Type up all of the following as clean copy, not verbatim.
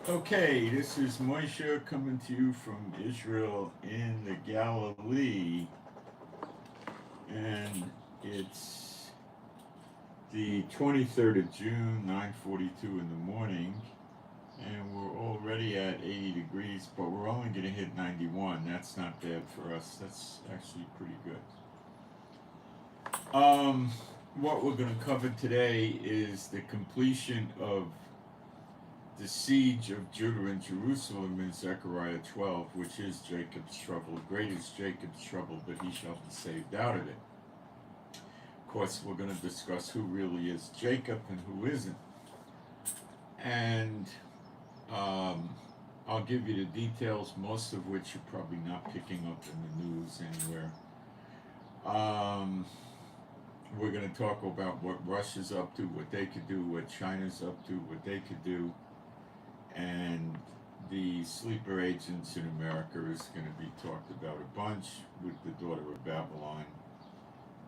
Okay, this is Moshe coming to you from Israel in the Galilee, and it's the 23rd of June, 9:42 in the morning, and we're already at 80 degrees, but we're only going to hit 91. That's not bad for us. That's actually pretty good. Um, what we're going to cover today is the completion of the siege of Judah and Jerusalem in Zechariah 12, which is Jacob's trouble. Great is Jacob's trouble, but he shall be saved out of it. Of course, we're going to discuss who really is Jacob and who isn't. And um, I'll give you the details, most of which you're probably not picking up in the news anywhere. Um, we're going to talk about what Russia's up to, what they could do, what China's up to, what they could do. And the sleeper agents in America is going to be talked about a bunch with the daughter of Babylon,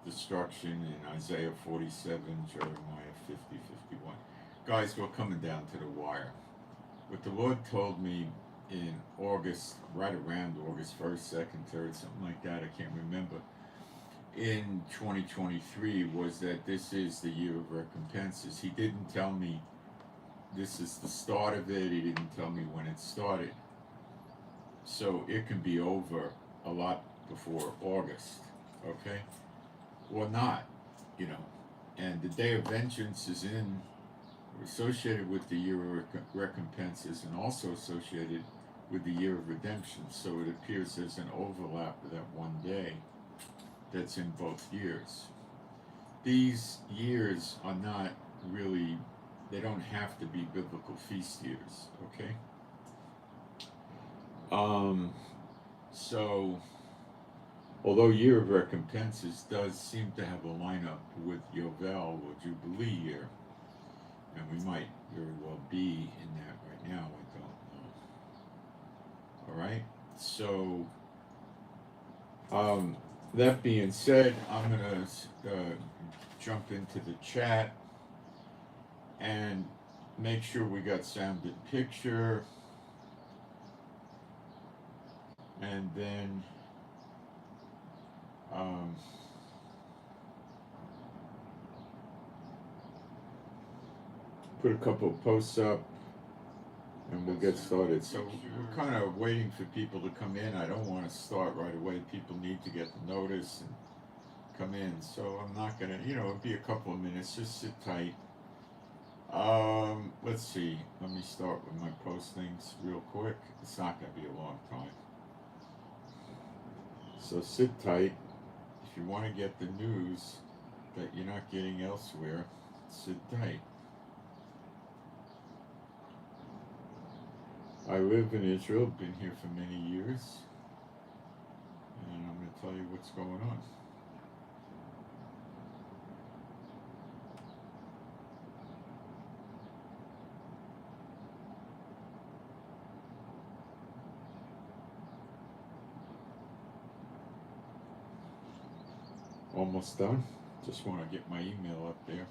destruction in Isaiah 47, Jeremiah 50, 51. Guys, we're coming down to the wire. What the Lord told me in August, right around August 1st, 2nd, 3rd, something like that, I can't remember, in 2023 was that this is the year of recompenses. He didn't tell me this is the start of it. He didn't tell me when it started. So it can be over a lot before August, okay? Or not, you know. And the day of vengeance is associated with the year of recompenses and also associated with the year of redemption. So it appears there's an overlap of that one day that's in both years. These years are not really, they don't have to be biblical feast years, okay? Um, so, although Year of Recompenses does seem to have a lineup with Yovel or Jubilee year, and we might very well be in that right now, I don't know. Alright? So, um, that being said, I'm going to jump into the chat and make sure we got sound and picture, and then put a couple of posts up and we'll get started. So we're kind of waiting for people to come in. I don't want to start right away. People need to get the notice and come in. So I'm not going to, it'll be a couple of minutes. Just sit tight. Let's see. Let me start with my postings real quick. It's not going to be a long time. So sit tight. If you want to get the news that you're not getting elsewhere, sit tight. I live in Israel, been here for many years, and I'm going to tell you what's going on. Almost done. Just want to get my email up there.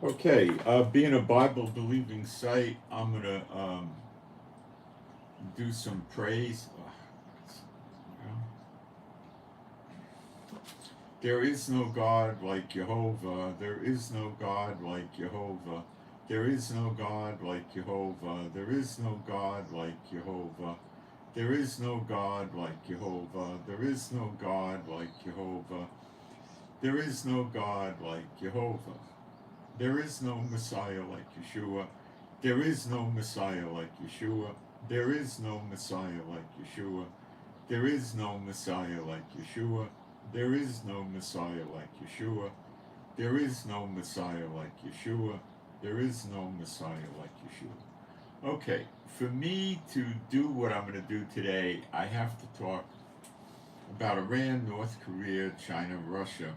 Okay, being a Bible believing site, I'm going to do some praise. There is no God like Jehovah. There is no God like Jehovah. There is no God like Jehovah. There is no God like Jehovah. There is no God like Jehovah. There is no God like Jehovah. There is no God like Jehovah. There is no Messiah like Yeshua. There is no Messiah like Yeshua. There is no Messiah like Yeshua. There is no Messiah like Yeshua. There is no Messiah like Yeshua. There is no Messiah like Yeshua. There is no Messiah like Yeshua. Okay, for me to do what I'm going to do today, I have to talk about Iran, North Korea, China, Russia,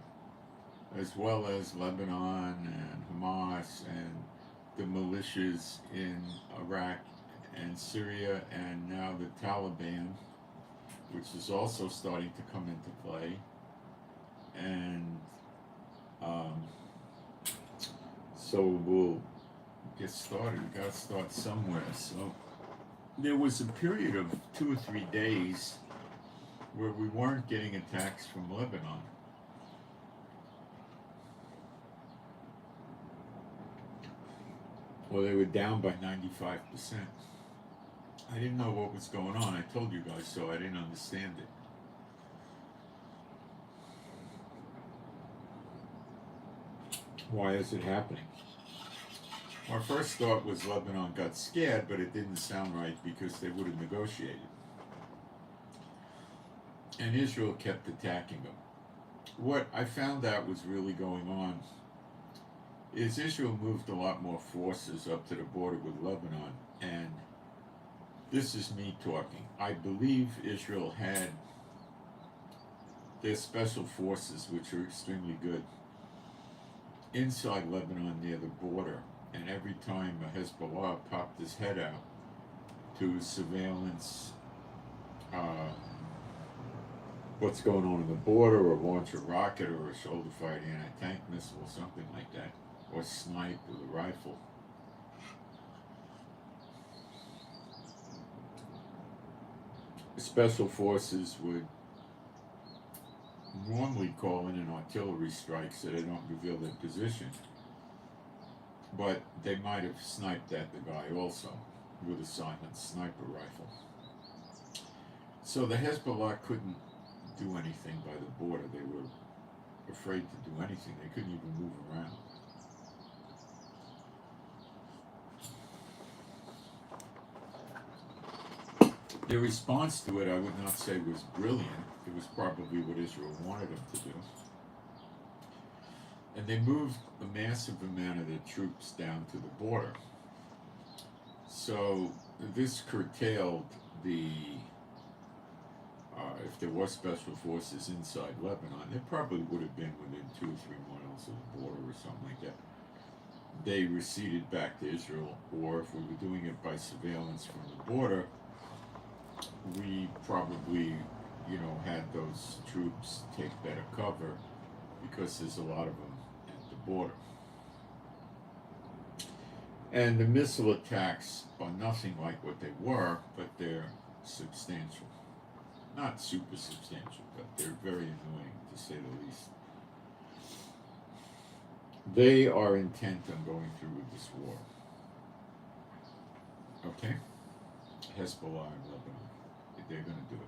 as well as Lebanon and Hamas and the militias in Iraq and Syria, and now the Taliban, which is also starting to come into play. And so we'll get started. We got to start somewhere. So there was a period of 2 or 3 days where we weren't getting attacks from Lebanon. Well, they were down by 95%. I didn't know what was going on. I told you guys so. I didn't understand it. Why is it happening? Our first thought was Lebanon got scared, but it didn't sound right because they would have negotiated. And Israel kept attacking them. What I found out was really going on is Israel moved a lot more forces up to the border with Lebanon, and this is me talking. I believe Israel had their special forces, which are extremely good, inside Lebanon near the border, and every time a Hezbollah popped his head out to surveillance what's going on in the border, or launch a rocket or a shoulder-fired anti-tank missile or something like that, or snipe with a rifle. Special forces would normally call in an artillery strike so they don't reveal their position, but they might have sniped at the guy also with a silent sniper rifle. So the Hezbollah couldn't do anything by the border. They were afraid to do anything. They couldn't even move around. Their response to it, I would not say was brilliant. It was probably what Israel wanted them to do. And they moved a massive amount of their troops down to the border. So this curtailed the, if there were special forces inside Lebanon, it probably would have been within 2 or 3 miles of the border or something like that. They receded back to Israel, or if we were doing it by surveillance from the border, we probably, had those troops take better cover because there's a lot of them at the border. And the missile attacks are nothing like what they were, but they're substantial. Not super substantial, but they're very annoying, to say the least. They are intent on going through with this war. Okay? Hezbollah and Lebanon. They're going to do it.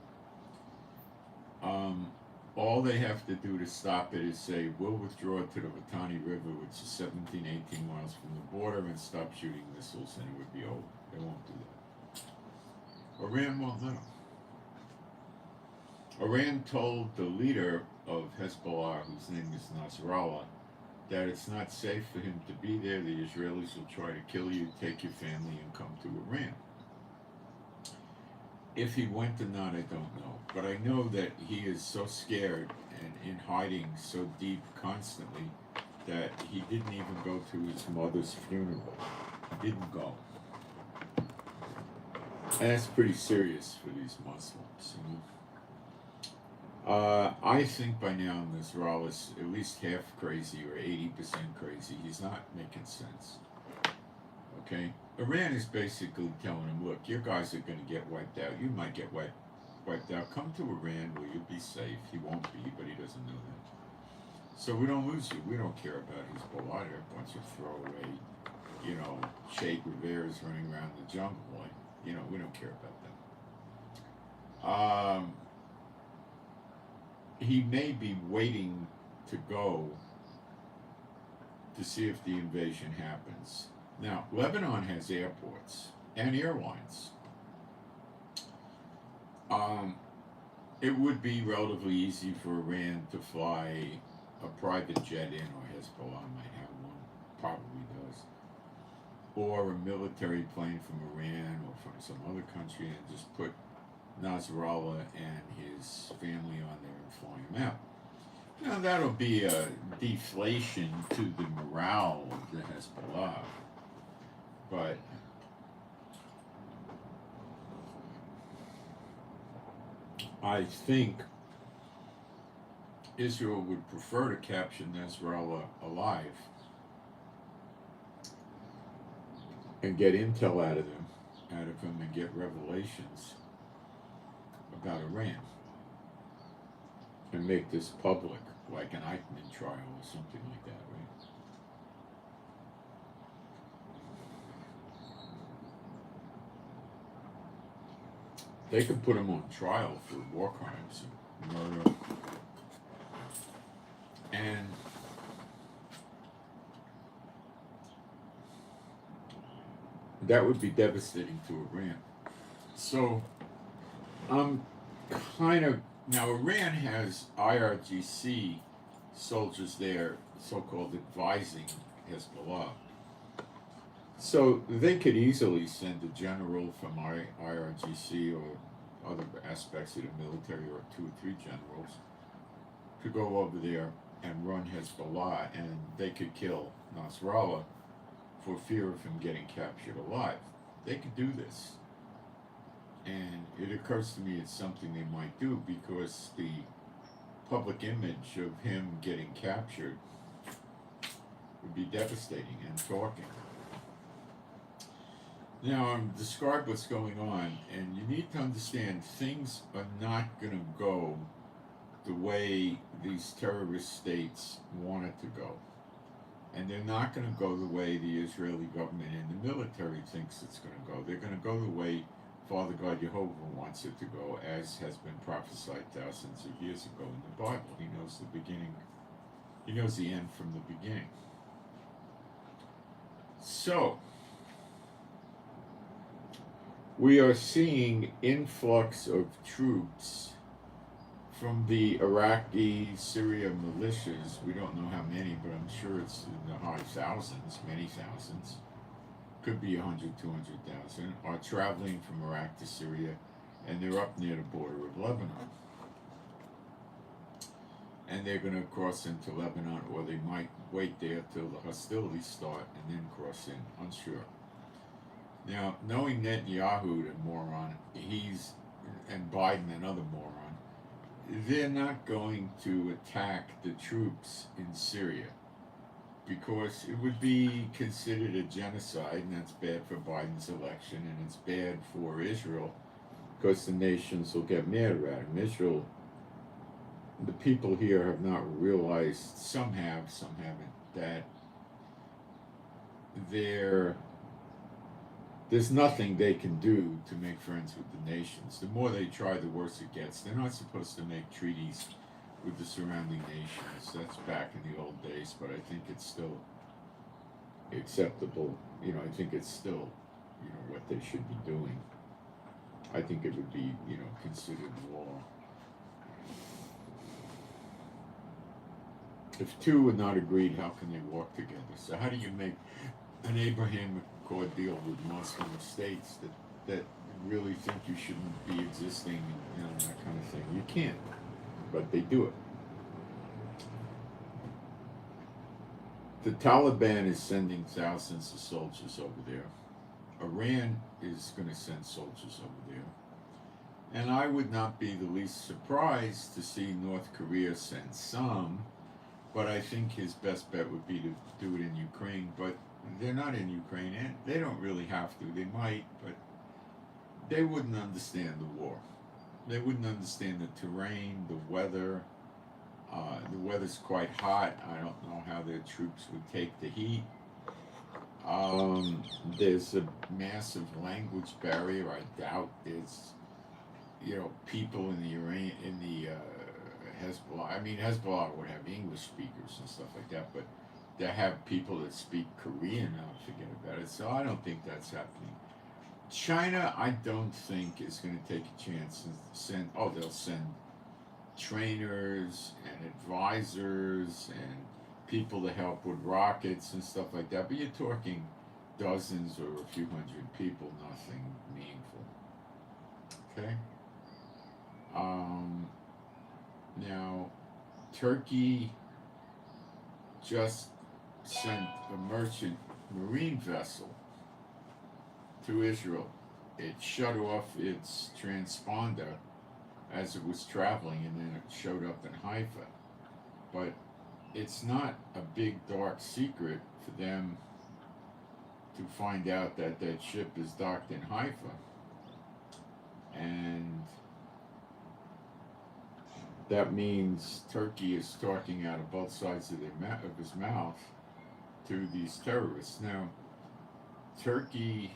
All they have to do to stop it is say, we'll withdraw to the Litani River, which is 17, 18 miles from the border, and stop shooting missiles, and it would be over. They won't do that. Iran won't let them. Iran told the leader of Hezbollah, whose name is Nasrallah, that it's not safe for him to be there. The Israelis will try to kill you, take your family, and come to Iran. If he went or not, I don't know. But I know that he is so scared and in hiding so deep constantly that he didn't even go to his mother's funeral. He didn't go. And that's pretty serious for these Muslims, I think by now Nasrallah is at least half crazy or 80% crazy. He's not making sense. Okay? Iran is basically telling him, look, your guys are going to get wiped out. You might get wiped out. Come to Iran where you'll be safe. He won't be, but he doesn't know that. So we don't lose you. We don't care about Hezbollah. They're a bunch of throwaway, Che Guevara's running around the jungle. We don't care about them. He may be waiting to go to see if the invasion happens. Now, Lebanon has airports and airlines. It would be relatively easy for Iran to fly a private jet in, or Hezbollah might have one, probably does, or a military plane from Iran or from some other country, and just put Nasrallah and his family on there and fly him out. Now that'll be a deflation to the morale of the Hezbollah, but I think Israel would prefer to capture Nasrallah alive and get intel out of him, and get revelations about Iran, and make this public, like an Eichmann trial or something like that, right? They could put him on trial for war crimes and murder. And that would be devastating to Iran. So I'm kind of, now Iran has IRGC soldiers there, so-called advising Hezbollah. So they could easily send a general from IRGC or other aspects of the military, or 2 or 3 generals, to go over there and run Hezbollah, and they could kill Nasrallah for fear of him getting captured alive. They could do this. And it occurs to me it's something they might do, because the public image of him getting captured would be devastating and talking. Now, I'm describe what's going on, and you need to understand things are not going to go the way these terrorist states want it to go. And they're not going to go the way the Israeli government and the military thinks it's going to go. They're going to go the way Father God Jehovah wants it to go, as has been prophesied thousands of years ago in the Bible. He knows the beginning. He knows the end from the beginning. So, we are seeing influx of troops from the Iraqi, Syria militias. We don't know how many, but I'm sure it's in the high thousands, many thousands. Could be 100, 200,000, are traveling from Iraq to Syria, and they're up near the border of Lebanon. And they're going to cross into Lebanon, or they might wait there till the hostilities start and then cross in, unsure. Now, knowing Netanyahu, the moron, and Biden, another moron, they're not going to attack the troops in Syria, because it would be considered a genocide, and that's bad for Biden's election, and it's bad for Israel, because the nations will get mad about him. Israel, the people here have not realized, some have, some haven't, that there's nothing they can do to make friends with the nations. The more they try, the worse it gets. They're not supposed to make treaties with the surrounding nations. That's back in the old days, but I think it's still acceptable. I think it's still, what they should be doing. I think it would be, considered law. If two are not agreed, how can they walk together? So how do you make an Abrahamic Accord deal with Muslim states that really think you shouldn't be existing, and that kind of thing? You can't, but they do it. The Taliban is sending thousands of soldiers over there. Iran is going to send soldiers over there. And I would not be the least surprised to see North Korea send some, but I think his best bet would be to do it in Ukraine. But they're not in Ukraine, and they don't really have to. They might, but they wouldn't understand the war. They wouldn't understand the terrain, the weather. The weather's quite hot. I don't know how their troops would take the heat. There's a massive language barrier. I doubt there's, people in the Hezbollah. I mean, Hezbollah would have English speakers and stuff like that, but to have people that speak Korean, forget about it. So I don't think that's happening. China, I don't think is going to take a chance and they'll send trainers and advisors and people to help with rockets and stuff like that. But you're talking dozens or a few hundred people, nothing meaningful. Okay. Um, Now, Turkey just sent a merchant marine vessel to Israel. It shut off its transponder as it was traveling, and then it showed up in Haifa. But it's not a big dark secret for them to find out that that ship is docked in Haifa, and that means Turkey is talking out of both sides of of his mouth to these terrorists. Now, Turkey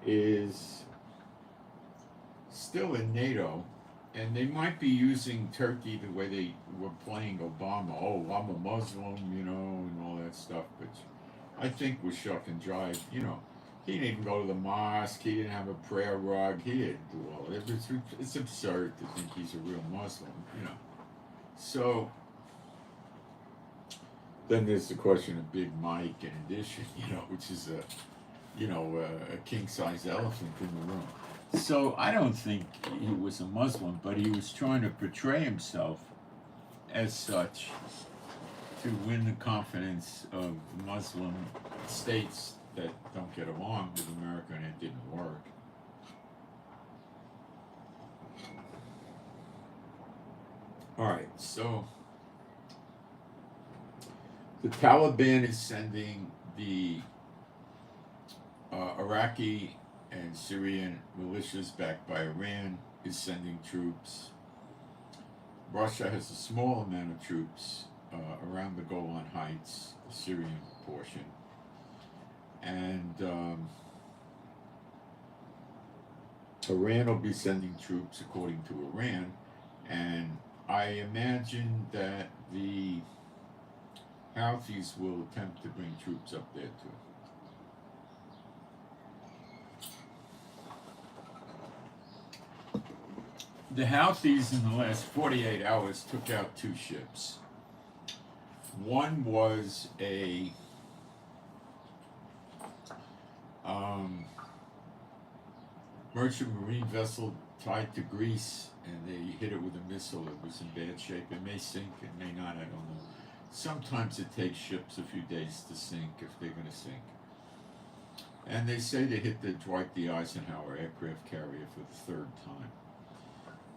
is still in NATO, and they might be using Turkey the way they were playing Obama. Oh, I'm a Muslim, and all that stuff. But I think with shuck and jive, he didn't even go to the mosque. He didn't have a prayer rug. He didn't do all it. It's absurd to think he's a real Muslim. So then there's the question of Big Mike in addition, which is a king-size elephant in the room. So I don't think he was a Muslim, but he was trying to portray himself as such to win the confidence of Muslim states that don't get along with America, and it didn't work. All right, so the Taliban is sending the Iraqi and Syrian militias backed by Iran is sending troops. Russia has a small amount of troops around the Golan Heights, the Syrian portion. And Iran will be sending troops according to Iran. And I imagine that the Houthis will attempt to bring troops up there too. The Houthis in the last 48 hours took out 2 ships. One was a merchant marine vessel tied to Greece, and they hit it with a missile. It was in bad shape. It may sink, it may not, I don't know. Sometimes it takes ships a few days to sink if they're going to sink. And they say they hit the Dwight D. Eisenhower aircraft carrier for the 3rd time.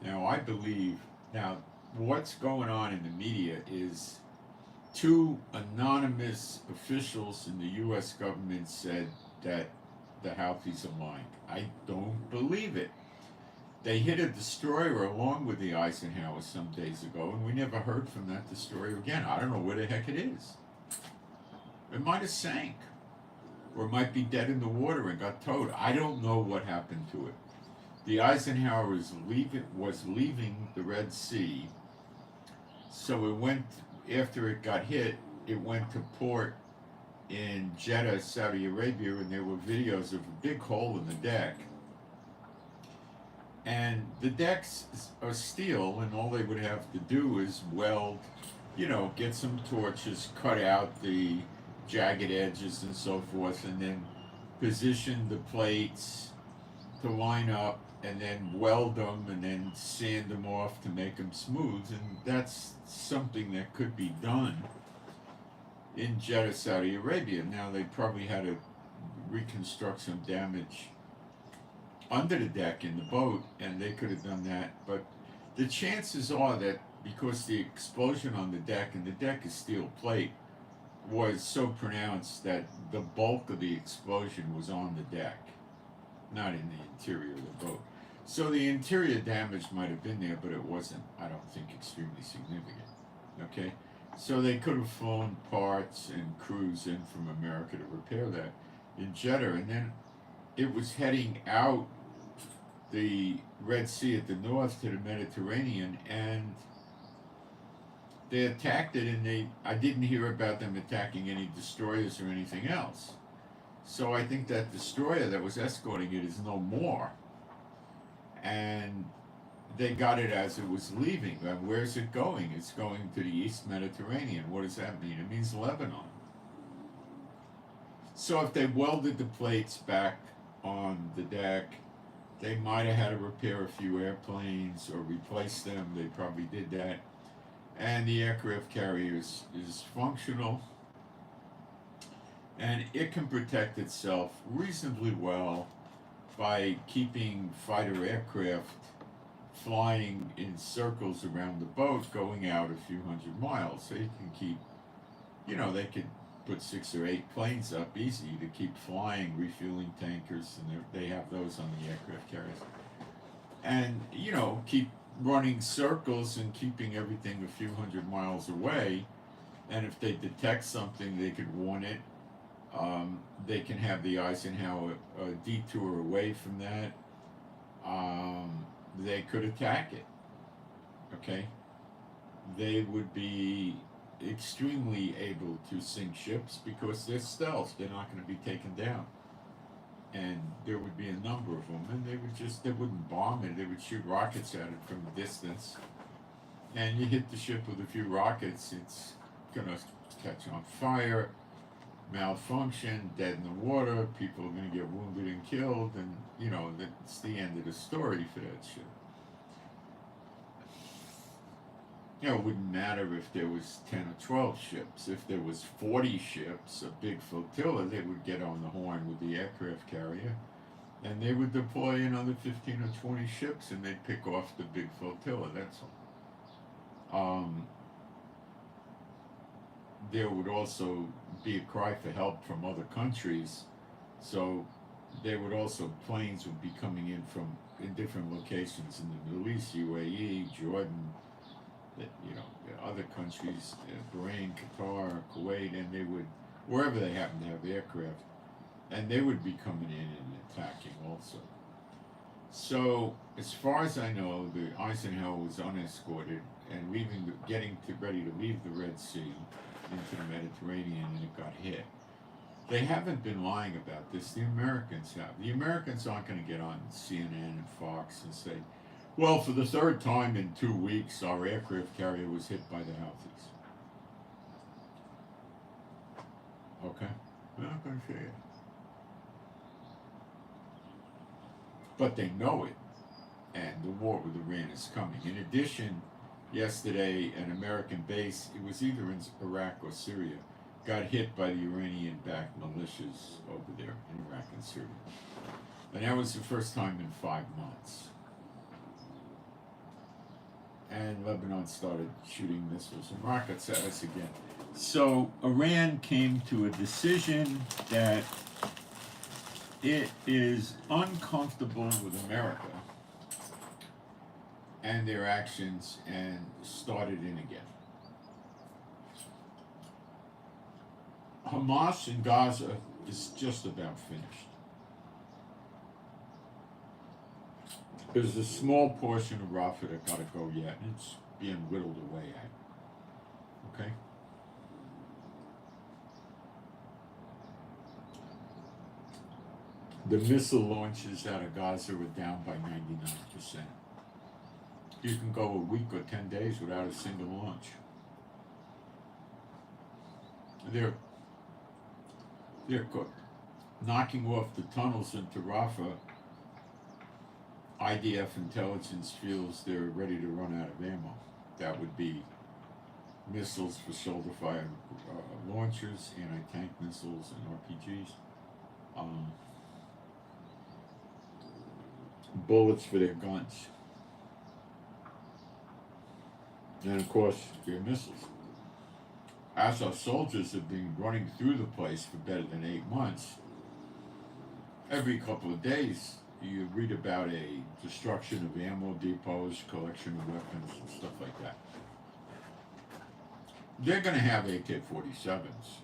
Now, I believe, what's going on in the media is 2 anonymous officials in the U.S. government said that the Houthis are lying. I don't believe it. They hit a destroyer along with the Eisenhower some days ago, and we never heard from that destroyer again. I don't know where the heck it is. It might have sank, or it might be dead in the water and got towed. I don't know what happened to it. The Eisenhower was leaving the Red Sea, so it went, after it got hit, it went to port in Jeddah, Saudi Arabia, and there were videos of a big hole in the deck. And the decks are steel, and all they would have to do is weld, get some torches, cut out the jagged edges and so forth, and then position the plates to line up, and then weld them, and then sand them off to make them smooth. And that's something that could be done in Jeddah, Saudi Arabia. Now, they probably had to reconstruct some damage under the deck in the boat, and they could have done that. But the chances are that because the explosion on the deck, and the deck is steel plate, was so pronounced that the bulk of the explosion was on the deck, not in the interior of the boat. So the interior damage might have been there, but it wasn't, I don't think, extremely significant. Okay? So they could have flown parts and crews in from America to repair that in Jeddah, and then it was heading out the Red Sea at the north to the Mediterranean, and they attacked it, and I didn't hear about them attacking any destroyers or anything else. So I think that destroyer that was escorting it is no more. and they got it as it was leaving. And where's it going? It's going to the East Mediterranean. What does that mean? It means Lebanon. So if they welded the plates back on the deck, they might have had to repair a few airplanes or replace them. They probably did that. And the aircraft carrier is functional, and it can protect itself reasonably well by keeping fighter aircraft flying in circles around the boat, going out a few hundred miles. So you can keep, they could put 6 or 8 planes up easy to keep flying, refueling tankers, and they have those on the aircraft carriers. And, keep running circles and keeping everything a few hundred miles away. And if they detect something, they could warn it. They can have the Eisenhower detour away from that. They could attack it. Okay? They would be extremely able to sink ships because they're stealth. They're not going to be taken down. And there would be a number of them, and they wouldn't bomb it. They would shoot rockets at it from a distance. And you hit the ship with a few rockets, it's going to catch on fire, malfunction, dead in the water, people are going to get wounded and killed, and, that's the end of the story for that ship. It wouldn't matter if there was 10 or 12 ships. If there was 40 ships, a big flotilla, they would get on the horn with the aircraft carrier, and they would deploy another 15 or 20 ships, and they'd pick off the big flotilla, that's all. There would also be a cry for help from other countries, so planes would be coming in different locations in the Middle East, UAE, Jordan, other countries, Bahrain, Qatar, Kuwait, and they would, wherever they happen to have aircraft, and they would be coming in and attacking also. So, as far as I know, the Eisenhower was unescorted and getting ready to leave the Red Sea into the Mediterranean, and it got hit. They haven't been lying about this. The Americans have. The Americans aren't going to get on CNN and Fox and say, well, for the 3rd time in 2 weeks, our aircraft carrier was hit by the Houthis. Okay? They're not going to say it. But they know it, and the war with Iran is coming. In addition, yesterday, an American base, it was either in Iraq or Syria, got hit by the Iranian-backed militias over there in Iraq and Syria. And that was the first time in 5 months. And Lebanon started shooting missiles and rockets at us again. So Iran came to a decision that it is uncomfortable with America and their actions, and started in again. Hamas in Gaza is just about finished. There's a small portion of Rafah that got to go yet, and it's being whittled away at. Okay? The missile launches out of Gaza were down by 99%. You can go a week or 10 days without a single launch. They're knocking off the tunnels into Rafah. IDF intelligence feels they're ready to run out of ammo. That would be missiles for shoulder fire launchers, anti-tank missiles, and RPGs. Bullets for their guns. And of course, their missiles. As our soldiers have been running through the place for better than 8 months, every couple of days you read about a destruction of ammo depots, collection of weapons, and stuff like that. They're going to have AK-47s.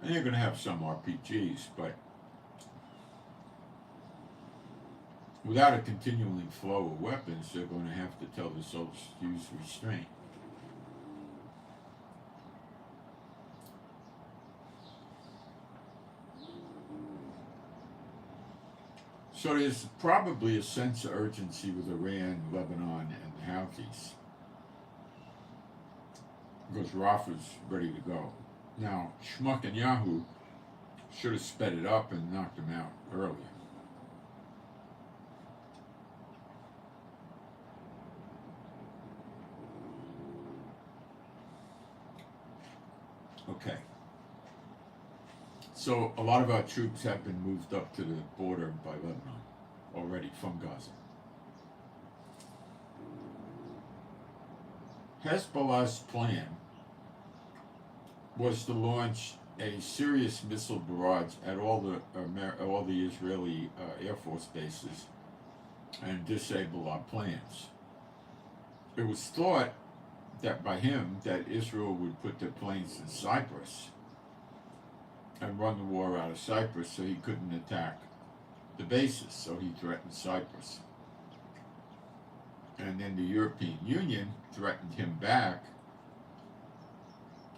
And they're going to have some RPGs, but without a continuing flow of weapons, they're going to have to tell the soldiers to use restraint. So there's probably a sense of urgency with Iran, Lebanon, and the Houthis because Rafah's ready to go. Now, Schmuck and Yahoo should have sped it up and knocked him out earlier. Okay. So a lot of our troops have been moved up to the border by Lebanon already from Gaza. Hezbollah's plan was to launch a serious missile barrage at all the Israeli Air Force bases and disable our plans. It was thought that by him that Israel would put their planes in Cyprus and run the war out of Cyprus so he couldn't attack the bases, so he threatened Cyprus. And then the European Union threatened him back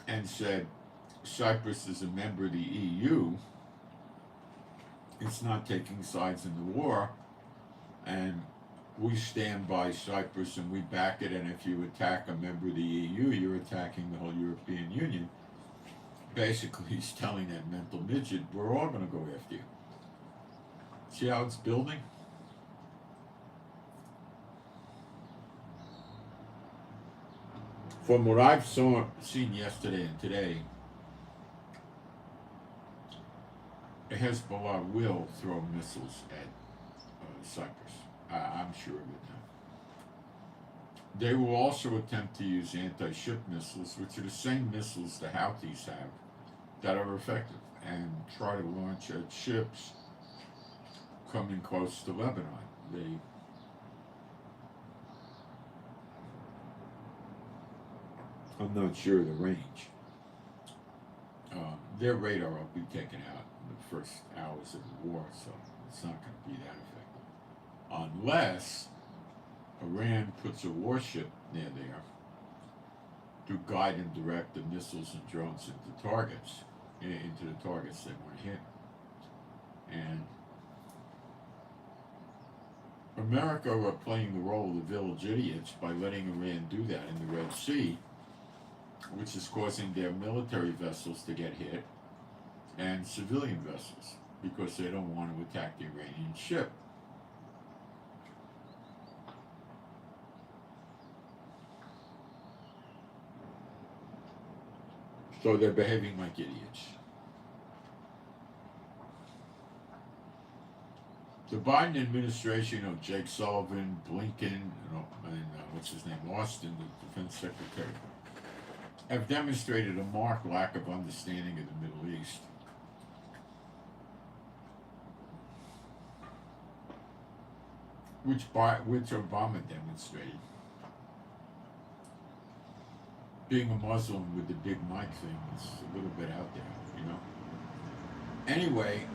and said, Cyprus is a member of the EU, it's not taking sides in the war, and we stand by Cyprus and we back it, and if you attack a member of the EU, you're attacking the whole European Union. Basically, he's telling that mental midget, we're all going to go after you. See how it's building? From what I've seen yesterday and today, Hezbollah will throw missiles at Cyprus. I'm sure of it now. They will also attempt to use anti-ship missiles, which are the same missiles the Houthis have that are effective, and try to launch at ships coming close to Lebanon. I'm not sure of the range. Their radar will be taken out in the first hours of the war, so it's not going to be that effective. Unless Iran puts a warship near there to guide and direct the missiles and drones into the targets they want to hit. And America are playing the role of the village idiots by letting Iran do that in the Red Sea, which is causing their military vessels to get hit and civilian vessels because they don't want to attack the Iranian ship. So they're behaving like idiots. The Biden administration of Jake Sullivan, Blinken, and what's his name, Austin, the defense secretary, have demonstrated a marked lack of understanding of the Middle East. Which Obama demonstrated. Being a Muslim with the big mic thing is a little bit out there, you know. Anyway,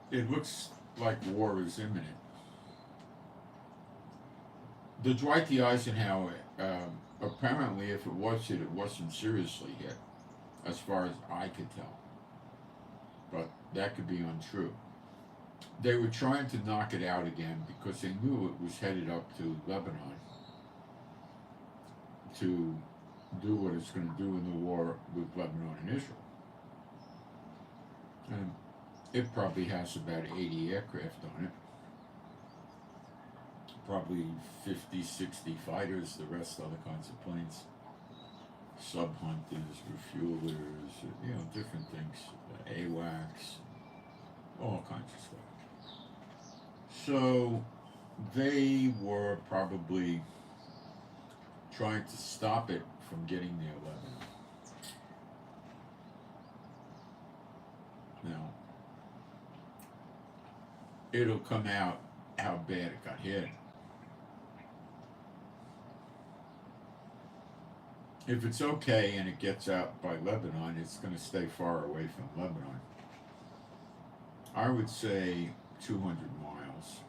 it looks like war is imminent. The Dwight D. Eisenhower, apparently, if it was hit, it wasn't seriously hit, as far as I could tell. But that could be untrue. They were trying to knock it out again because they knew it was headed up to Lebanon to do what it's going to do in the war with Lebanon and Israel. And it probably has about 80 aircraft on it. Probably 50, 60 fighters, the rest other kinds of planes. Sub-hunters, refuelers, different things. AWACS, all kinds of stuff. So they were probably trying to stop it from getting near Lebanon. Now, it'll come out how bad it got hit. If it's okay and it gets out by Lebanon, it's going to stay far away from Lebanon. I would say 200 miles.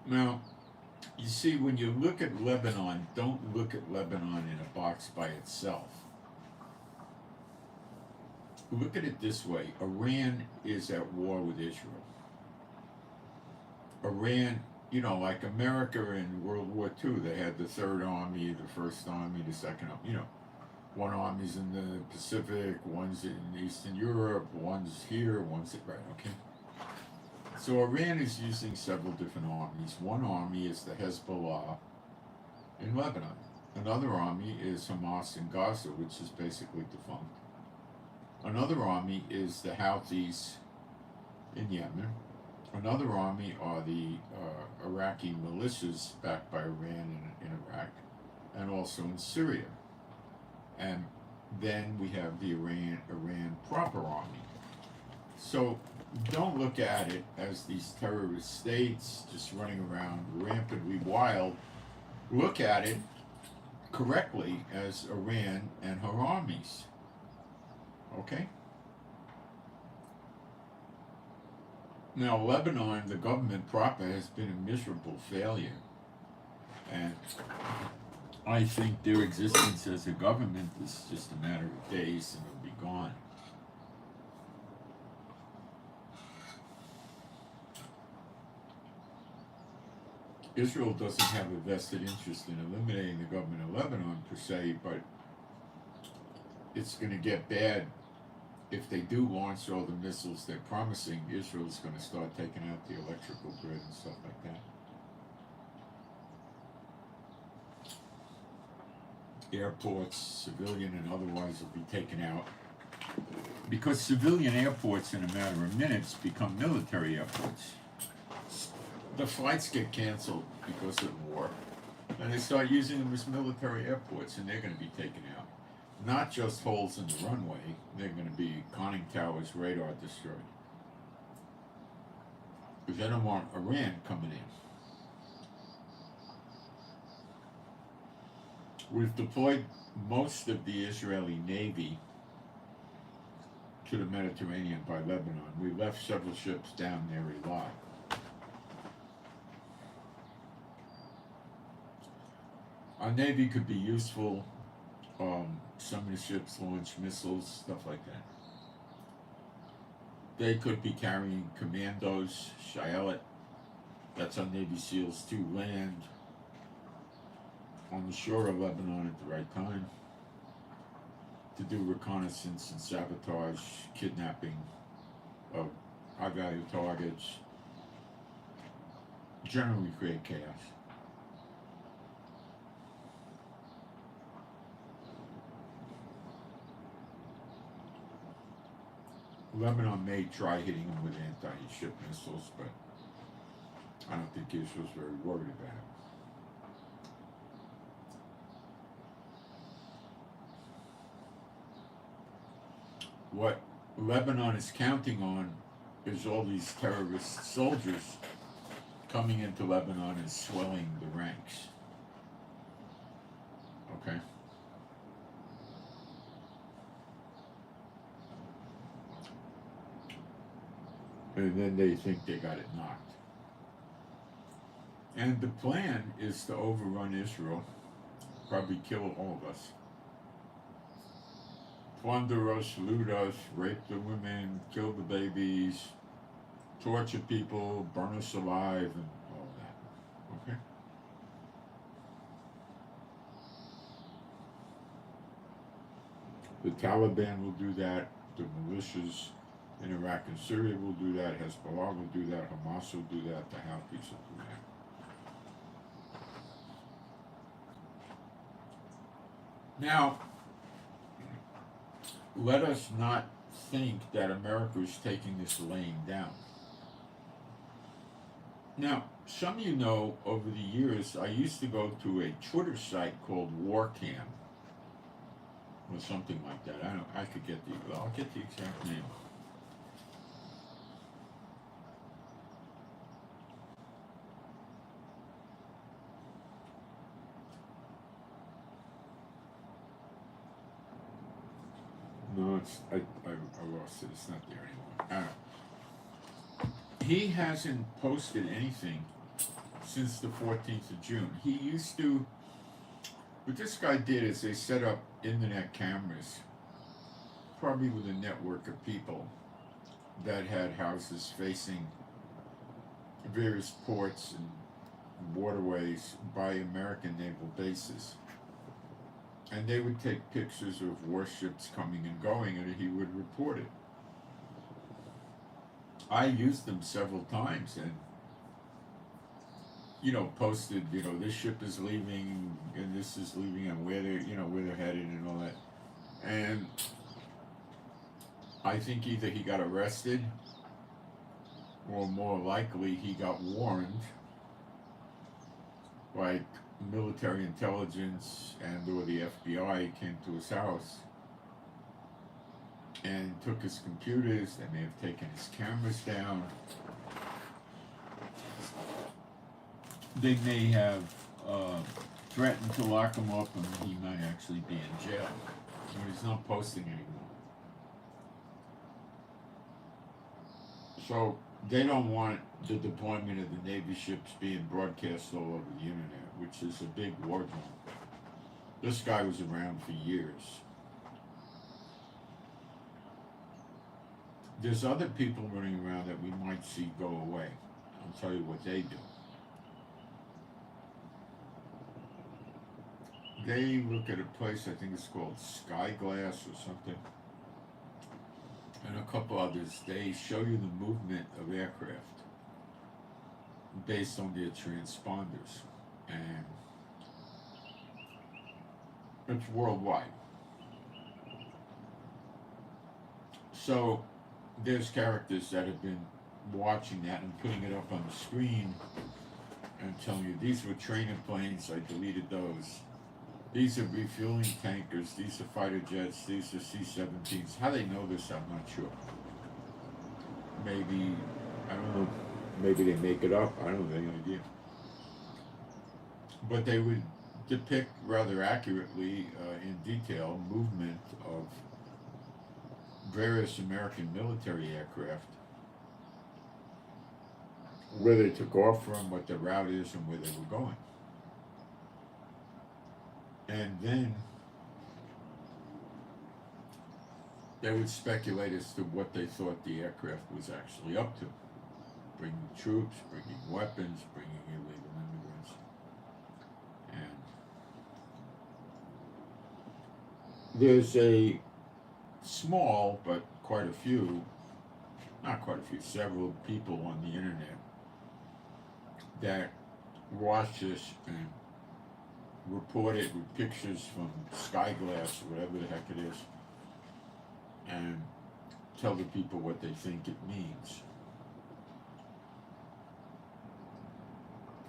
Now, you see, when you look at Lebanon, don't look at Lebanon in a box by itself. Look at it this way: Iran is at war with Israel. Iran, like America in World War II, they had the Third Army, the First Army, the Second Army. One army's in the Pacific, one's in Eastern Europe, one's here, one's right. Okay. So Iran is using several different armies. One army is the Hezbollah in Lebanon. Another army is Hamas in Gaza, which is basically defunct. Another army is the Houthis in Yemen. Another army are the Iraqi militias backed by Iran in Iraq, and also in Syria. And then we have the Iran proper army. So don't look at it as these terrorist states just running around rampantly wild. Look at it correctly as Iran and her armies. Okay? Now, Lebanon, the government proper, has been a miserable failure. And I think their existence as a government is just a matter of days and it'll be gone. Israel doesn't have a vested interest in eliminating the government of Lebanon per se, but it's going to get bad if they do launch all the missiles they're promising. Israel's going to start taking out the electrical grid and stuff like that. Airports, civilian and otherwise, will be taken out. Because civilian airports, in a matter of minutes, become military airports. The flights get canceled because of war, and they start using them as military airports, and they're going to be taken out. Not just holes in the runway, they're going to be conning towers, radar destroyed. Because they don't want Iran coming in. We've deployed most of the Israeli Navy to the Mediterranean by Lebanon. We left several ships down near Levi. Our Navy could be useful. Some of the ships launch missiles, stuff like that. They could be carrying commandos, Shayelet, that's our Navy SEALs, to land on the shore of Lebanon at the right time to do reconnaissance and sabotage, kidnapping of high-value targets, generally create chaos. Lebanon may try hitting them with anti-ship missiles, but I don't think Israel's very worried about it. What Lebanon is counting on is all these terrorist soldiers coming into Lebanon and swelling the ranks. Okay? And then they think they got it knocked. And the plan is to overrun Israel, probably kill all of us. Plunder us, loot us, rape the women, kill the babies, torture people, burn us alive, and all that. Okay? The Taliban will do that. The militias in Iraq and Syria will do that. Hezbollah will do that. Hamas will do that. The Houthis will do that. Now, let us not think that America is taking this laying down. Now, some of you know, over the years, I used to go to a Twitter site called WarCam, or something like that. I'll get the exact name. I lost it. It's not there anymore. He hasn't posted anything since the 14th of June. He used to. What this guy did is they set up internet cameras, probably with a network of people that had houses facing various ports and waterways by American naval bases. And they would take pictures of warships coming and going, and he would report it. I used them several times and, posted, this ship is leaving and this is leaving and where they're headed and all that. And I think either he got arrested or more likely he got warned, like military intelligence and or the FBI came to his house and took his computers. They may have taken his cameras down. They may have threatened to lock him up, and he might actually be in jail. But he's not posting anymore. So they don't want the deployment of the Navy ships being broadcast all over the internet, which is a big war zone. This guy was around for years. There's other people running around that we might see go away. I'll tell you what they do. They look at a place, I think it's called Skyglass or something, and a couple others. They show you the movement of aircraft based on their transponders, and it's worldwide. So there's characters that have been watching that and putting it up on the screen and telling you, these were trainer planes, I deleted those. These are refueling tankers, these are fighter jets, these are C-17s. How they know this, I'm not sure. Maybe, I don't know, maybe they make it up, I don't have any idea. But they would depict rather accurately, in detail, movement of various American military aircraft, where they took off from, what the route is, and where they were going. And then they would speculate as to what they thought the aircraft was actually up to. Bringing troops, bringing weapons, bringing illegal immigrants. And there's a small, but quite a few, not quite a few, several people on the internet that watch this and report it with pictures from Skyglass or whatever the heck it is, and tell the people what they think it means.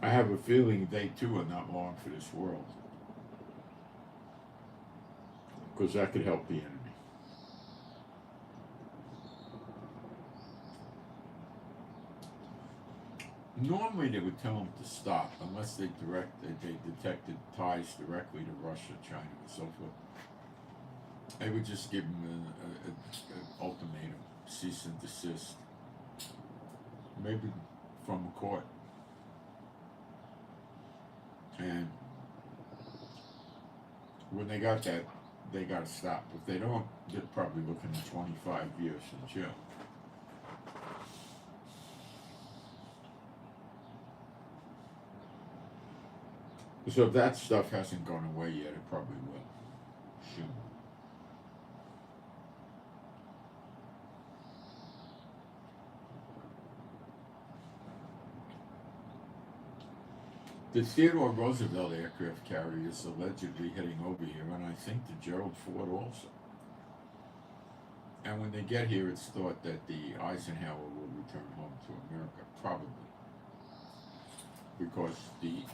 I have a feeling they too are not long for this world, because that could help the enemy. Normally they would tell them to stop unless they detected ties directly to Russia, China, and so forth. They would just give them an ultimatum, cease and desist, maybe from a court. And when they got that, they got to stop. If they don't, they're probably looking at 25 years in jail. So if that stuff hasn't gone away yet, it probably will soon. The Theodore Roosevelt aircraft carrier is allegedly heading over here, and I think the Gerald Ford also. And when they get here, it's thought that the Eisenhower will return home to America, probably, because the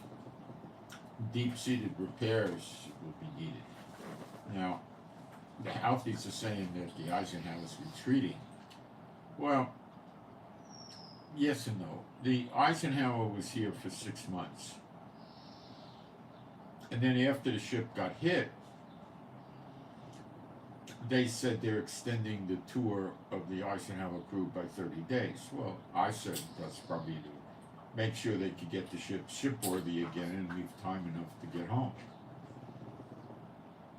deep-seated repairs will be needed. Now, the Houthis are saying that the Eisenhower's retreating. Well, yes and no. The Eisenhower was here for 6 months. And then after the ship got hit, they said they're extending the tour of the Eisenhower crew by 30 days. Well, I said that's probably to make sure they could get the ship shipworthy again and leave time enough to get home,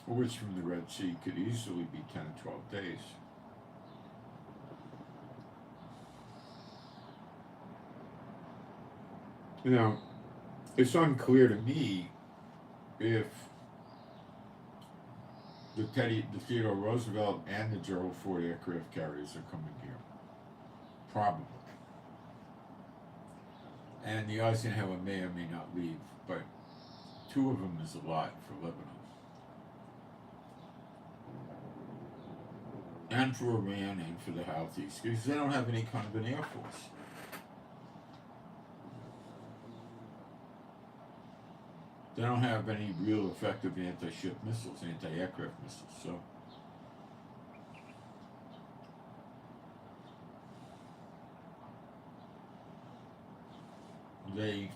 which from the Red Sea could easily be 10 or 12 days. Now, it's unclear to me if the Theodore Roosevelt and the Gerald Ford aircraft carriers are coming here. Probably. And the Eisenhower may or may not leave, but 2 of them is a lot for Lebanon. And for Iran and for the Houthis, because they don't have any kind of an air force. They don't have any real effective anti-ship missiles, anti-aircraft missiles, so. They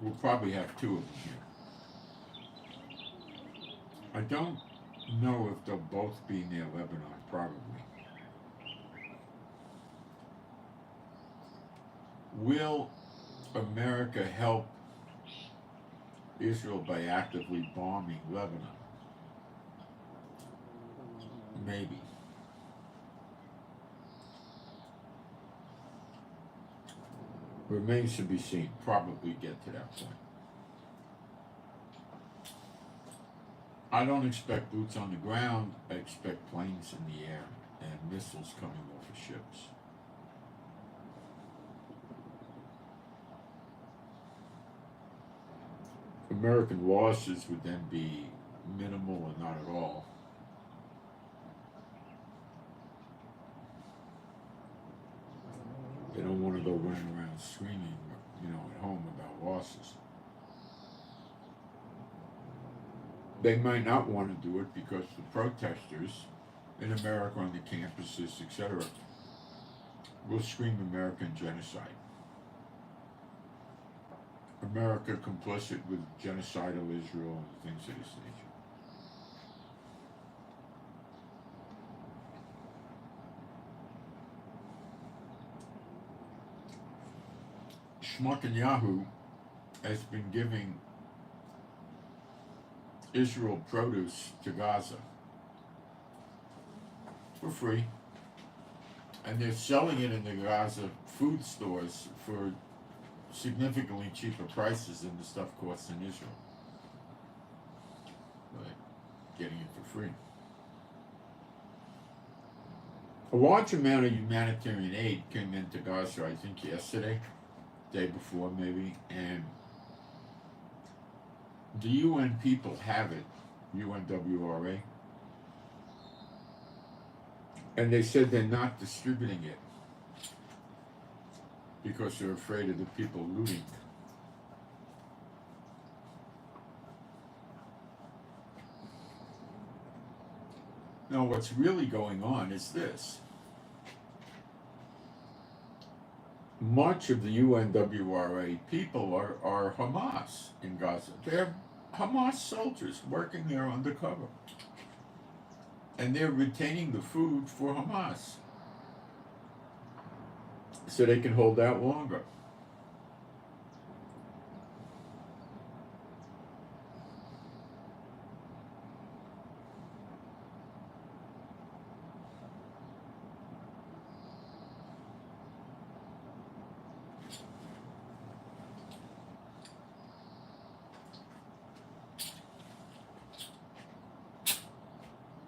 will probably have 2 of them here. I don't know if they'll both be near Lebanon, probably. Will America help Israel by actively bombing Lebanon? Maybe. Remains to be seen. Probably get to that point. I don't expect boots on the ground. I expect planes in the air and missiles coming off of ships. American losses would then be minimal or not at all. They don't want to go running around screaming, at home about losses. They might not want to do it because the protesters in America on the campuses, etc., will scream American genocide. America complicit with genocidal Israel and things of this nature. Netanyahu has been giving Israel produce to Gaza for free, and they're selling it in the Gaza food stores for significantly cheaper prices than the stuff costs in Israel. But getting it for free. A large amount of humanitarian aid came into Gaza, I think yesterday, day before maybe, and the UN people have it, UNWRA, and they said they're not distributing it because they're afraid of the people looting. Now, what's really going on is this. Much of the UNWRA people are Hamas in Gaza. They're Hamas soldiers working there undercover. And they're retaining the food for Hamas so they can hold out longer.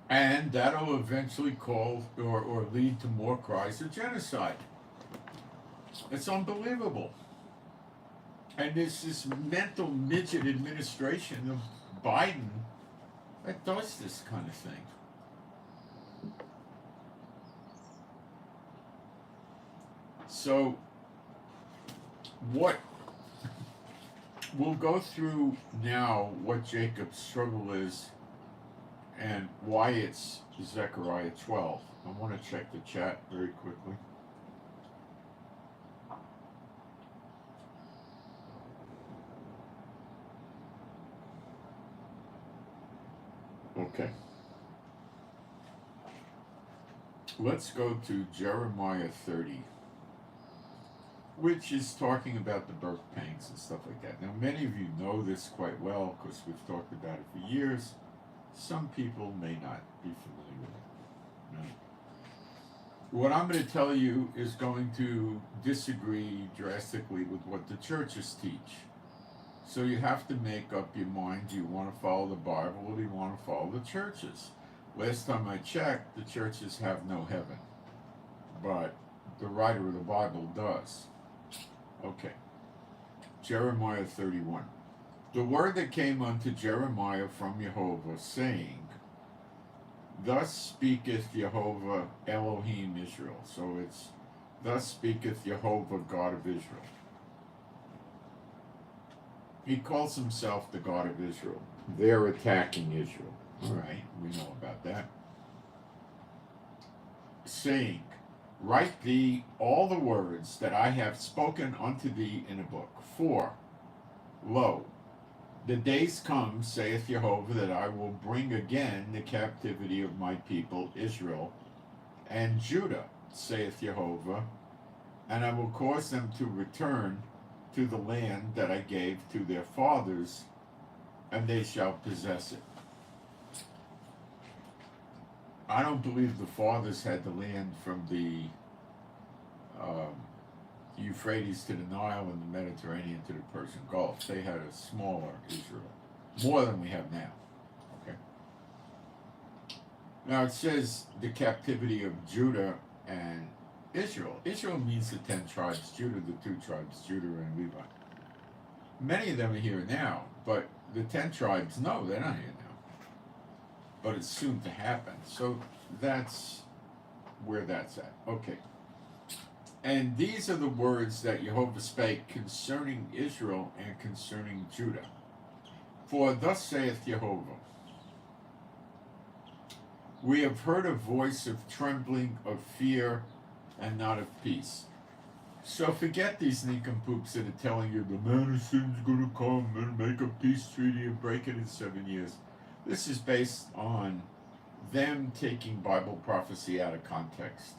And that'll eventually call or lead to more cries of genocide. It's unbelievable. And there's this mental midget administration of Biden that does this kind of thing. So, we'll go through now what Jacob's struggle is and why it's Zechariah 12. I want to check the chat very quickly. Okay. let's go to Jeremiah 30, which is talking about the birth pangs and stuff like that. Now, many of you know this quite well because we've talked about it for years. Some people may not be familiar with it. Right? What I'm going to tell you is going to disagree drastically with what the churches teach. So you have to make up your mind, do you want to follow the Bible or do you want to follow the churches? Last time I checked, the churches have no heaven, but the writer of the Bible does. Okay, Jeremiah 31. The word that came unto Jeremiah from Jehovah, saying, Thus speaketh Jehovah Elohim Israel. So it's, Thus speaketh Jehovah God of Israel. He calls himself the God of Israel. They're attacking Israel. All right, we know about that. Saying, Write thee all the words that I have spoken unto thee in a book. For, lo, the days come, saith Jehovah, that I will bring again the captivity of my people Israel and Judah, saith Jehovah, and I will cause them to return to the land that I gave to their fathers, and they shall possess it. I don't believe the fathers had the land from the Euphrates to the Nile and the Mediterranean to the Persian Gulf. They had a smaller Israel, more than we have now. Okay. Now it says the captivity of Judah and Israel. Israel means the 10 tribes, Judah, the 2 tribes, Judah and Levi. Many of them are here now, but the 10 tribes, no, they're not here now. But it's soon to happen. So that's where that's at. Okay. And these are the words that Jehovah spake concerning Israel and concerning Judah. For thus saith Jehovah, We have heard a voice of trembling, of fear, and not of peace. So forget these nincompoops that are telling you the man of sin's going to come and make a peace treaty and break it in 7 years. This is based on them taking Bible prophecy out of context,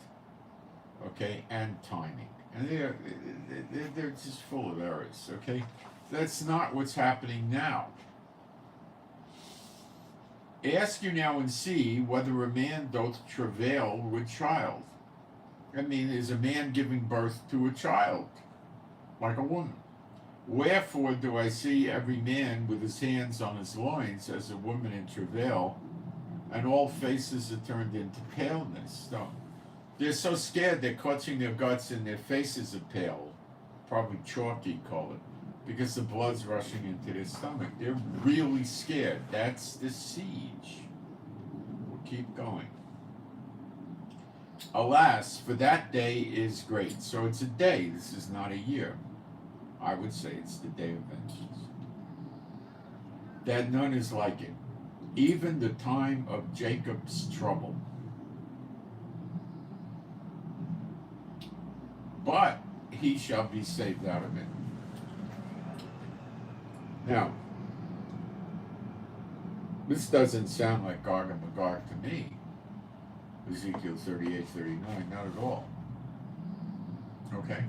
okay, and timing. And they're just full of errors, okay? That's not what's happening now. Ask you now and see whether a man doth travail with child. I mean, is a man giving birth to a child, like a woman? Wherefore do I see every man with his hands on his loins as a woman in travail, and all faces are turned into paleness? So they're so scared they're clutching their guts and their faces are pale, probably chalky colored, because the blood's rushing into their stomach. They're really scared. That's the siege. We'll keep going. Alas, for that day is great. So it's a day. This is not a year. I would say it's the day of vengeance. That none is like it. Even the time of Jacob's trouble. But he shall be saved out of it. Now, this doesn't sound like Gog and Magog to me. Ezekiel 38, 39, not at all. Okay.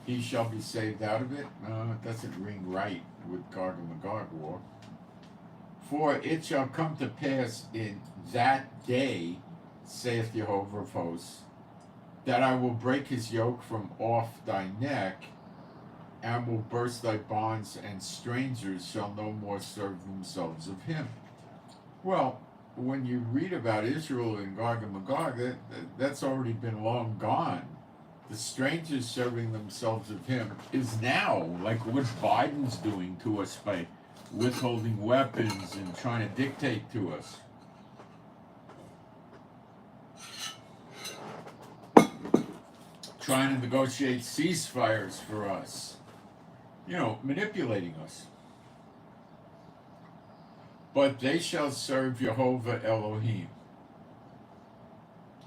He shall be saved out of it. It doesn't ring right with Gog and Magog war. For it shall come to pass in that day, saith Jehovah of hosts, that I will break his yoke from off thy neck, and will burst thy bonds, and strangers shall no more serve themselves of him. Well, when you read about Israel and Gog and Magog, that's already been long gone. The strangers serving themselves of him is now, like what Biden's doing to us by withholding weapons and trying to dictate to us. Trying to negotiate ceasefires for us. You know, manipulating us. But they shall serve Jehovah Elohim,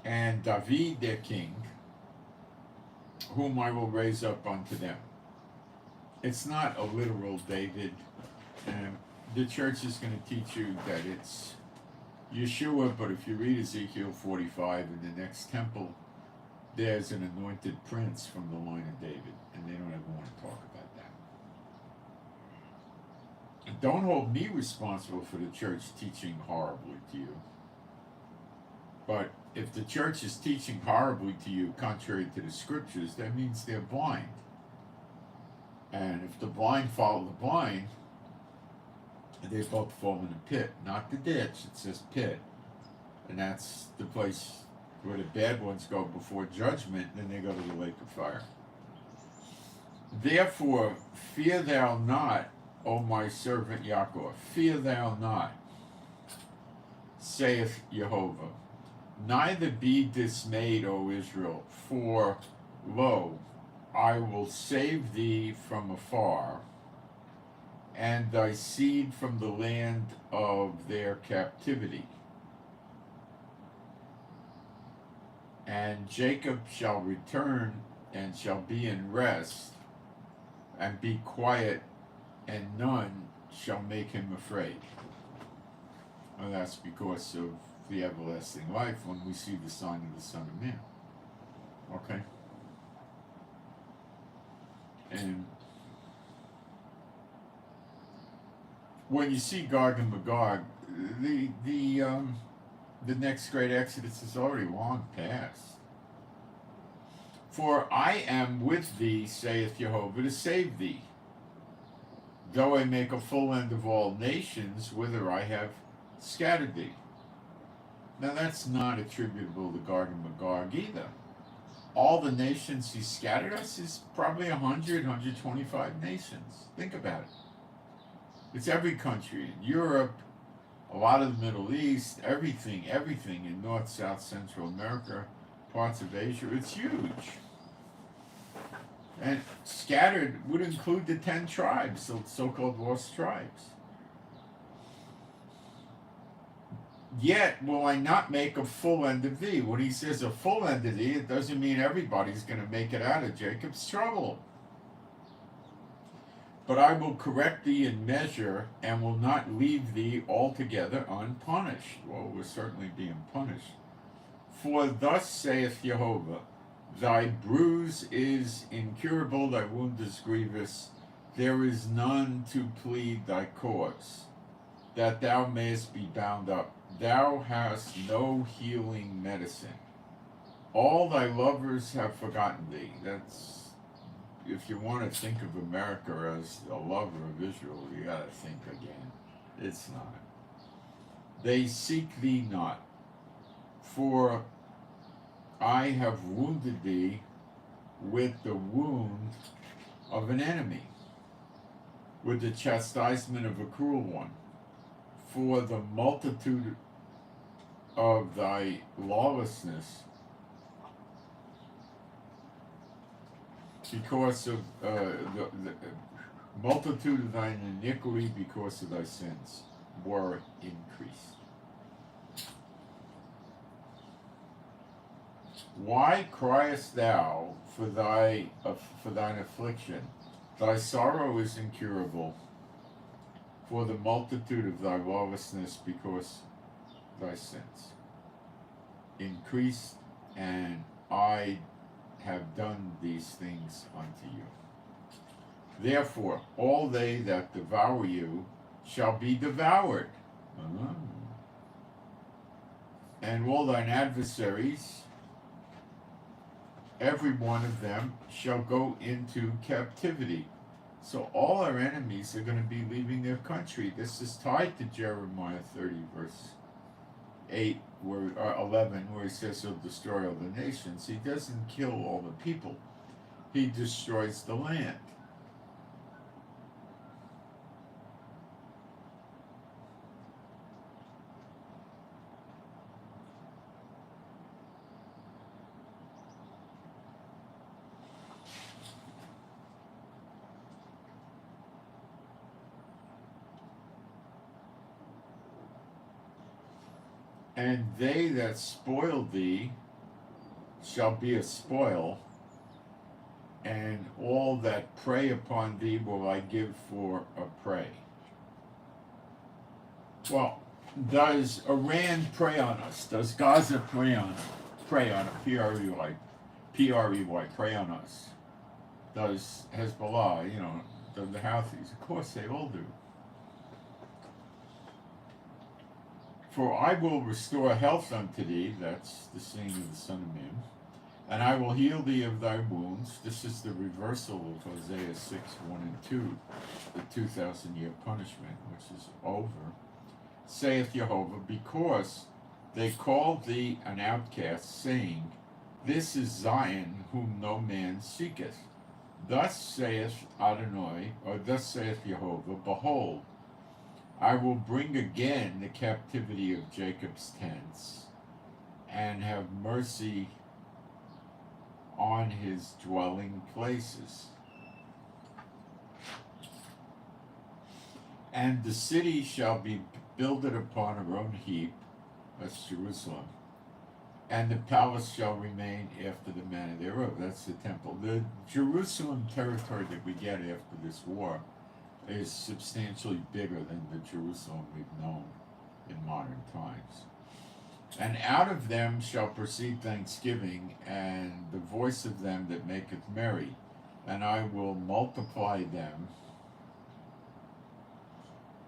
and David their king, whom I will raise up unto them. It's not a literal David. The church is going to teach you that it's Yeshua, but if you read Ezekiel 45, in the next temple, there's an anointed prince from the line of David, and they don't ever want to talk about that. And don't hold me responsible for the church teaching horribly to you. But if the church is teaching horribly to you contrary to the scriptures, that means they're blind. And if the blind follow the blind, they both fall in the pit. Not the ditch, it says pit. And that's the place where the bad ones go before judgment, then they go to the lake of fire. Therefore, fear thou not, O my servant Yaakov, fear thou not, saith Jehovah. Neither be dismayed, O Israel, for, lo, I will save thee from afar, and thy seed from the land of their captivity. And Jacob shall return and shall be in rest, and be quiet, and none shall make him afraid. And that's because of the everlasting life when we see the sign of the Son of Man. Okay? And when you see Gog and Magog, the next great exodus is already long past. For I am with thee, saith Jehovah, to save thee, though I make a full end of all nations, whither I have scattered thee. Now that's not attributable to Gog and Magog either. All the nations he scattered us is probably 100, 125 nations. Think about it. It's every country in Europe, a lot of the Middle East, everything in North, South, Central America, parts of Asia. It's huge. And scattered would include the 10 tribes, the so-called lost tribes. Yet will I not make a full end of thee. When he says a full end of thee, it doesn't mean everybody's going to make it out of Jacob's trouble. But I will correct thee in measure, and will not leave thee altogether unpunished. Well, we're certainly being punished. For thus saith Jehovah, thy bruise is incurable, thy wound is grievous. There is none to plead thy cause, that thou mayest be bound up. Thou hast no healing medicine. All thy lovers have forgotten thee. That's, if you want to think of America as a lover of Israel, you got to think again. It's not. They seek thee not, for I have wounded thee with the wound of an enemy, with the chastisement of a cruel one. For the multitude of thy lawlessness, because of the multitude of thine iniquity, because of thy sins, were increased. Why criest thou for thine affliction? Thy sorrow is incurable, for the multitude of thy lawlessness, because thy sins increased, and I have done these things unto you. Therefore, all they that devour you shall be devoured, and all thine adversaries, every one of them, shall go into captivity. So all our enemies are going to be leaving their country. This is tied to Jeremiah 30, verse 8, where 11, where he says he'll destroy all the nations. He doesn't kill all the people. He destroys the land. And they that spoil thee shall be a spoil, and all that prey upon thee will I give for a prey. Well, Does Iran prey on us? Does Gaza prey on us? Prey on P-R-E-Y, P-R-E-Y, prey on us? Does Hezbollah, the Houthis? Of course they all do. For I will restore health unto thee, that's the saying of the Son of Man, and I will heal thee of thy wounds. This is the reversal of Hosea 6, 1 and 2, the 2,000-year punishment, which is over. Saith Jehovah, because they called thee an outcast, saying, This is Zion, whom no man seeketh. Thus saith Adonai, or thus saith Jehovah, Behold, I will bring again the captivity of Jacob's tents, and have mercy on his dwelling places. And the city shall be builded upon her own heap, that's Jerusalem, and the palace shall remain after the manner thereof, that's the temple. The Jerusalem territory that we get after this war is substantially bigger than the Jerusalem we've known in modern times. And out of them shall proceed thanksgiving, and the voice of them that maketh merry, and I will multiply them,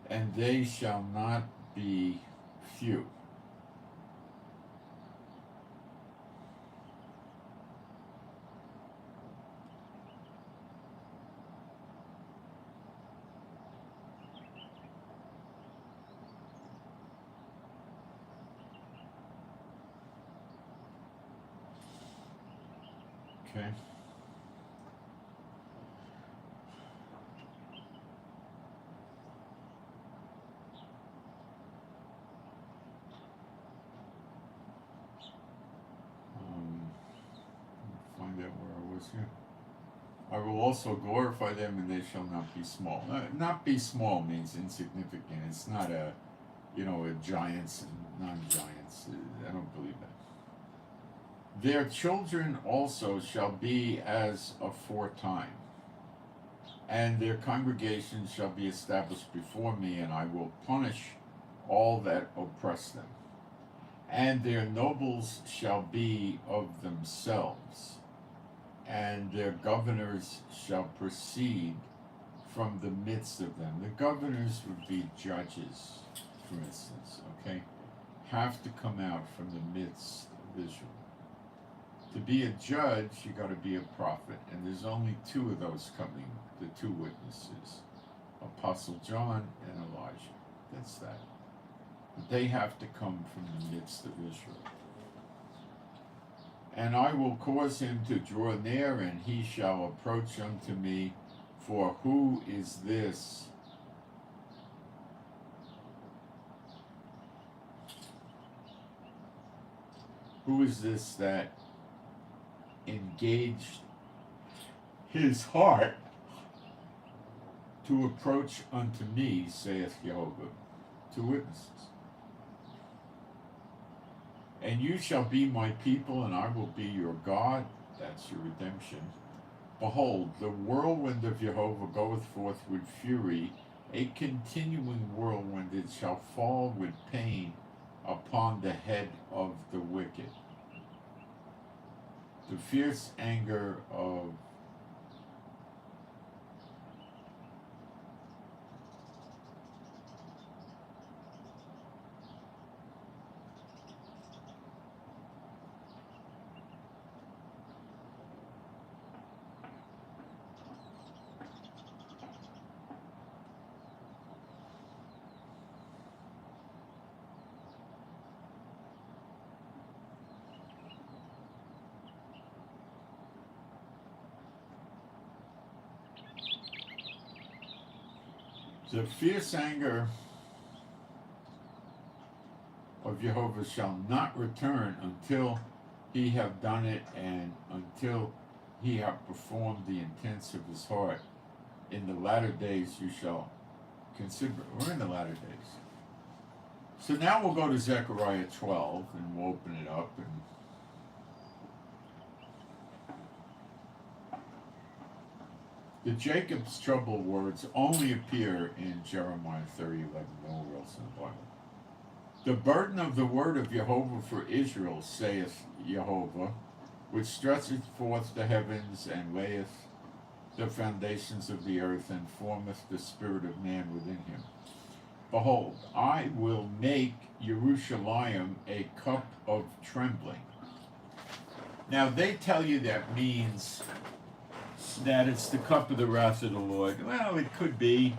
and they shall not be few. Okay. Find out where I was here. I will also glorify them, and they shall not be small. Not be small means insignificant. It's not a giants and non-giants. I don't believe that. Their children also shall be as aforetime, and their congregations shall be established before me, and I will punish all that oppress them. And their nobles shall be of themselves, and their governors shall proceed from the midst of them. The governors would be judges, for instance, okay? Have to come out from the midst of Israel. To be a judge, you got to be a prophet, and there's only two of those coming, the two witnesses, Apostle John and Elijah. That's that. But they have to come from the midst of Israel. And I will cause him to draw near, and he shall approach unto me. For who is this? Who is this that engaged his heart to approach unto me, saith Jehovah? Two witnesses. And you shall be my people, and I will be your God. That's your redemption. Behold, the whirlwind of Jehovah goeth forth with fury, a continuing whirlwind. It shall fall with pain upon the head of the wicked. The fierce anger of the fierce anger of Jehovah shall not return until he have done it, and until he have performed the intents of his heart. In the latter days you shall consider. We're in the latter days. So now we'll go to Zechariah 12, and we'll open it up. And the Jacob's trouble words only appear in Jeremiah 30:11, nowhere else in the Bible. The burden of the word of Jehovah for Israel, saith Jehovah, which stretcheth forth the heavens, and layeth the foundations of the earth, and formeth the spirit of man within him. Behold, I will make Jerusalem a cup of trembling. Now they tell you that means that it's the cup of the wrath of the Lord. Well, it could be.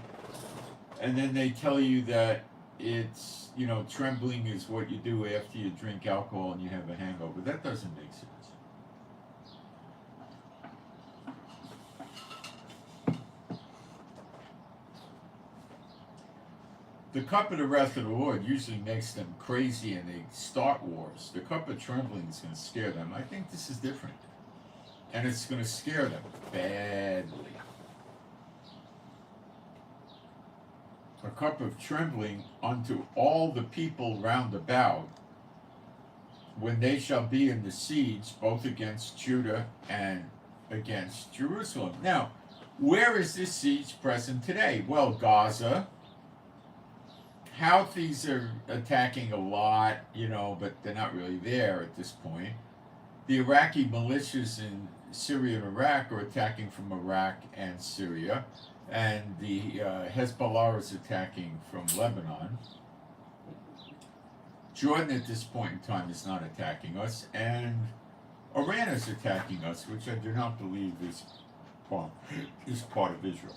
And then they tell you that it's, trembling is what you do after you drink alcohol and you have a hangover. That doesn't make sense. The cup of the wrath of the Lord usually makes them crazy and they start wars. The cup of trembling is going to scare them. I think this is different. And it's going to scare them badly. A cup of trembling unto all the people round about, when they shall be in the siege, both against Judah and against Jerusalem. Now, where is this siege present today? Well, Gaza. Houthis are attacking a lot, but they're not really there at this point. The Iraqi militias in Syria and Iraq are attacking from Iraq and Syria, and the Hezbollah is attacking from Lebanon. Jordan at this point in time is not attacking us, and Iran is attacking us, which I do not believe is part of Israel.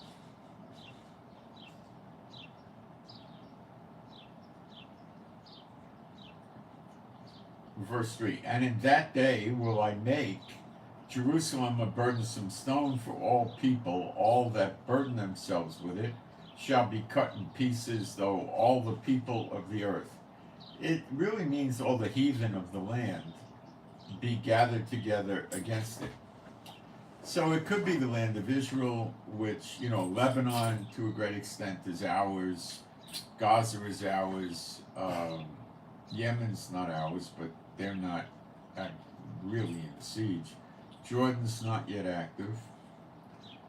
Verse 3, and in that day will I make Jerusalem a burdensome stone for all people. All that burden themselves with it shall be cut in pieces, though all the people of the earth. It really means all the heathen of the land be gathered together against it. So it could be the land of Israel, which, Lebanon to a great extent is ours. Gaza is ours. Yemen's not ours, but they're not really in the siege. Jordan's not yet active.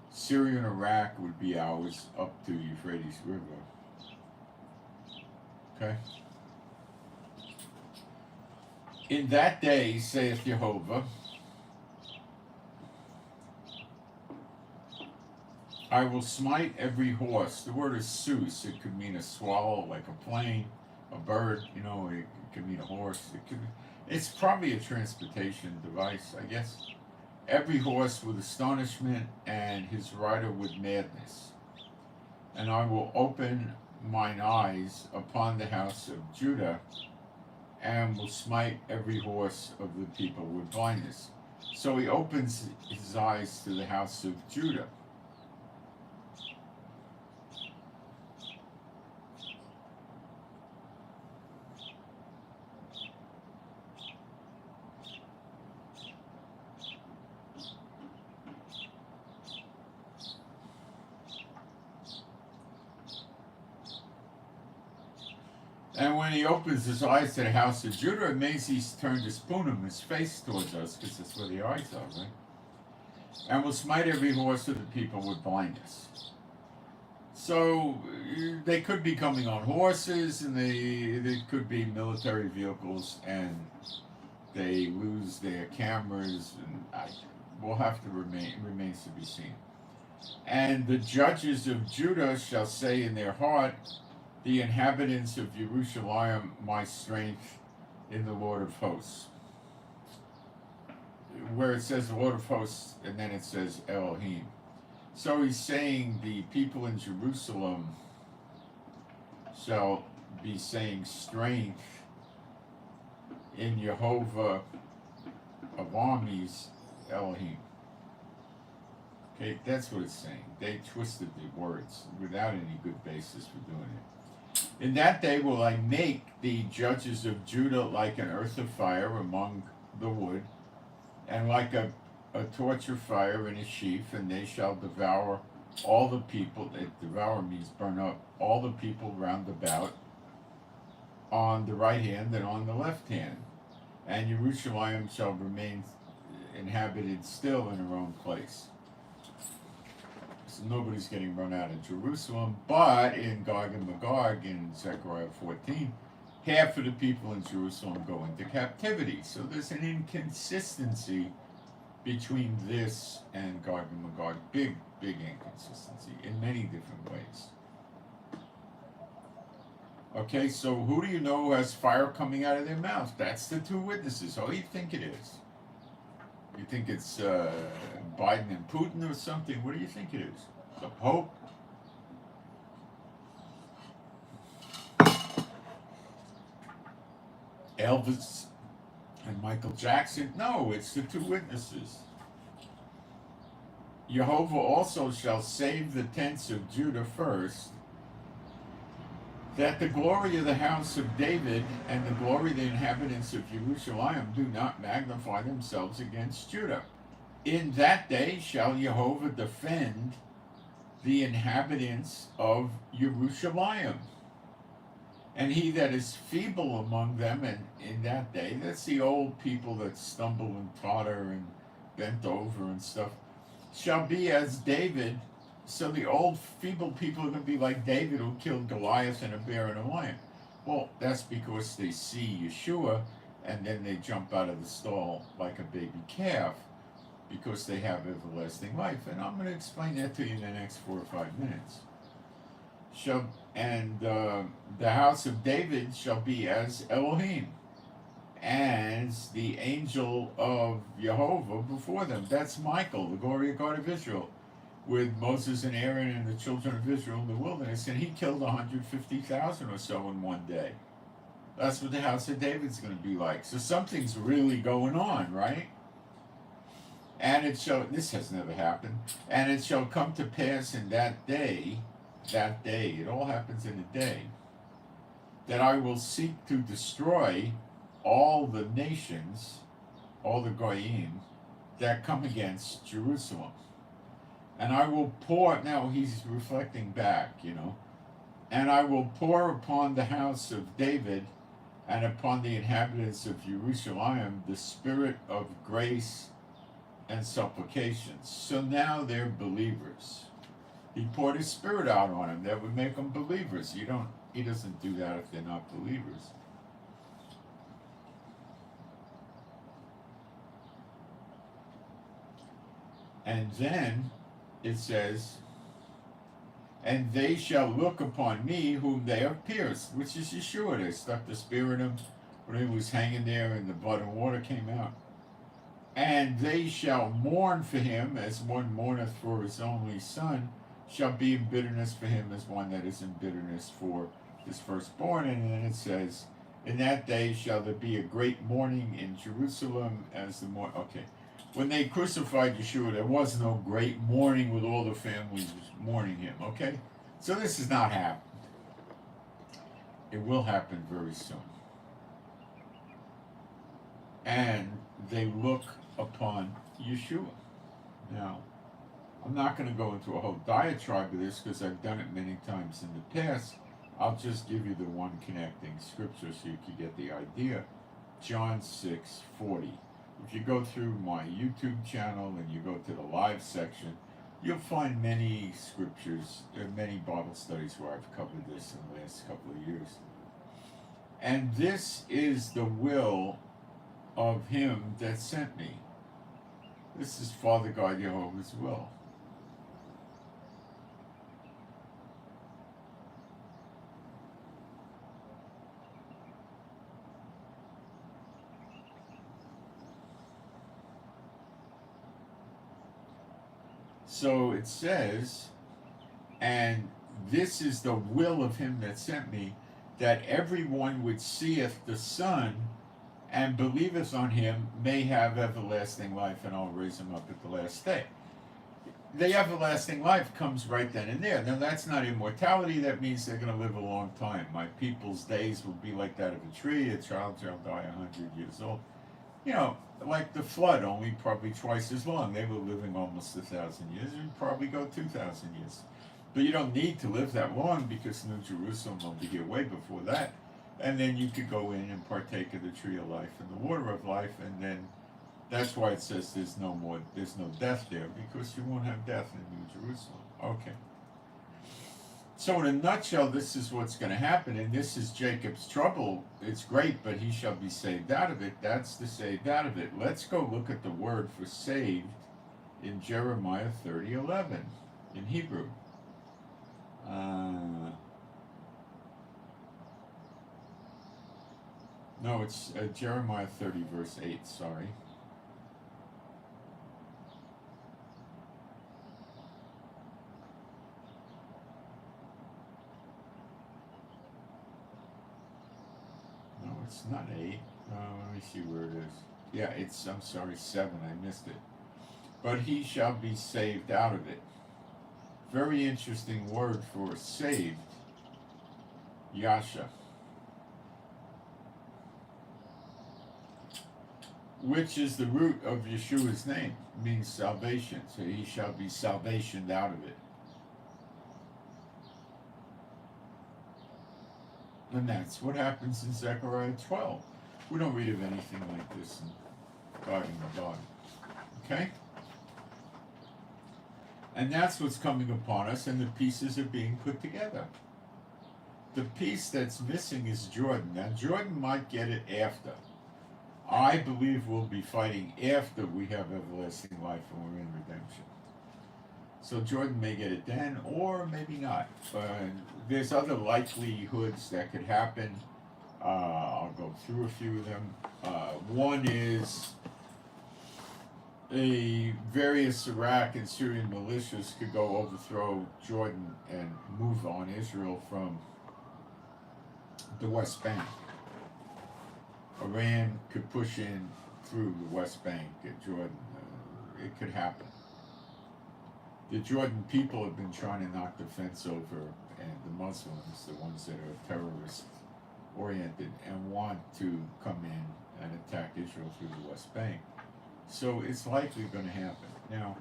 Syria and Iraq would be ours up to Euphrates River. Okay? In that day, saith Jehovah, I will smite every horse. The word is sus. It could mean a swallow, like a plane, a bird, it could mean a horse. It's probably a transportation device, I guess. Every horse with astonishment, and his rider with madness. And I will open mine eyes upon the house of Judah, and will smite every horse of the people with blindness. So he opens his eyes to the house of Judah. And when he opens his eyes to the house of Judah, it means he's turned his punum, his face towards us, because that's where the eyes are, right? And will smite every horse of the people with blindness. So they could be coming on horses, and they could be military vehicles, and they lose their cameras, and we'll have to remains to be seen. And the judges of Judah shall say in their heart, the inhabitants of Jerusalem, my strength in the Lord of hosts. Where it says the Lord of hosts, and then it says Elohim. So he's saying the people in Jerusalem shall be saying strength in Jehovah of armies, Elohim. Okay, that's what it's saying. They twisted the words without any good basis for doing it. In that day will I make the judges of Judah like an earth of fire among the wood, and like a torch of fire in a sheaf, and they shall devour all the people. Devour means burn up all the people round about, on the right hand and on the left hand. And Jerusalem shall remain inhabited still in her own place. So nobody's getting run out of Jerusalem, but in Gog and Magog in Zechariah 14, half of the people in Jerusalem go into captivity. So there's an inconsistency between this and Gog and Magog. Big, big inconsistency in many different ways. Okay, so who do you know has fire coming out of their mouth? That's the two witnesses. Who do you think it is? You think it's Biden and Putin or something? What do you think it is? The Pope? Elvis and Michael Jackson? No, it's the two witnesses. Jehovah also shall save the tents of Judah first, that the glory of the house of David and the glory of the inhabitants of Jerusalem do not magnify themselves against Judah. In that day shall Jehovah defend the inhabitants of Jerusalem. And he that is feeble among them, and in that day, that's the old people that stumble and totter and bent over and stuff, shall be as David. So the old feeble people are going to be like David, who killed Goliath and a bear and a lion. Well, that's because they see Yeshua and then they jump out of the stall like a baby calf because they have everlasting life. And I'm going to explain that to you in the next 4 or 5 minutes. The house of David shall be as Elohim, as the angel of Jehovah before them. That's Michael, the glory of God of Israel, with Moses and Aaron and the children of Israel in the wilderness, and he killed 150,000 or so in one day. That's what the house of David's going to be like. So something's really going on, right? And this has never happened, and it shall come to pass in that day, it all happens in a day, that I will seek to destroy all the nations, all the goyim, that come against Jerusalem. And I will pour, now he's reflecting back, and I will pour upon the house of David and upon the inhabitants of Jerusalem the spirit of grace and supplications. So now they're believers. He poured his spirit out on them that would make them believers. He doesn't do that if they're not believers. And then it says, and they shall look upon me whom they have pierced, which is Yeshua. They stuck the spear in him when he was hanging there and the blood and water came out. And they shall mourn for him as one mourneth for his only son, shall be in bitterness for him as one that is in bitterness for his firstborn. And then it says, in that day shall there be a great mourning in Jerusalem as the okay. When they crucified Yeshua, there was no great mourning with all the families mourning him, okay? So this has not happened. It will happen very soon. And they look upon Yeshua. Now, I'm not going to go into a whole diatribe of this because I've done it many times in the past. I'll just give you the one connecting scripture so you can get the idea. John 6:40. If you go through my YouTube channel and you go to the live section, you'll find many scriptures, many Bible studies where I've covered this in the last couple of years. And this is the will of him that sent me. This is Father God Jehovah's will. So it says, and this is the will of him that sent me, that everyone which seeth the Son and believeth on him may have everlasting life, and I'll raise him up at the last day. The everlasting life comes right then and there. Now that's not immortality, that means they're going to live a long time. My people's days will be like that of a tree, a child shall die 100 years old. Like the flood, only probably twice as long. They were living almost 1,000 years, and probably go 2,000 years. But you don't need to live that long because New Jerusalem will be here way before that. And then you could go in and partake of the tree of life and the water of life, and then that's why it says there's no death there, because you won't have death in New Jerusalem. Okay. So in a nutshell, this is what's going to happen, and this is Jacob's trouble. It's great, but he shall be saved out of it. That's the saved out of it. Let's go look at the word for saved in Jeremiah 30:11 in Hebrew. No, it's Jeremiah 30 verse 8, sorry. No, it's not 8. Let me see where it is. Yeah, I'm sorry, 7. I missed it. But he shall be saved out of it. Very interesting word for saved. Yasha. Which is the root of Yeshua's name. It means salvation. So he shall be salvationed out of it. And that's what happens in Zechariah 12. We don't read of anything like this in God and God. Okay? And that's what's coming upon us, and the pieces are being put together. The piece that's missing is Jordan. Now, Jordan might get it after. I believe we'll be fighting after we have everlasting life and we're in redemption. So Jordan may get it then, or maybe not. There's other likelihoods that could happen. I'll go through a few of them. One is various Iraq and Syrian militias could go overthrow Jordan and move on Israel from the West Bank. Iran could push in through the West Bank at Jordan. It could happen. The Jordan people have been trying to knock the fence over, and the Muslims, the ones that are terrorist oriented and want to come in and attack Israel through the West Bank. So it's likely going to happen. Now,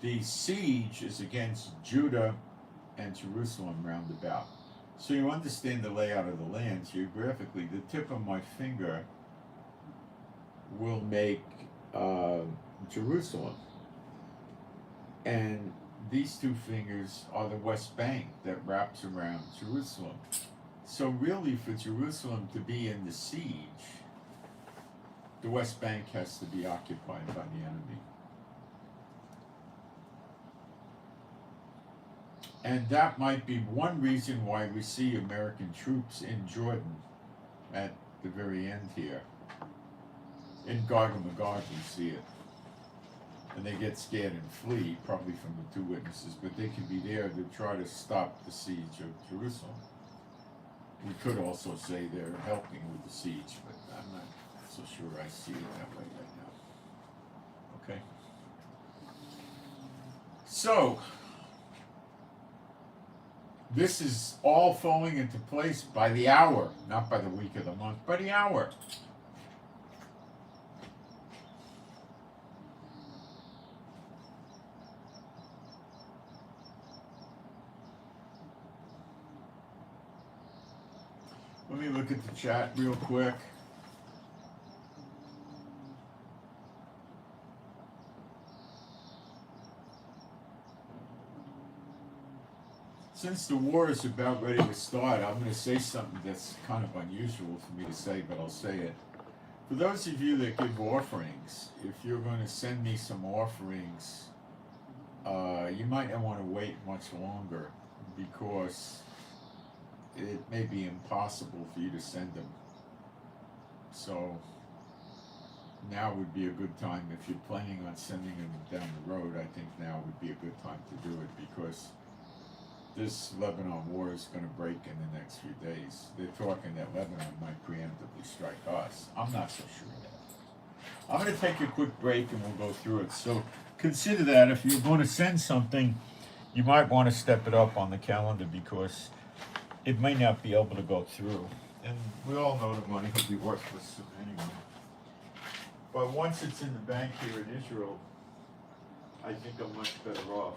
the siege is against Judah and Jerusalem roundabout. So you understand the layout of the land geographically. The tip of my finger will make Jerusalem. And these two fingers are the West Bank that wraps around Jerusalem. So really, for Jerusalem to be in the siege, the West Bank has to be occupied by the enemy. And that might be one reason why we see American troops in Jordan at the very end here. In Gog and Magog we see it. And they get scared and flee, probably from the two witnesses, but they can be there to try to stop the siege of Jerusalem. We could also say they're helping with the siege, but I'm not so sure I see it that way right now. Okay? So, this is all falling into place by the hour, not by the week or the month, by the hour. Let me look at the chat real quick. Since the war is about ready to start, I'm going to say something that's kind of unusual for me to say, but I'll say it. For those of you that give offerings, if you're going to send me some offerings, you might not want to wait much longer, because it may be impossible for you to send them. So now would be a good time. If you're planning on sending them down the road, I think now would be a good time to do it, because this Lebanon war is going to break in the next few days. They're talking that Lebanon might preemptively strike us. I'm not so sure of that. I'm going to take a quick break and we'll go through it. So consider that if you're going to send something, you might want to step it up on the calendar, because it may not be able to go through. And we all know the money will be worthless soon anyway. But once it's in the bank here in Israel, I think I'm much better off.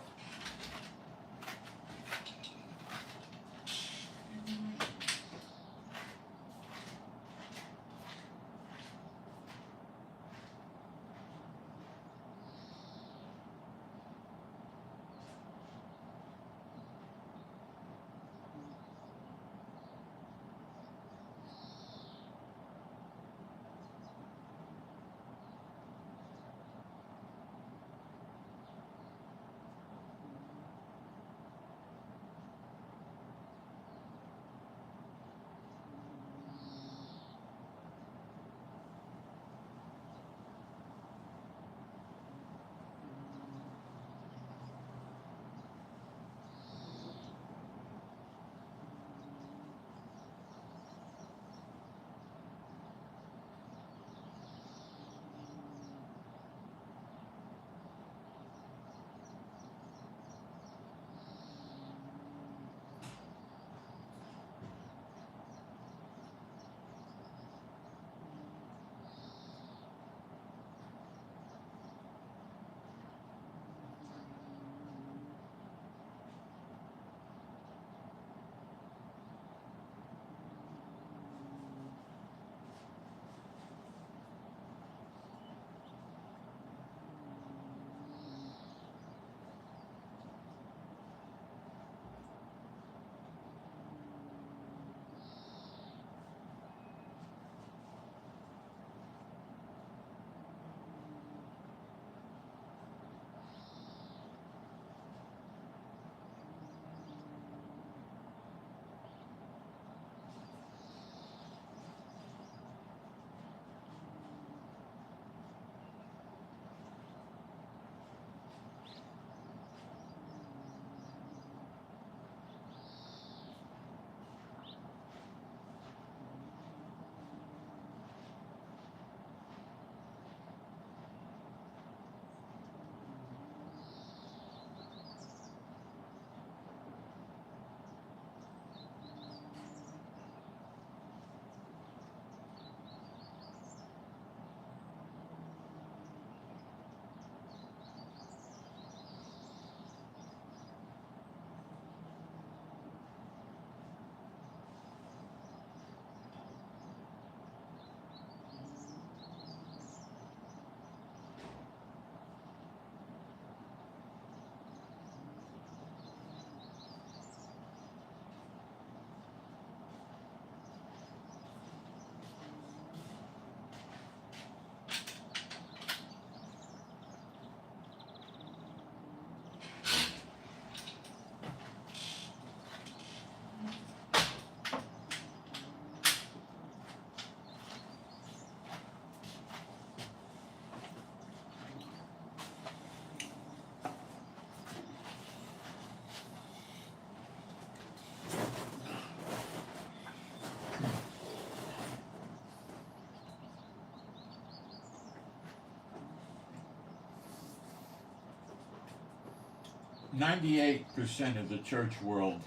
98% of the church world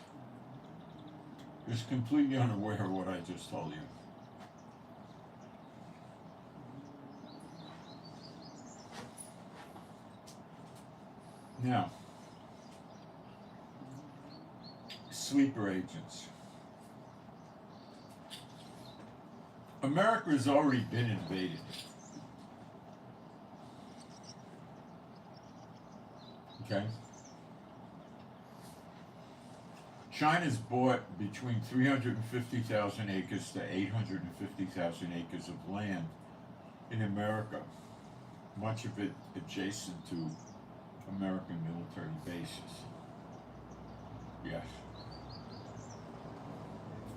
is completely unaware of what I just told you. Now, sleeper agents. America has already been invaded. Okay? China's bought between 350,000 acres to 850,000 acres of land in America, much of it adjacent to American military bases. Yes.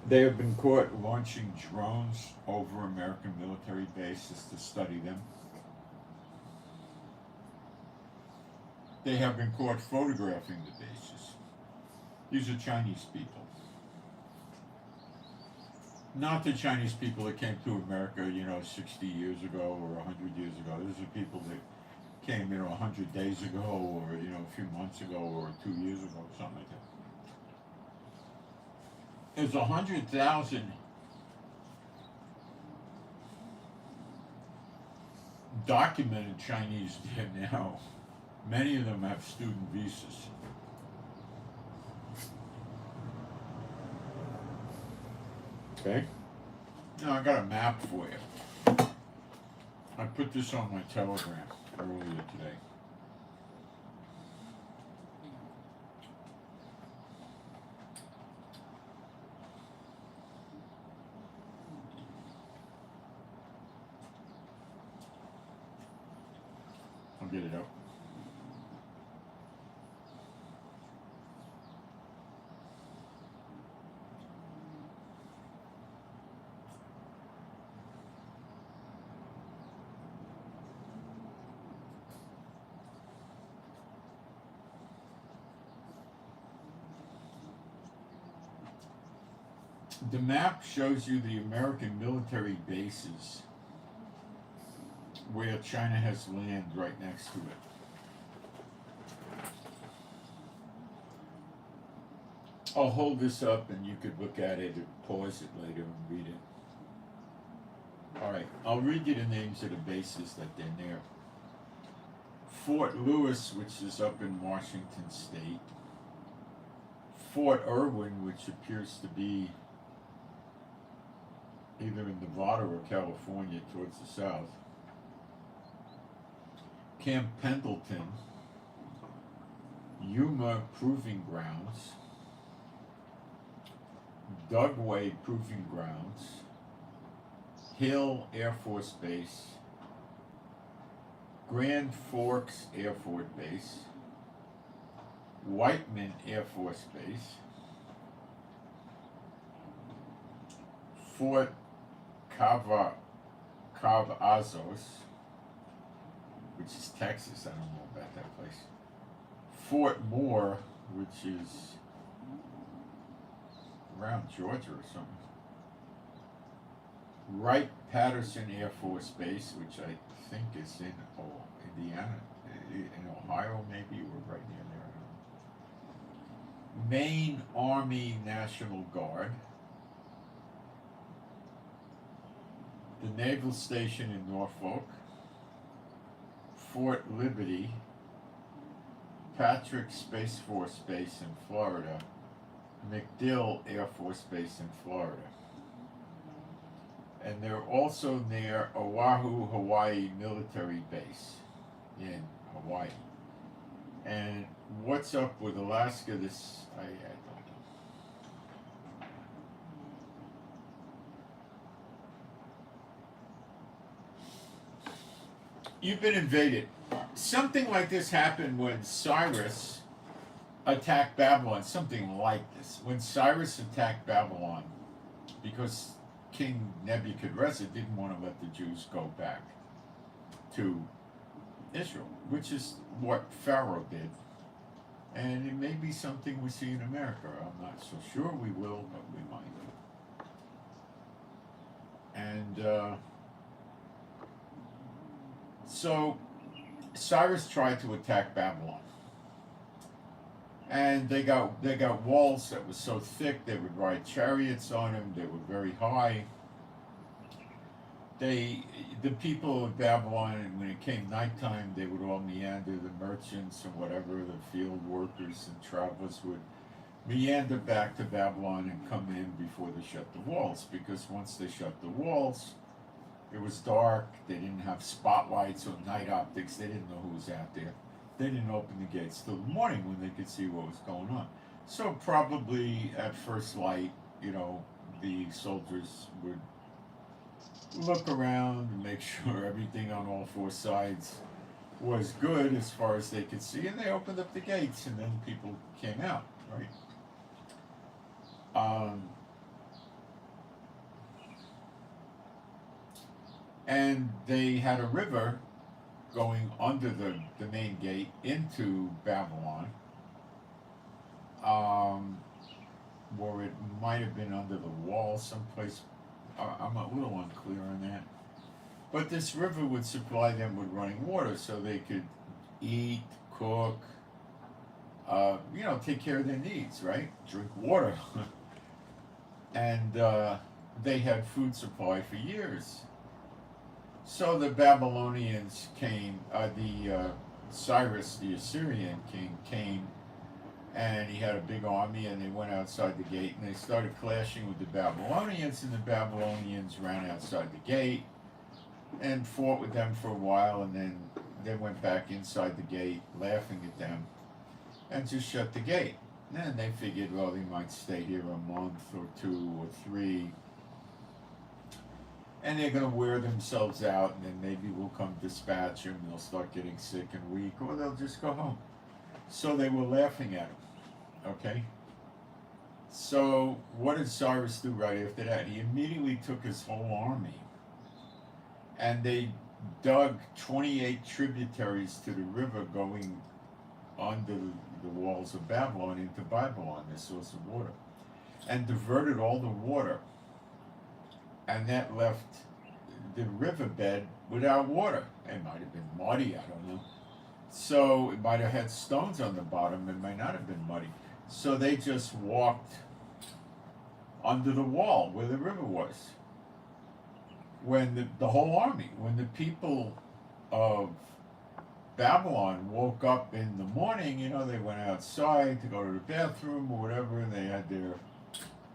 They have been caught launching drones over American military bases to study them. They have been caught photographing the bases. These are Chinese people. Not the Chinese people that came to America, 60 years ago or 100 years ago. These are people that came, 100 days ago or, a few months ago or 2 years ago, something like that. There's 100,000 documented Chinese there now. Many of them have student visas. Okay. Now I got a map for you. I put this on my Telegram earlier today. I'll get it up. The map shows you the American military bases where China has land right next to it. I'll hold this up and you could look at it and pause it later and read it. Alright, I'll read you the names of the bases that they're near. Fort Lewis, which is up in Washington State. Fort Irwin, which appears to be either in Nevada or California towards the south. Camp Pendleton, Yuma Proving Grounds, Dugway Proving Grounds, Hill Air Force Base, Grand Forks Air Force Base, Whiteman Air Force Base, Fort Cavazos, which is Texas. I don't know about that place. Fort Moore, which is around Georgia or something. Wright-Patterson Air Force Base, which I think is in Indiana, in Ohio maybe, or right near there. Maine Army National Guard. The Naval Station in Norfolk. Fort Liberty, Patrick Space Force Base in Florida, MacDill Air Force Base in Florida. And they're also near Oahu, Hawaii Military Base in Hawaii. And what's up with Alaska? This, I don't know. You've been invaded. Something like this happened when Cyrus attacked Babylon. Something like this. When Cyrus attacked Babylon, because King Nebuchadnezzar didn't want to let the Jews go back to Israel, which is what Pharaoh did. And it may be something we see in America. I'm not so sure we will, but we might. And so Cyrus tried to attack Babylon. And they got walls that were so thick they would ride chariots on them. They were very high. The people of Babylon, when it came nighttime, they would all meander. The merchants and whatever, the field workers and travelers would meander back to Babylon and come in before they shut the walls. Because once they shut the walls, it was dark. They didn't have spotlights or night optics. They didn't know who was out there. They didn't open the gates till the morning when they could see what was going on. So probably at first light, the soldiers would look around and make sure everything on all four sides was good as far as they could see, and they opened up the gates, and then people came out, right? And they had a river going under the main gate into Babylon, or it might have been under the wall someplace. I'm a little unclear on that. But this river would supply them with running water so they could eat, cook, take care of their needs, right? Drink water. And they had food supply for years. So the Babylonians came, Cyrus, the Assyrian king, came, and he had a big army, and they went outside the gate, and they started clashing with the Babylonians, and the Babylonians ran outside the gate and fought with them for a while, and then they went back inside the gate, laughing at them, and just shut the gate. And then they figured, well, they might stay here a month or 2 or 3, and they're going to wear themselves out, and then maybe we'll come dispatch them, and they'll start getting sick and weak, or they'll just go home. So they were laughing at him, okay? So what did Cyrus do right after that? He immediately took his whole army, and they dug 28 tributaries to the river going under the walls of Babylon into Babylon, their source of water, and diverted all the water. And that left the riverbed without water. It might have been muddy, I don't know. So it might have had stones on the bottom, it might not have been muddy. So they just walked under the wall where the river was. When the whole army, when the people of Babylon woke up in the morning, they went outside to go to the bathroom or whatever, and they had their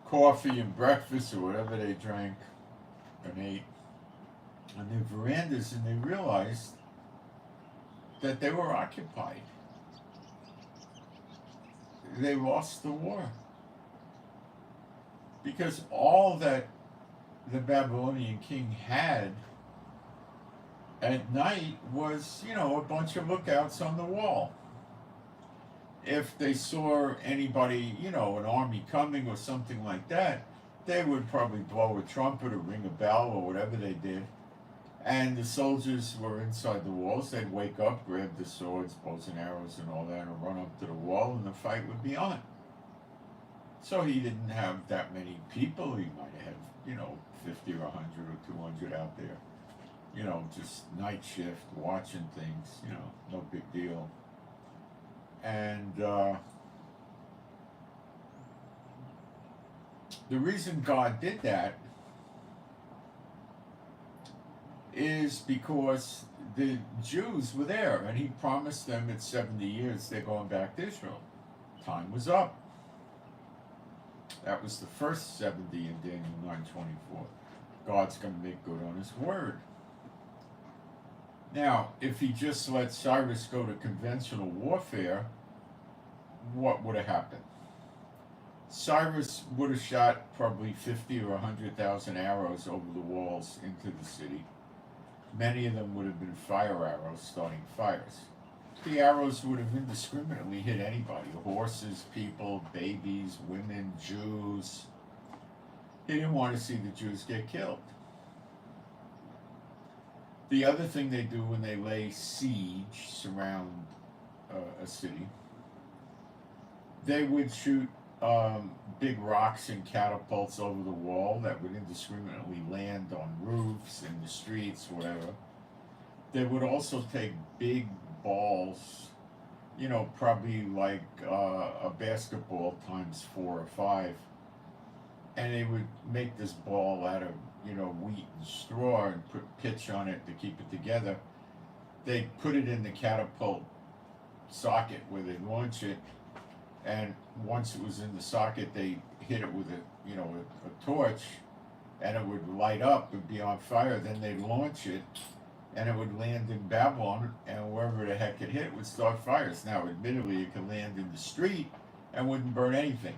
coffee and breakfast or whatever they drank and ate on their verandas, and they realized that they were occupied. They lost the war. Because all that the Babylonian king had at night was, a bunch of lookouts on the wall. If they saw anybody, an army coming or something like that, they would probably blow a trumpet or ring a bell or whatever they did. And the soldiers were inside the walls. They'd wake up, grab the swords, bows and arrows and all that, and run up to the wall, and the fight would be on. So he didn't have that many people. He might have had, 50 or 100 or 200 out there. Just night shift, watching things, no big deal. And the reason God did that is because the Jews were there, and he promised them at 70 years they're going back to Israel. Time was up. That was the first 70 in Daniel 9:24. God's going to make good on his word. Now, if he just let Cyrus go to conventional warfare, what would have happened? Cyrus would have shot probably 50 or 100,000 arrows over the walls into the city. Many of them would have been fire arrows starting fires. The arrows would have indiscriminately hit anybody: horses, people, babies, women, Jews. He didn't want to see the Jews get killed. The other thing they do when they lay siege, surround a city, they would shoot big rocks and catapults over the wall that would indiscriminately land on roofs, in the streets, whatever. They would also take big balls you know, probably like a basketball times 4 or 5, and they would make this ball out of, you know, wheat and straw and put pitch on it to keep it together. They put it in the catapult socket where they launch it, and once it was in the socket, they hit it with a, you know, a torch, and it would light up and be on fire. Then they'd launch it, and it would land in Babylon, and wherever the heck it hit would start fires. Now, admittedly, it could land in the street and wouldn't burn anything,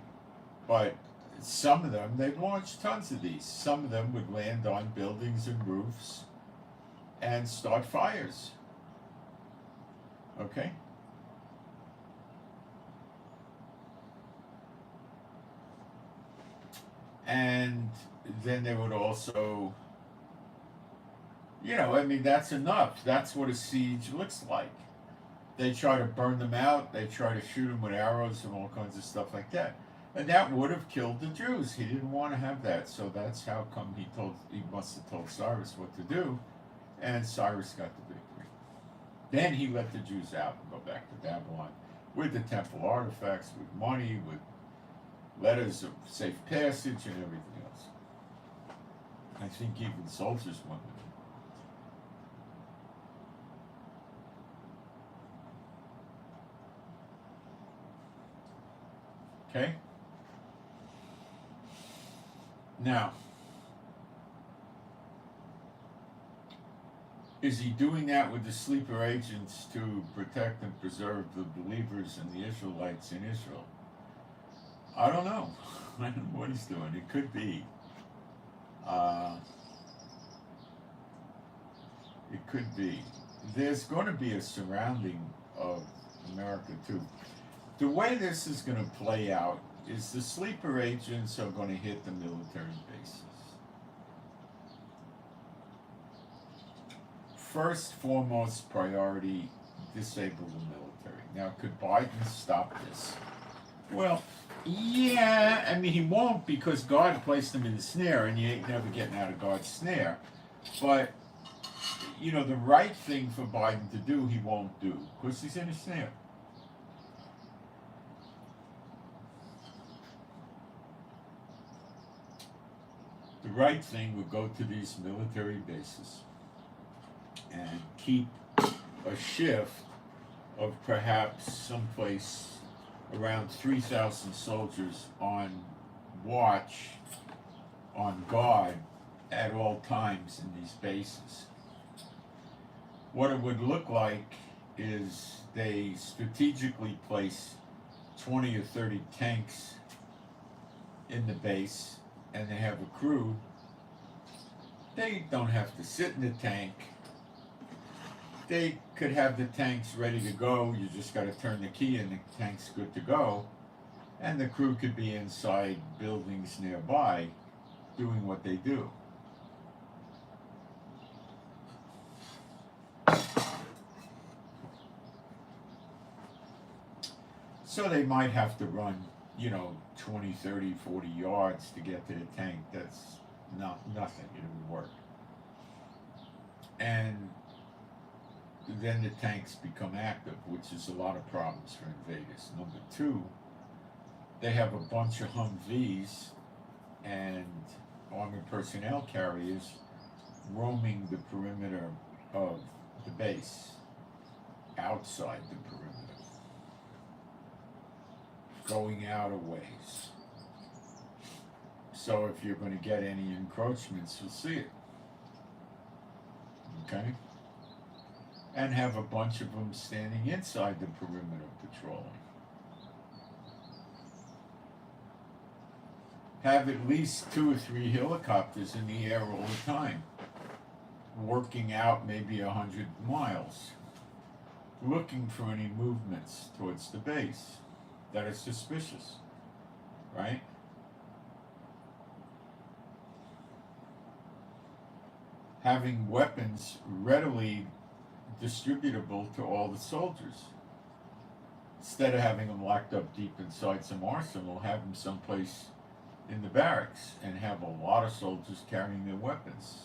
but some of them, they launched tons of these. Some of them would land on buildings and roofs and start fires. Okay? And then they would also, you know, I mean, that's enough. That's what a siege looks like. They try to burn them out, they try to shoot them with arrows and all kinds of stuff like that. And that would have killed the Jews. He didn't want to have that. So that's how come he must have told Cyrus what to do. And Cyrus got the victory. Then he let the Jews out and go back to Babylon with the temple artifacts, with money, with letters of safe passage and everything else. I think even soldiers went with him. Okay? Now, is he doing that with the sleeper agents to protect and preserve the believers and the Israelites in Israel? I don't know. I don't know what he's doing. It could be. It could be. There's going to be a surrounding of America too. The way this is going to play out is the sleeper agents are going to hit the military bases. First, foremost priority, disable the military. Now, could Biden stop this? Well, yeah, I mean, he won't, because God placed him in the snare, and you ain't never getting out of God's snare. But, you know, the right thing for Biden to do, he won't do, because he's in a snare. The right thing would go to these military bases and keep a shift of perhaps someplace around 3,000 soldiers on watch, on guard at all times in these bases. What it would look like is they strategically place 20 or 30 tanks in the base, and they have a crew. They don't have to sit in the tank. They could have the tanks ready to go. You just got to turn the key and the tank's good to go. And the crew could be inside buildings nearby doing what they do. So they might have to run, you know, 20, 30, 40 yards to get to the tank. That's nothing. It would work. And then the tanks become active, which is a lot of problems for invaders. Number two, they have a bunch of Humvees and armored personnel carriers roaming the perimeter of the base, outside the perimeter, going out a ways. So if you're going to get any encroachments, you'll see it. Okay? And have a bunch of them standing inside the perimeter patrolling. Have at least 2 or 3 helicopters in the air all the time, working out maybe 100 miles, looking for any movements towards the base that are suspicious, right? Having weapons readily distributable to all the soldiers. Instead of having them locked up deep inside some arsenal, have them someplace in the barracks and have a lot of soldiers carrying their weapons,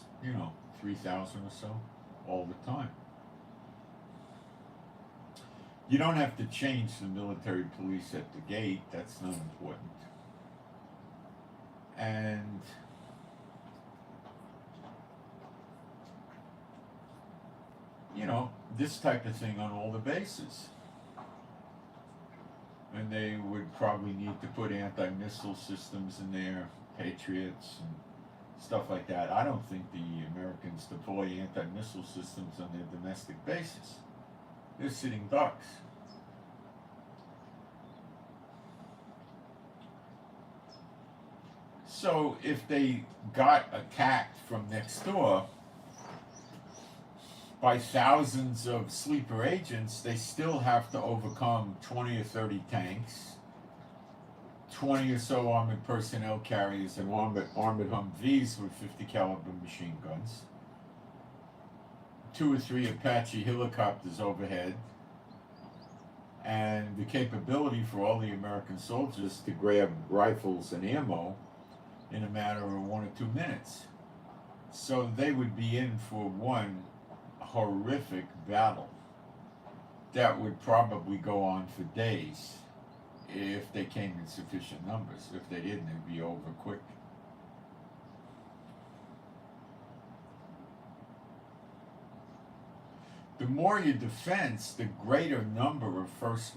3,000 or so all the time. You don't have to change the military police at the gate. That's not important. And this type of thing on all the bases. And they would probably need to put anti-missile systems in there, Patriots and stuff like that. I don't think the Americans deploy anti-missile systems on their domestic bases. They're sitting ducks. So if they got attacked from next door by thousands of sleeper agents, they still have to overcome 20 or 30 tanks, 20 or so armored personnel carriers and armored Humvees with 50 caliber machine guns, 2 or 3 Apache helicopters overhead, and the capability for all the American soldiers to grab rifles and ammo in a matter of 1 or 2 minutes. So they would be in for one horrific battle that would probably go on for days if they came in sufficient numbers. If they didn't, it'd be over quick. The more you defense, the greater number of first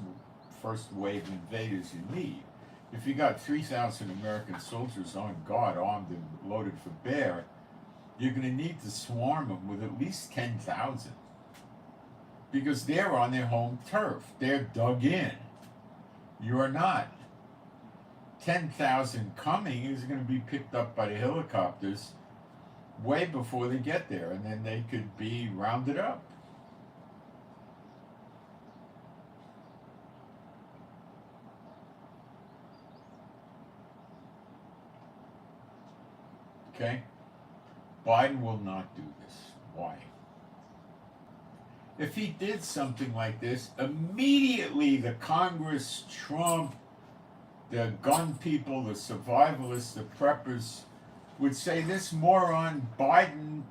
wave invaders you need. If you got 3,000 American soldiers on guard, armed and loaded for bear, you're going to need to swarm them with at least 10,000. Because they're on their home turf. They're dug in. You are not. 10,000 coming is going to be picked up by the helicopters way before they get there, and then they could be rounded up. Okay? Biden will not do this. Why? If he did something like this, immediately the Congress, Trump, the gun people, the survivalists, the preppers would say this moron Biden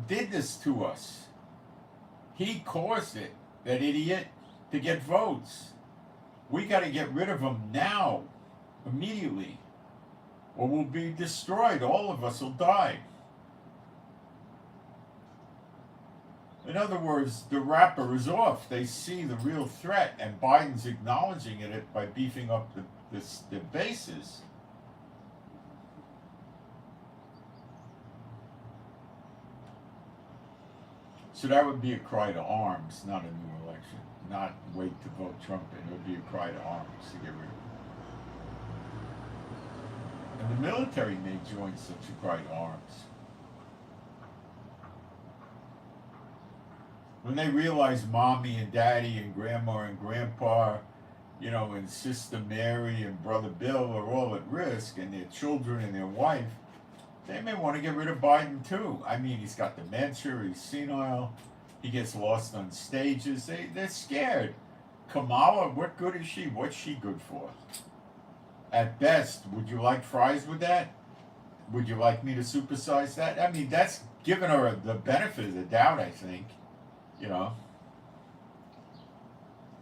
did this to us. He caused it, that idiot, to get votes. We got to get rid of him now, immediately, or we'll be destroyed. All of us will die. In other words, the wrapper is off. They see the real threat, and Biden's acknowledging it by beefing up the bases. So that would be a cry to arms, not a new election. Not wait to vote Trump in. It would be a cry to arms to get rid of him. And the military may join such a cry to arms. When they realize mommy and daddy and grandma and grandpa, and sister Mary and brother Bill are all at risk, and their children and their wife, they may want to get rid of Biden too. I mean, he's got dementia, he's senile, he gets lost on stages. They're scared. Kamala, what good is she? What's she good for? At best, would you like fries with that? Would you like me to supersize that? I mean, that's giving her the benefit of the doubt, I think.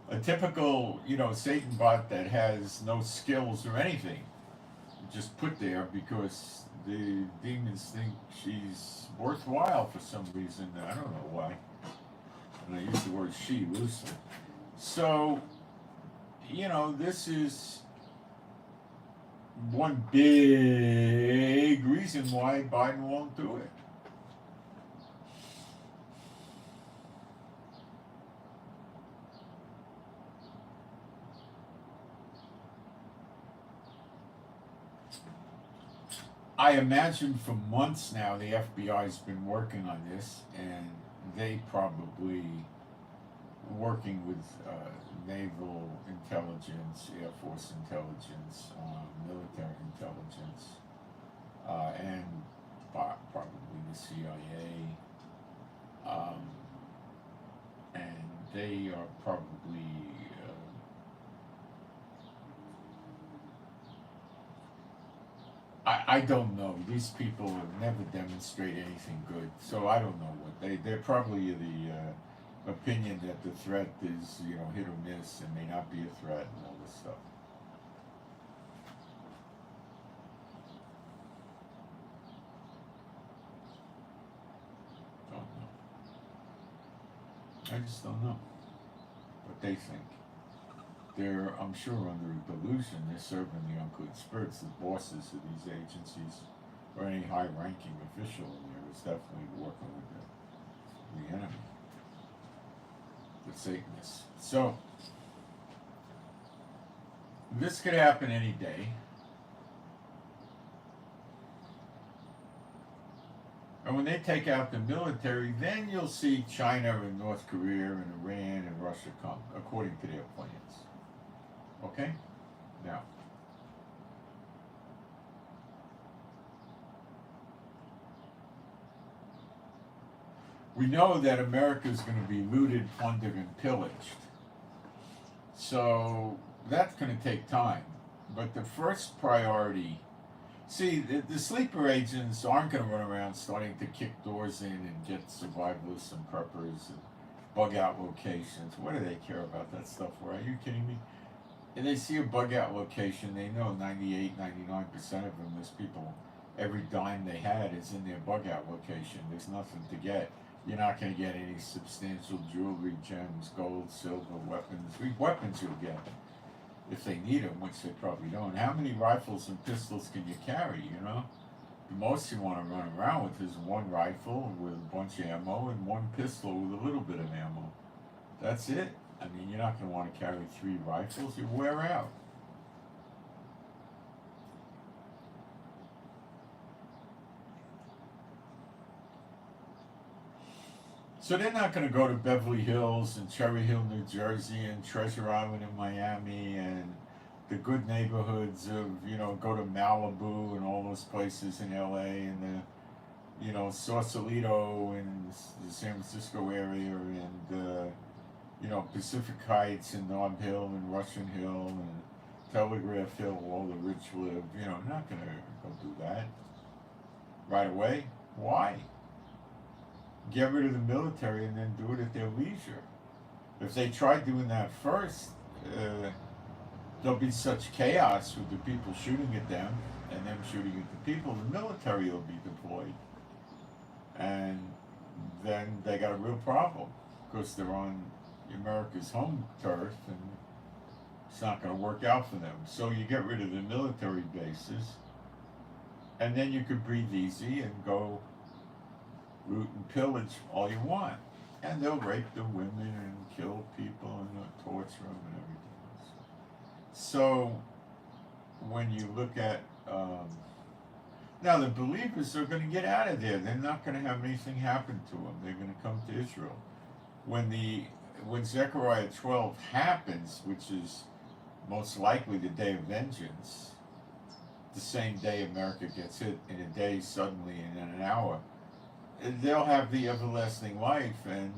A typical, Satan bot that has no skills or anything, just put there because the demons think she's worthwhile for some reason. I don't know why. And I use the word she loosely. So, this is one big reason why Biden won't do it. I imagine for months now the FBI's been working on this, and they probably working with naval intelligence, Air Force intelligence, military intelligence, and probably the CIA, and they are probably I don't know. These people have never demonstrated anything good, so I don't know what they're probably opinion that the threat is, hit or miss and may not be a threat and all this stuff. Don't know. I just don't know what they think. They're, I'm sure, under a delusion. They're serving the unclean spirits. The bosses of these agencies, or any high-ranking official in there, is definitely working with the enemy, the Satanists. So this could happen any day. And when they take out the military, then you'll see China and North Korea and Iran and Russia come, according to their plans. Okay? Now, we know that America is going to be looted, plundered, and pillaged. So that's going to take time. But the first priority, see, the sleeper agents aren't going to run around starting to kick doors in and get survivalists and preppers and bug out locations. What do they care about that stuff for? Are you kidding me? And they see a bug out location, they know 98, 99% of them, those people, every dime they had is in their bug out location. There's nothing to get. You're not going to get any substantial jewelry, gems, gold, silver, weapons. Weapons you'll get if they need them, which they probably don't. How many rifles and pistols can you carry, The most you want to run around with is one rifle with a bunch of ammo and one pistol with a little bit of ammo. That's it. I mean, you're not going to want to carry 3 rifles. You wear out. So they're not going to go to Beverly Hills and Cherry Hill, New Jersey, and Treasure Island in Miami, and the good neighborhoods of, go to Malibu and all those places in LA, and the, Sausalito in the San Francisco area, and, Pacific Heights and Nob Hill and Russian Hill and Telegraph Hill, all the rich live. Not going to go do that right away. Why? Get rid of the military and then do it at their leisure. If they try doing that first, there'll be such chaos with the people shooting at them and them shooting at the people, the military will be deployed. And then they got a real problem because they're on America's home turf and it's not going to work out for them. So you get rid of the military bases and then you could breathe easy and go loot and pillage all you want. And they'll rape the women and kill people and torture them and everything else. So when you look at now the believers are going to get out of there. They're not going to have anything happen to them. They're going to come to Israel. When Zechariah 12 happens, which is most likely the day of vengeance, the same day America gets hit, in a day suddenly and in an hour, they'll have the everlasting life and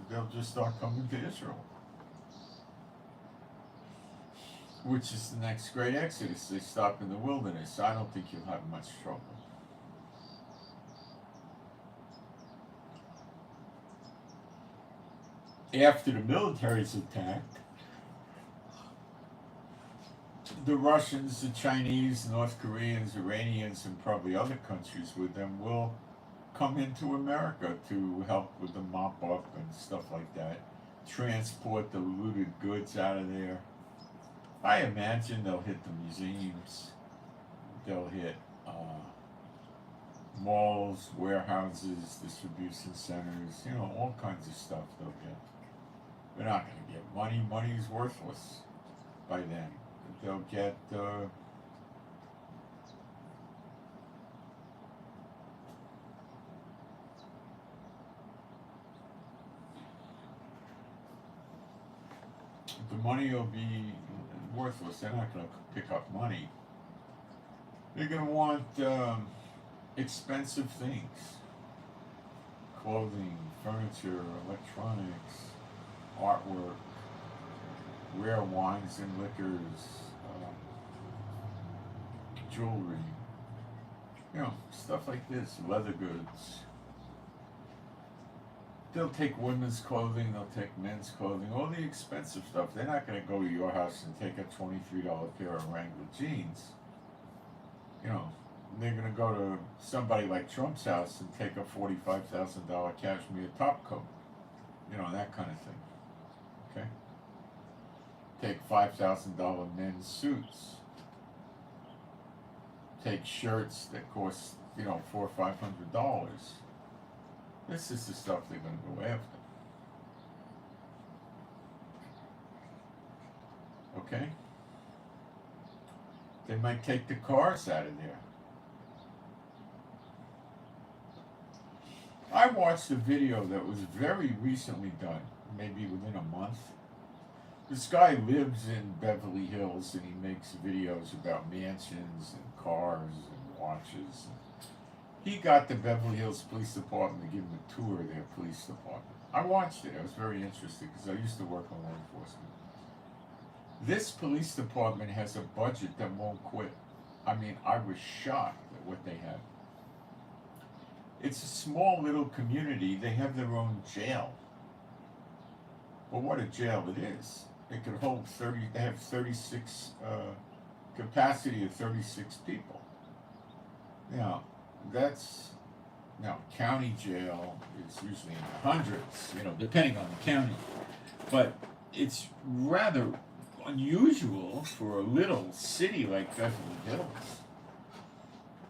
they'll just start coming to Israel, which is the next great exodus. They stop in the wilderness. I don't think you'll have much trouble. After the military's attacked, the Russians, the Chinese, North Koreans, Iranians, and probably other countries with them will come into America to help with the mop up and stuff like that, transport the looted goods out of there. I imagine they'll hit the museums, they'll hit malls, warehouses, distribution centers, all kinds of stuff they'll get. They're not going to get money. Money's worthless by then. They'll get the money will be worthless. They're not going to pick up money. They're going to want expensive things. Clothing, furniture, electronics, artwork, rare wines and liquors, jewelry, stuff like this, leather goods, they'll take women's clothing, they'll take men's clothing, all the expensive stuff. They're not going to go to your house and take a $23 pair of Wrangler jeans. You know, they're going to go to somebody like Trump's house and take a $45,000 cashmere top coat. You know, that kind of thing. Okay? Take $5,000 men's suits. Take shirts that cost, you know, $400 or $500. This is the stuff they're going to go after. Okay? They might take the cars out of there. I watched a video that was very recently done, maybe within a month. This guy lives in Beverly Hills and he makes videos about mansions and cars and watches. He got the Beverly Hills Police Department to give him a tour of their police department. I watched it. I was very interested because I used to work on law enforcement. This police department has a budget that won't quit. I mean, I was shocked at what they have. It's a small little community. They have their own jail. But what a jail it is. It could hold 30, they have 36, capacity of 36 people. Now, county jail is usually in the hundreds, you know, depending on the county. But it's rather unusual for a little city like Beverly Hills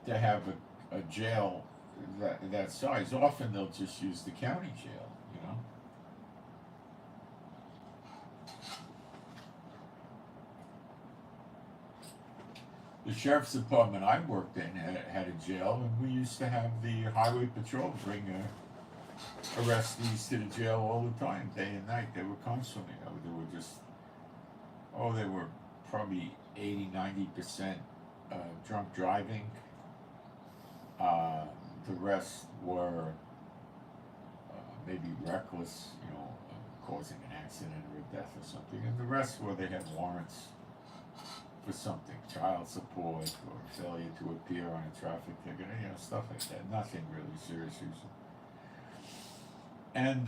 to have a jail that size. Often they'll just use the county jail, you know. The sheriff's department I worked in had a jail, and we used to have the highway patrol bring arrestees to the jail all the time, day and night. They were constantly, they were probably 80-90% drunk driving. The rest were maybe reckless, you know, causing an accident or a death or something, and the rest were they had warrants for something, child support or failure to appear on a traffic ticket, you know, stuff like that. Nothing really serious usually. And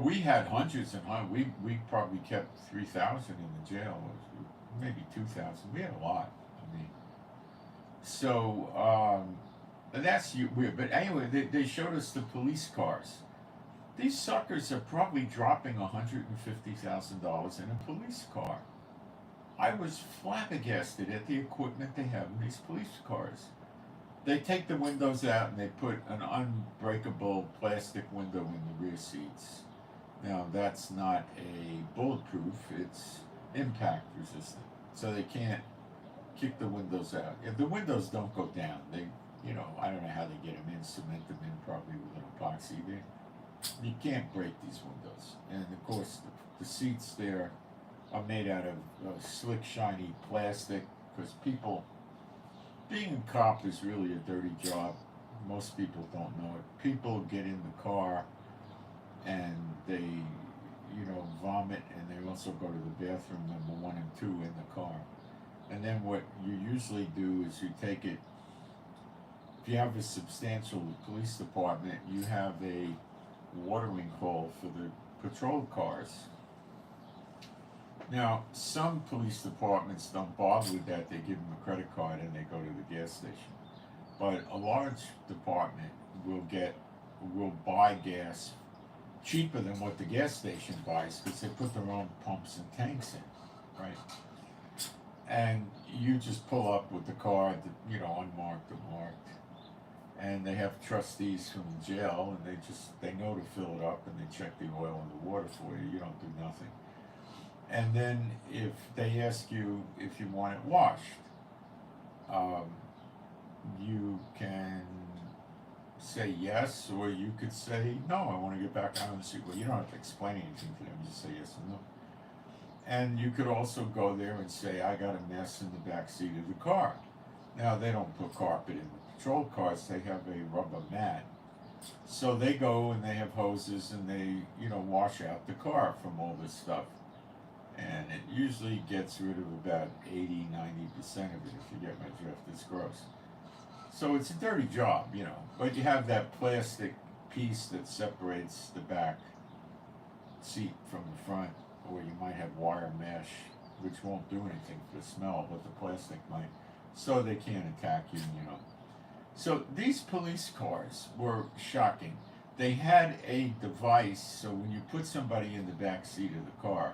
we had hundreds and hundreds. We probably kept 3,000 in the jail, maybe 2,000. We had a lot. I mean, so that's weird. But anyway, they showed us the police cars. These suckers are probably dropping $150,000 in a police car. I was flabbergasted at the equipment they have in these police cars. They take the windows out and they put an unbreakable plastic window in the rear seats. Now that's not a bulletproof, it's impact resistant. So they can't kick the windows out. If the windows don't go down, they, you know, I don't know how they get them in, cement them in probably with an epoxy. You can't break these windows. And of course the seats there are made out of slick, shiny plastic, because being a cop is really a dirty job. Most people don't know it. People get in the car and they, you know, vomit, and they also go to the bathroom number 1 and 2 in the car. And then what you usually do is you take it, if you have a substantial police department, you have a watering hole for the patrol cars. Now, some police departments don't bother with that. They give them a credit card and they go to the gas station. But a large department will buy gas cheaper than what the gas station buys, because they put their own pumps and tanks in, right? And you just pull up with the car, you know, unmarked or marked. And they have trustees from the jail, and they know to fill it up, and they check the oil and the water for you. You don't do nothing. And then if they ask you if you want it washed, you can say yes, or you could say no, I want to get back out on the street. Well, you don't have to explain anything to them, you just say yes or no. And you could also go there and say, I got a mess in the back seat of the car. Now, they don't put carpet in the patrol cars, they have a rubber mat. So they go and they have hoses and they, you know, wash out the car from all this stuff. And it usually gets rid of about 80-90% of it, if you get my drift. It's gross. So it's a dirty job, you know. But you have that plastic piece that separates the back seat from the front, or you might have wire mesh, which won't do anything for the smell, but the plastic might, so they can't attack you, you know. So these police cars were shocking. They had a device, so when you put somebody in the back seat of the car,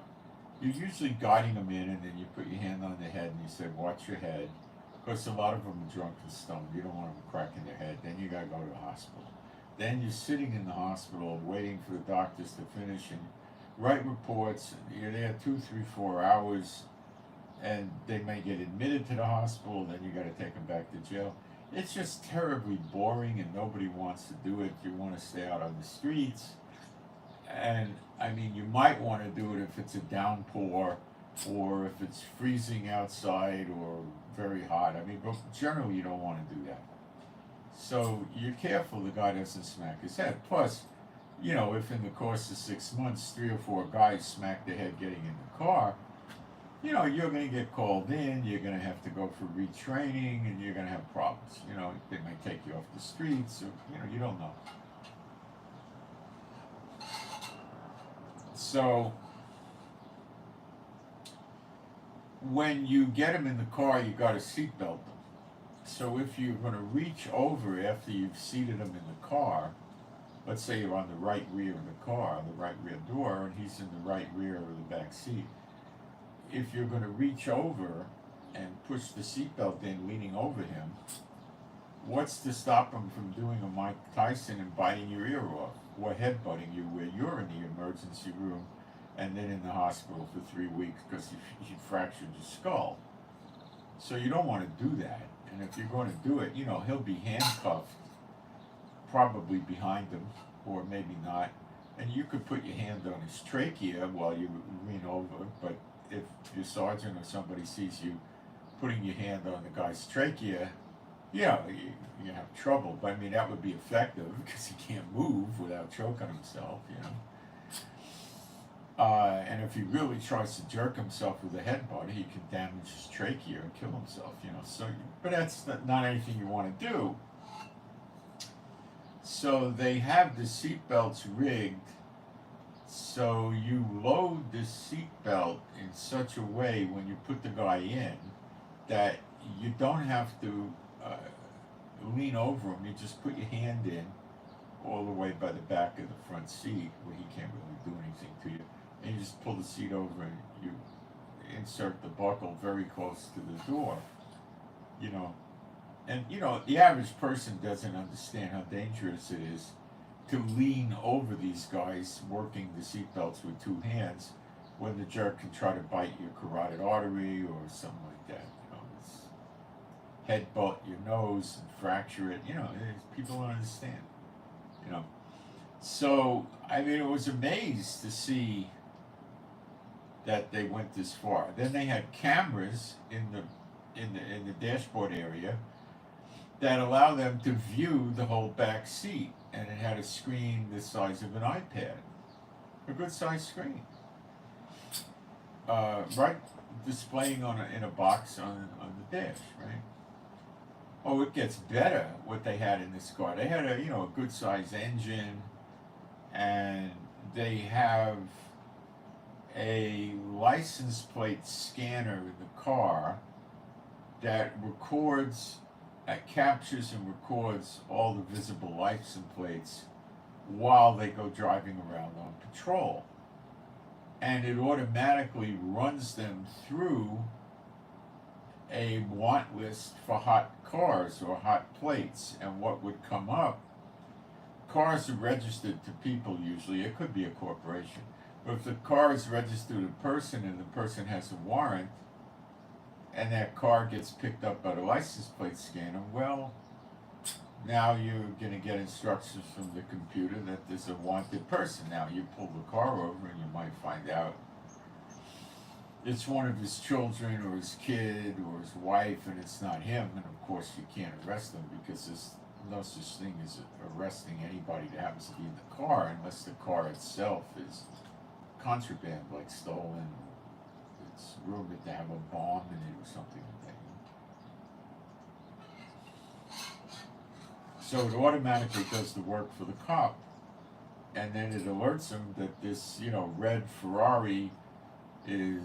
you're usually guiding them in, and then you put your hand on their head and you say, watch your head, because a lot of them are drunk and stoned. You don't want them cracking their head. Then you got to go to the hospital. Then you're sitting in the hospital waiting for the doctors to finish and write reports. You're there 2, 3, 4 hours, and they may get admitted to the hospital. Then you got to take them back to jail. It's just terribly boring, and nobody wants to do it. You want to stay out on the streets. And I mean, you might want to do it if it's a downpour, or if it's freezing outside, or very hot. I mean, but generally you don't want to do that. So you're careful the guy doesn't smack his head. Plus, you know, if in the course of 6 months 3 or 4 guys smack their head getting in the car, you know, you're going to get called in, you're going to have to go for retraining, and you're going to have problems. You know, they might take you off the streets, or, you know, you don't know. So, when you get them in the car, you got to seatbelt them. So if you're going to reach over after you've seated them in the car, let's say you're on the right rear of the car, the right rear door, and he's in the right rear of the back seat. If you're going to reach over and push the seatbelt in, leaning over him, what's to stop him from doing a Mike Tyson and biting your ear off, or headbutting you where you're in the emergency room and then in the hospital for 3 weeks because you fractured your skull? So you don't want to do that. And if you're going to do it, you know, he'll be handcuffed, probably behind him, or maybe not. And you could put your hand on his trachea while you lean over, but if your sergeant or somebody sees you putting your hand on the guy's trachea, yeah, you have trouble. But I mean, that would be effective because he can't move without choking himself, you know. And if he really tries to jerk himself with a headbutt, he can damage his trachea and kill himself, you know. So, but that's not anything you want to do. So they have the seatbelts rigged, so you load the seatbelt in such a way when you put the guy in that you don't have to lean over him. You just put your hand in all the way by the back of the front seat where he can't really do anything to you. And you just pull the seat over and you insert the buckle very close to the door, you know. And, you know, the average person doesn't understand how dangerous it is to lean over these guys working the seatbelts with 2 hands when the jerk can try to bite your carotid artery or something like that. You know, it's headbutt your nose and fracture it. You know, people don't understand, you know. So, I mean, I was amazed to see that they went this far. Then they had cameras in the dashboard area that allow them to view the whole back seat, and it had a screen the size of an iPad, a good sized screen, right, displaying in a box on the dash, right? Oh, it gets better what they had in this car. They had a good sized engine, and they have a license plate scanner in the car that captures and records all the visible license plates while they go driving around on patrol. And it automatically runs them through a want list for hot cars or hot plates. And what would come up, cars are registered to people usually, it could be a corporation. But if the car is registered to a person and the person has a warrant, and that car gets picked up by the license plate scanner, well, now you're going to get instructions from the computer that there's a wanted person. Now you pull the car over and you might find out it's one of his children or his kid or his wife, and it's not him. And of course you can't arrest him because there's no such thing as arresting anybody that happens to be in the car unless the car itself is contraband, like stolen. It's rumored to have a bomb in it or something like that. So it automatically does the work for the cop. and then it alerts them that this, red Ferrari is,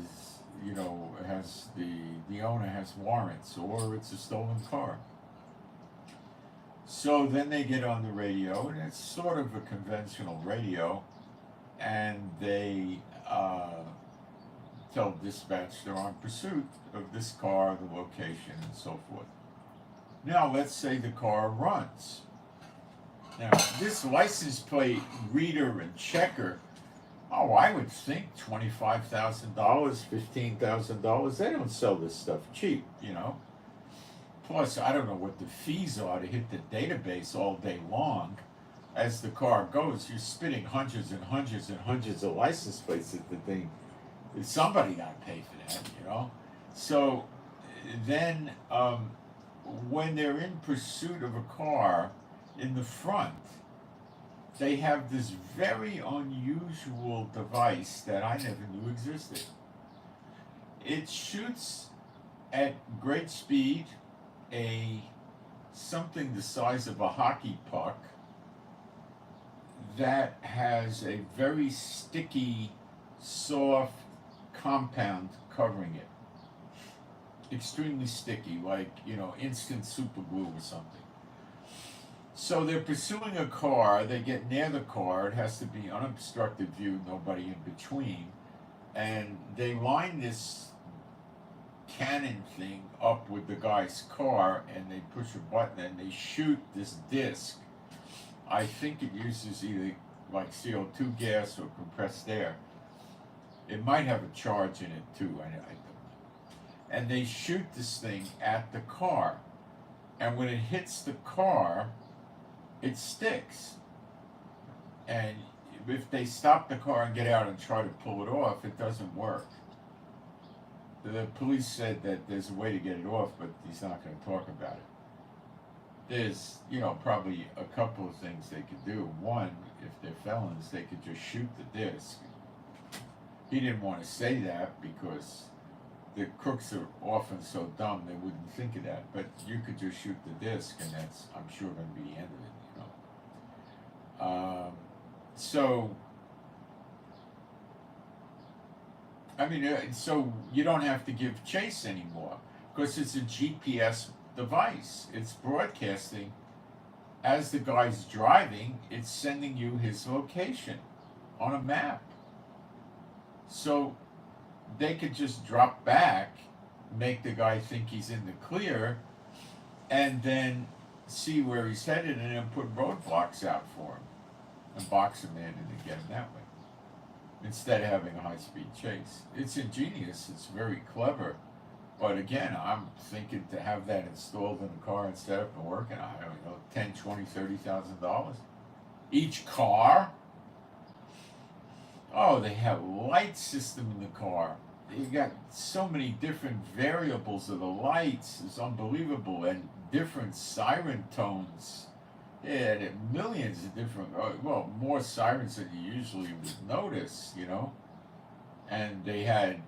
has the owner has warrants, or it's a stolen car. So then they get on the radio, and it's sort of a conventional radio, and they tell dispatch they're on pursuit of this car, the location, and so forth. Now, let's say the car runs. Now, this license plate reader and checker, oh, I would think $25,000, $15,000. They don't sell this stuff cheap, Plus, I don't know what the fees are to hit the database all day long. As the car goes, you're spitting hundreds and hundreds and hundreds of license plates at the thing. Somebody got to pay for that, So then, when they're in pursuit of a car in the front, they have this very unusual device that I never knew existed. It shoots at great speed something the size of a hockey puck that has a very sticky, soft compound covering it. Extremely sticky, like, instant super glue or something. So they're pursuing a car, they get near the car, it has to be unobstructed view, nobody in between, and they line this cannon thing up with the guy's car, and they push a button and they shoot this disc. I think it uses either like CO2 gas or compressed air. It might have a charge in it too, I don't know. And they shoot this thing at the car, and when it hits the car, it sticks. And if they stop the car and get out and try to pull it off, it doesn't work. The police said that there's a way to get it off, but he's not going to talk about it. There's, probably a couple of things they could do. One, if they're felons, they could just shoot the disc. He didn't want to say that because the crooks are often so dumb they wouldn't think of that. But you could just shoot the disc, and that's, I'm sure, going to be the end of it, so you don't have to give chase anymore because it's a GPS device. It's broadcasting as the guy's driving. It's sending you his location on a map. So they could just drop back, make the guy think he's in the clear, and then see where he's headed, and then put roadblocks out for him and box him in and then get him that way, instead of having a high-speed chase. It's ingenious, it's very clever, but again, I'm thinking to have that installed in the car and set up and working, I don't know, $10, $20, $30,000. Each car? Oh, they have a light system in the car. You got so many different variables of the lights, it's unbelievable, and different siren tones. Yeah, there are millions of different, more sirens than you usually would notice, And they had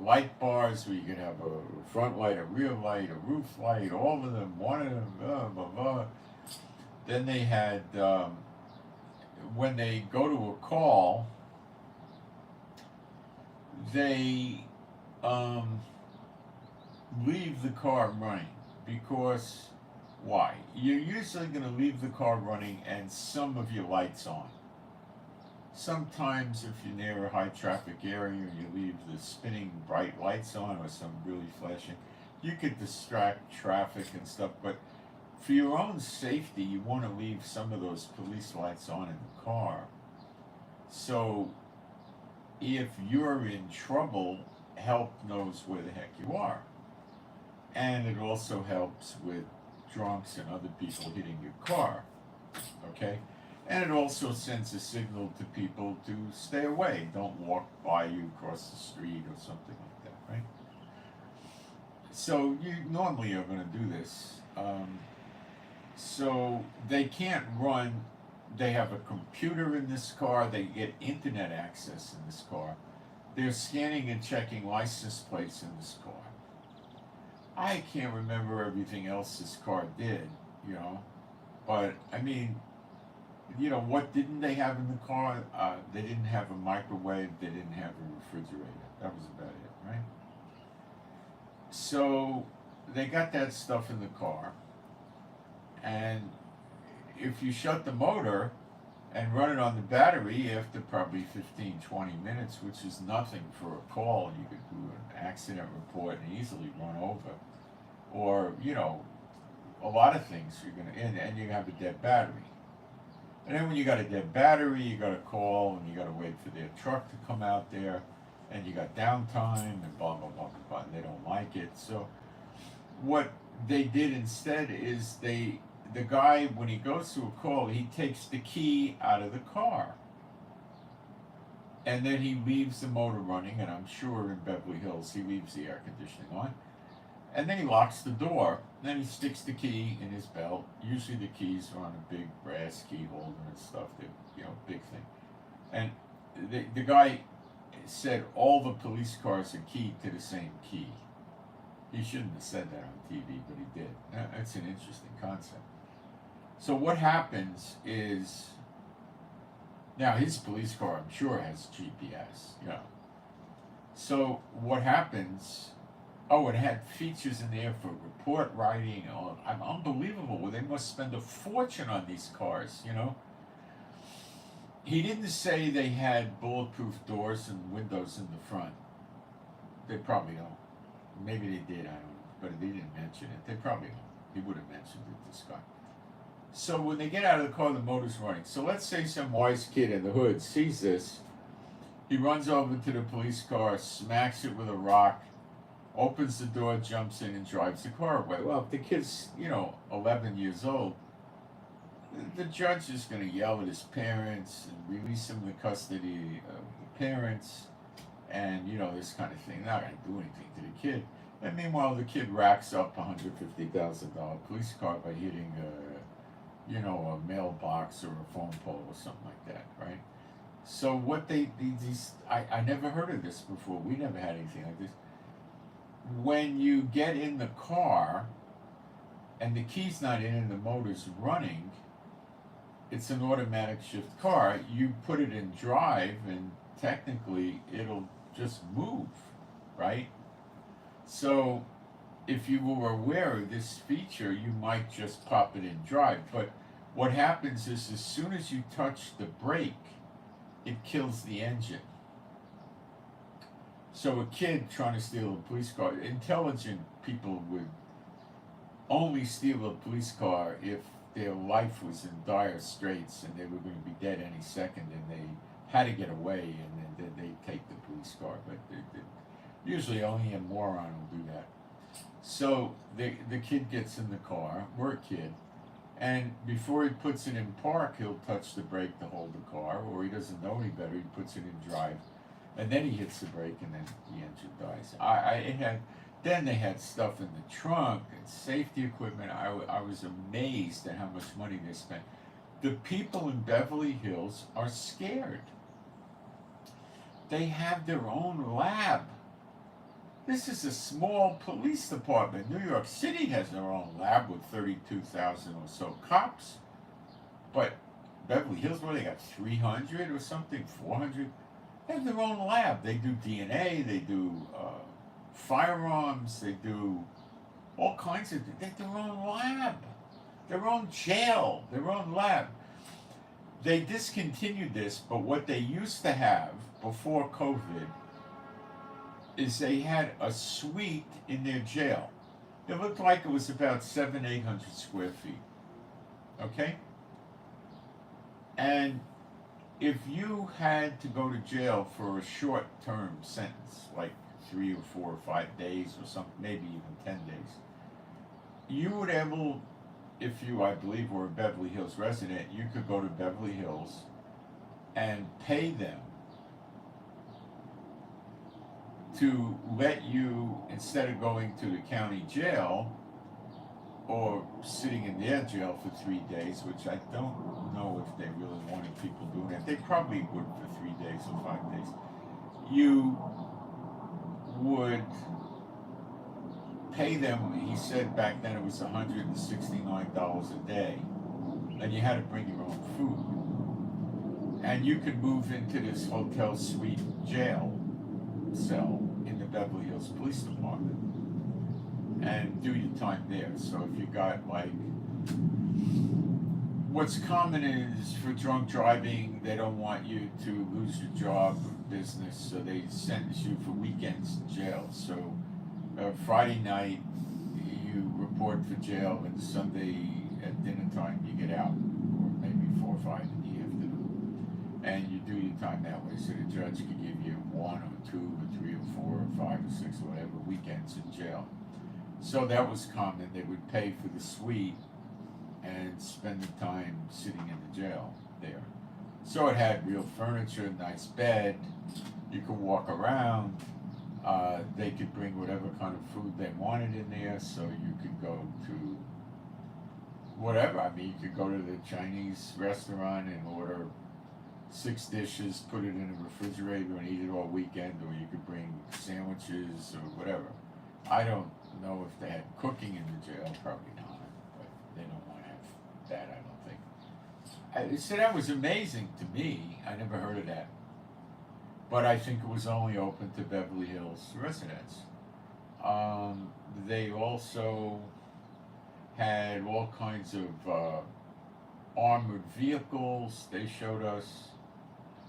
light bars where you could have a front light, a rear light, a roof light, all of them, one of them, blah, blah, blah. Then they had, when they go to a call, they leave the car running because why? You're usually going to leave the car running and some of your lights on. Sometimes if you're near a high traffic area, you leave the spinning bright lights on or some really flashing. You could distract traffic and stuff, but for your own safety, you want to leave some of those police lights on in the car. So if you're in trouble, help knows where the heck you are. And it also helps with drunks and other people hitting your car, okay? And it also sends a signal to people to stay away. Don't walk by you across the street or something like that, right? So you normally are going to do this. So they can't run. They have a computer in this car. They get internet access in this car. They're scanning and checking license plates in this car. I can't remember everything else this car did, but I mean, you know, what didn't they have in the car? They didn't have a microwave. They didn't have a refrigerator. That was about it, right? So they got that stuff in the car, and if you shut the motor and run it on the battery after probably 15, 20 minutes, which is nothing for a call, you could do an accident report and easily run over. Or, you know, a lot of things you're going to, and you have a dead battery. And then when you got a dead battery, you got to call and you got to wait for their truck to come out there, and you got downtime and blah, blah, blah, blah, blah, and they don't like it. So what they did instead is the guy, when he goes to a call, he takes the key out of the car. And then he leaves the motor running, and I'm sure in Beverly Hills he leaves the air conditioning on. And then he locks the door, and then he sticks the key in his belt. Usually the keys are on a big brass key holder and stuff, that, you know, big thing. And the guy said all the police cars are keyed to the same key. He shouldn't have said that on TV, but he did. That's an interesting concept. So what happens is, now his police car, I'm sure, has GPS, you know. So what happens, oh, it had features in there for report writing. Oh, unbelievable. They must spend a fortune on these cars, you know. He didn't say they had bulletproof doors and windows in the front. They probably don't. Maybe they did, I don't know. But they didn't mention it. They probably don't. He would have mentioned it, this guy. So when they get out of the car, the motor's running. So let's say some wise kid in the hood sees this. He runs over to the police car, smacks it with a rock, opens the door, jumps in, and drives the car away. Well, if the kid's, you know, 11 years old, the judge is going to yell at his parents and release him in the custody of the parents, and, you know, this kind of thing. Not going to do anything to the kid. And meanwhile, the kid racks up $150,000 police car by hitting you know, a mailbox or a phone pole or something like that, right? So what I never heard of this before. We never had anything like this. When you get in the car and the key's not in and the motor's running, it's an automatic shift car. You put it in drive and technically it'll just move, right? So if you were aware of this feature, you might just pop it in drive. But what happens is, as soon as you touch the brake, it kills the engine. So a kid trying to steal a police car, intelligent people would only steal a police car if their life was in dire straits and they were going to be dead any second and they had to get away, and then they take the police car. But usually only a moron will do that. So the kid gets in the car, we're a kid, and before he puts it in park, he'll touch the brake to hold the car, or he doesn't know any better, he puts it in drive, and then he hits the brake, and then the engine dies. Then they had stuff in the trunk and safety equipment. I was amazed at how much money they spent. The people in Beverly Hills are scared. They have their own lab. This is a small police department. New York City has their own lab with 32,000 or so cops. But Beverly Hills, where they got 300 or something, 400, they have their own lab. They do DNA, they do firearms, they do all kinds of, they have their own lab, their own jail, their own lab. They discontinued this, but what they used to have before COVID is they had a suite in their jail. It looked like it was about 700-800 square feet. Okay? And if you had to go to jail for a short-term sentence, like 3 or 4 or 5 days or something, maybe even 10 days, you would able, if you, I believe, were a Beverly Hills resident, you could go to Beverly Hills and pay them to let you, instead of going to the county jail or sitting in their jail for 3 days, which I don't know if they really wanted people doing that. They probably would for 3 days or 5 days. You would pay them, he said back then it was $169 a day, and you had to bring your own food. and you could move into this hotel suite jail cell in the Beverly Hills Police Department and do your time there. So if you got like, what's common is for drunk driving, they don't want you to lose your job or business, so they sentence you for weekends in jail. So Friday night you report for jail, and Sunday at dinner time you get out, or maybe 4 or 5 in the afternoon, and you do your time that way. So the judge could give you 1 or 2 or 3 or 4 or 5 or 6 or whatever weekends in jail. So that was common. They would pay for the suite and spend the time sitting in the jail there. So it had real furniture, nice bed, you could walk around, they could bring whatever kind of food they wanted in there, so you could go to whatever. I mean, you could go to the Chinese restaurant and order 6 dishes, put it in a refrigerator and eat it all weekend, or you could bring sandwiches or whatever. I don't know if they had cooking in the jail, probably not, but they don't want to have that, I don't think. So that was amazing to me. I never heard of that. But I think it was only open to Beverly Hills residents. They also had all kinds of armored vehicles. They showed us.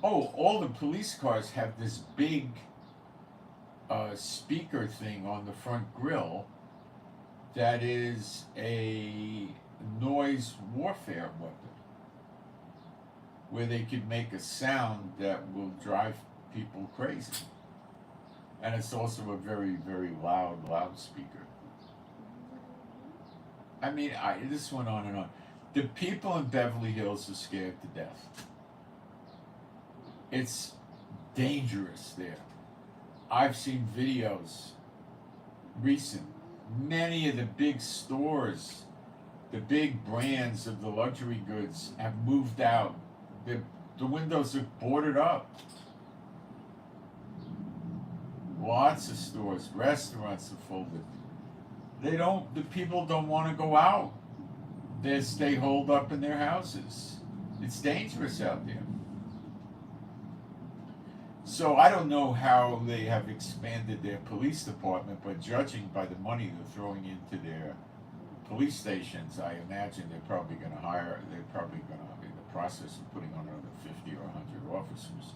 Oh, all the police cars have this big speaker thing on the front grille that is a noise warfare weapon, where they could make a sound that will drive people crazy. And it's also a very, very loud loudspeaker. I mean, this went on and on. The people in Beverly Hills are scared to death. It's dangerous there. I've seen videos recent. Many of the big stores, the big brands of the luxury goods have moved out. The windows are boarded up. Lots of stores, restaurants are folded. The people don't want to go out. They stay holed up in their houses. It's dangerous out there. So I don't know how they have expanded their police department, but judging by the money they're throwing into their police stations, I imagine they're probably going to be in the process of putting on another 50 or 100 officers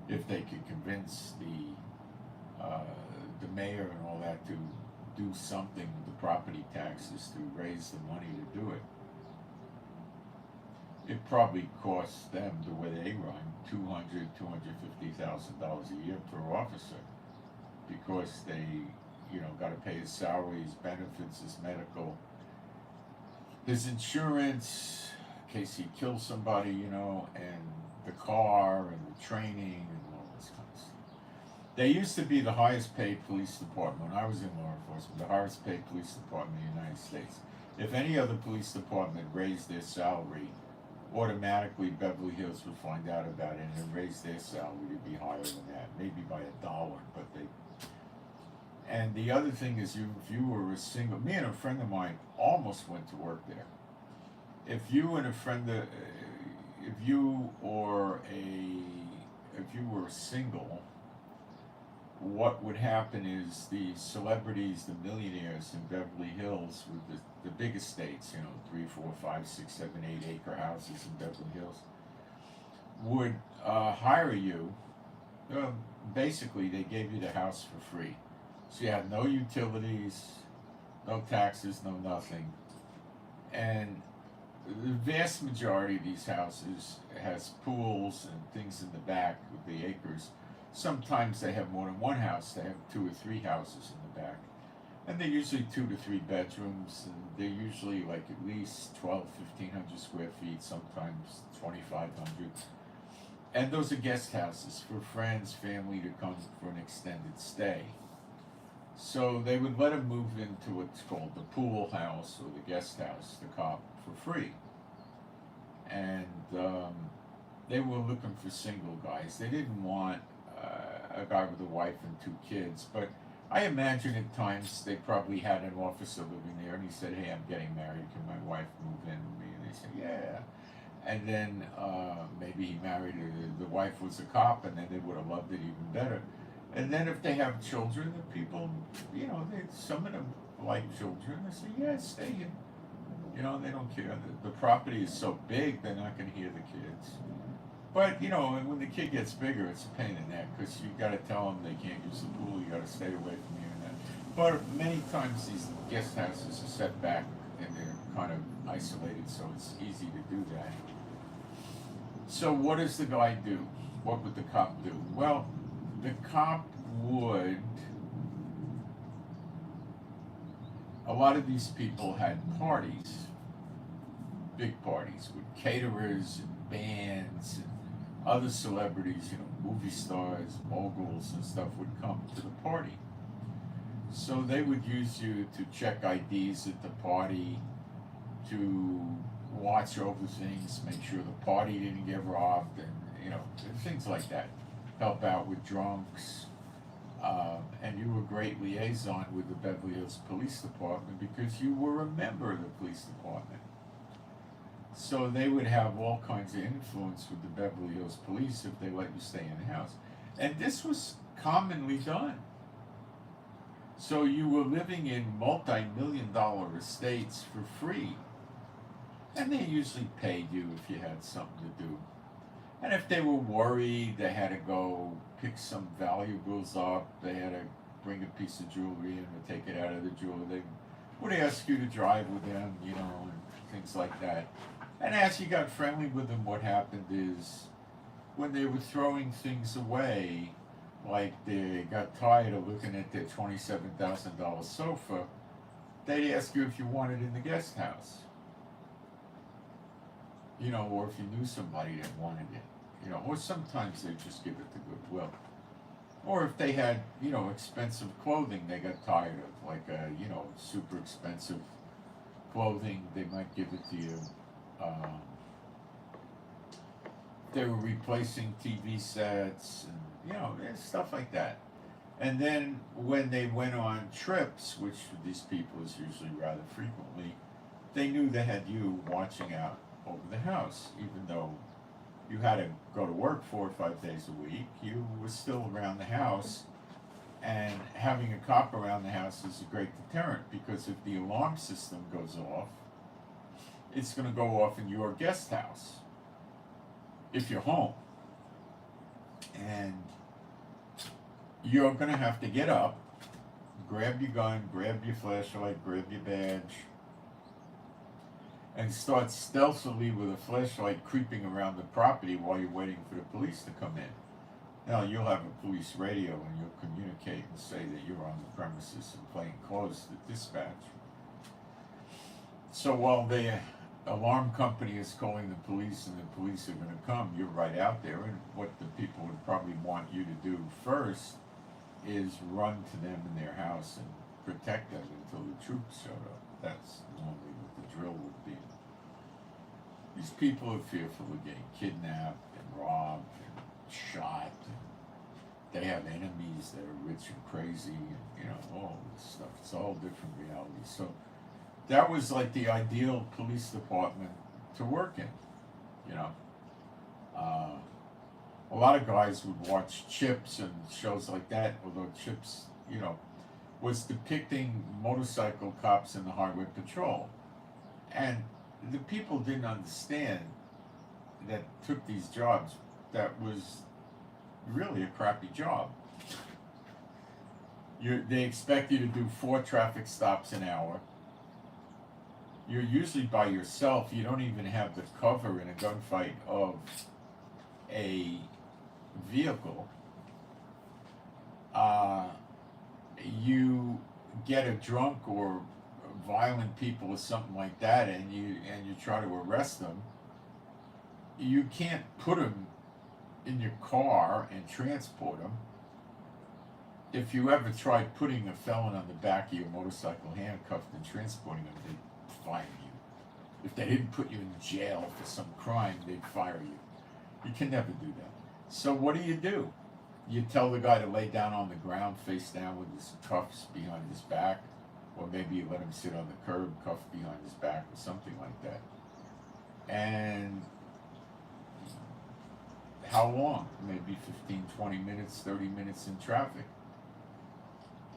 if they could convince the mayor and all that to do something with the property taxes to raise the money to do it. It probably costs them, the way they run, $250,000 a year per officer, because they, got to pay his salary, his benefits, his medical, his insurance, in case he kills somebody, and the car and the training and all this kind of stuff. They used to be the highest paid police department. When I was in law enforcement, the highest paid police department in the United States. If any other police department raised their salary, automatically Beverly Hills would find out about it and raise their salary to be higher than that, maybe by $1, but they. And the other thing is, if you were a single, me and a friend of mine almost went to work there. If you were single, what would happen is the celebrities, the millionaires in Beverly Hills with the big estates, 3, 4, 5, 6, 7, 8 acre houses in Beverly Hills, would hire you. Basically, they gave you the house for free. So you have no utilities, no taxes, no nothing. And the vast majority of these houses has pools and things in the back with the acres. Sometimes they have more than one house. They have 2 or 3 houses in the back. And they're usually 2 to 3 bedrooms. And they're usually like at least 1,500 square feet, sometimes 2,500. And those are guest houses for friends, family to come for an extended stay. So they would let them move into what's called the pool house or the guest house, the cop, for free. And they were looking for single guys. They didn't want a guy with a wife and 2 kids, but I imagine at times they probably had an officer living there, and he said, "Hey, I'm getting married. Can my wife move in with me?" And they said, "Yeah." and then maybe he married the wife was a cop, and then they would have loved it even better. And then if they have children, the people, some of them like children. They say, yeah, stay here. They don't care. The property is so big, they're not going to hear the kids. But, when the kid gets bigger, it's a pain in the neck, because you got to tell them they can't use the pool, you got to stay away from here and that. But many times these guest houses are set back and they're kind of isolated, so it's easy to do that. So what does the guy do? What would the cop do? Well, the cop would... A lot of these people had parties, big parties, with caterers and bands and other celebrities, movie stars, moguls and stuff would come to the party. So they would use you to check IDs at the party, to watch over things, make sure the party didn't get robbed, and things like that. Help out with drunks, and you were a great liaison with the Beverly Hills Police Department because you were a member of the police department. So they would have all kinds of influence with the Beverly Hills Police if they let you stay in the house. And this was commonly done. So you were living in multi-million-dollar estates for free. And they usually paid you if you had something to do. And if they were worried, they had to go pick some valuables up, they had to bring a piece of jewelry in or take it out of the jewelry, they would ask you to drive with them, and things like that. And as you got friendly with them, what happened is, when they were throwing things away, like they got tired of looking at their $27,000 sofa, they'd ask you if you wanted it in the guest house. Or if you knew somebody that wanted it, or sometimes they just give it to Goodwill. Or if they had, expensive clothing they got tired of, like, super expensive clothing, they might give it to you. They were replacing TV sets and, stuff like that. And then when they went on trips, which for these people is usually rather frequently, they knew they had you watching out over the house. Even though you had to go to work 4 or 5 days a week, you were still around the house, and having a cop around the house is a great deterrent, because if the alarm system goes off, it's going to go off in your guest house if you're home, and you're going to have to get up, grab your gun, grab your flashlight, grab your badge, and start stealthily with a flashlight creeping around the property while you're waiting for the police to come in. Now, you'll have a police radio and you'll communicate and say that you're on the premises in plain clothes to dispatch. So while the alarm company is calling the police and the police are going to come, you're right out there, and what the people would probably want you to do first is run to them in their house and protect them until the troops showed up. That's normally what the drill would be. These people are fearful of getting kidnapped and robbed and shot. And they have enemies that are rich and crazy, and all this stuff. It's all different realities. So that was like the ideal police department to work in. A lot of guys would watch Chips and shows like that, although Chips, was depicting motorcycle cops in the highway patrol. And the people didn't understand that took these jobs that was really a crappy job. They expect you to do 4 traffic stops an hour. You're usually by yourself. You don't even have the cover in a gunfight of a vehicle. You get a drunk or violent people or something like that, and you try to arrest them. You can't put them in your car and transport them. If you ever tried putting a felon on the back of your motorcycle handcuffed and transporting them, they'd fire you. If they didn't put you in jail for some crime, they'd fire you. You can never do that. So what do? You tell the guy to lay down on the ground face down with his cuffs behind his back, or maybe you let him sit on the curb, cuffed behind his back, or something like that. And how long? Maybe 15, 20 minutes, 30 minutes in traffic.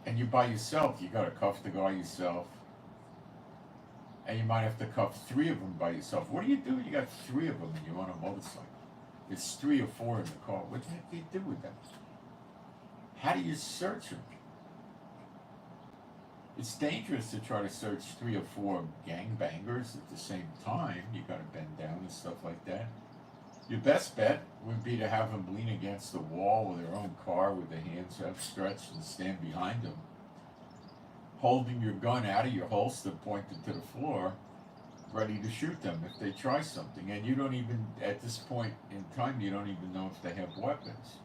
And you're by yourself. You got to cuff the guy yourself. And you might have to cuff 3 of them by yourself. What do? You got 3 of them and you're on a motorcycle. It's 3 or 4 in the car. What the heck do you do with them? How do you search them? It's dangerous to try to search 3 or 4 gangbangers at the same time. You got to bend down and stuff like that. Your best bet would be to have them lean against the wall of their own car with their hands outstretched and stand behind them, holding your gun out of your holster pointed to the floor, ready to shoot them if they try something. And you don't even, at this point in time, you don't even know if they have weapons.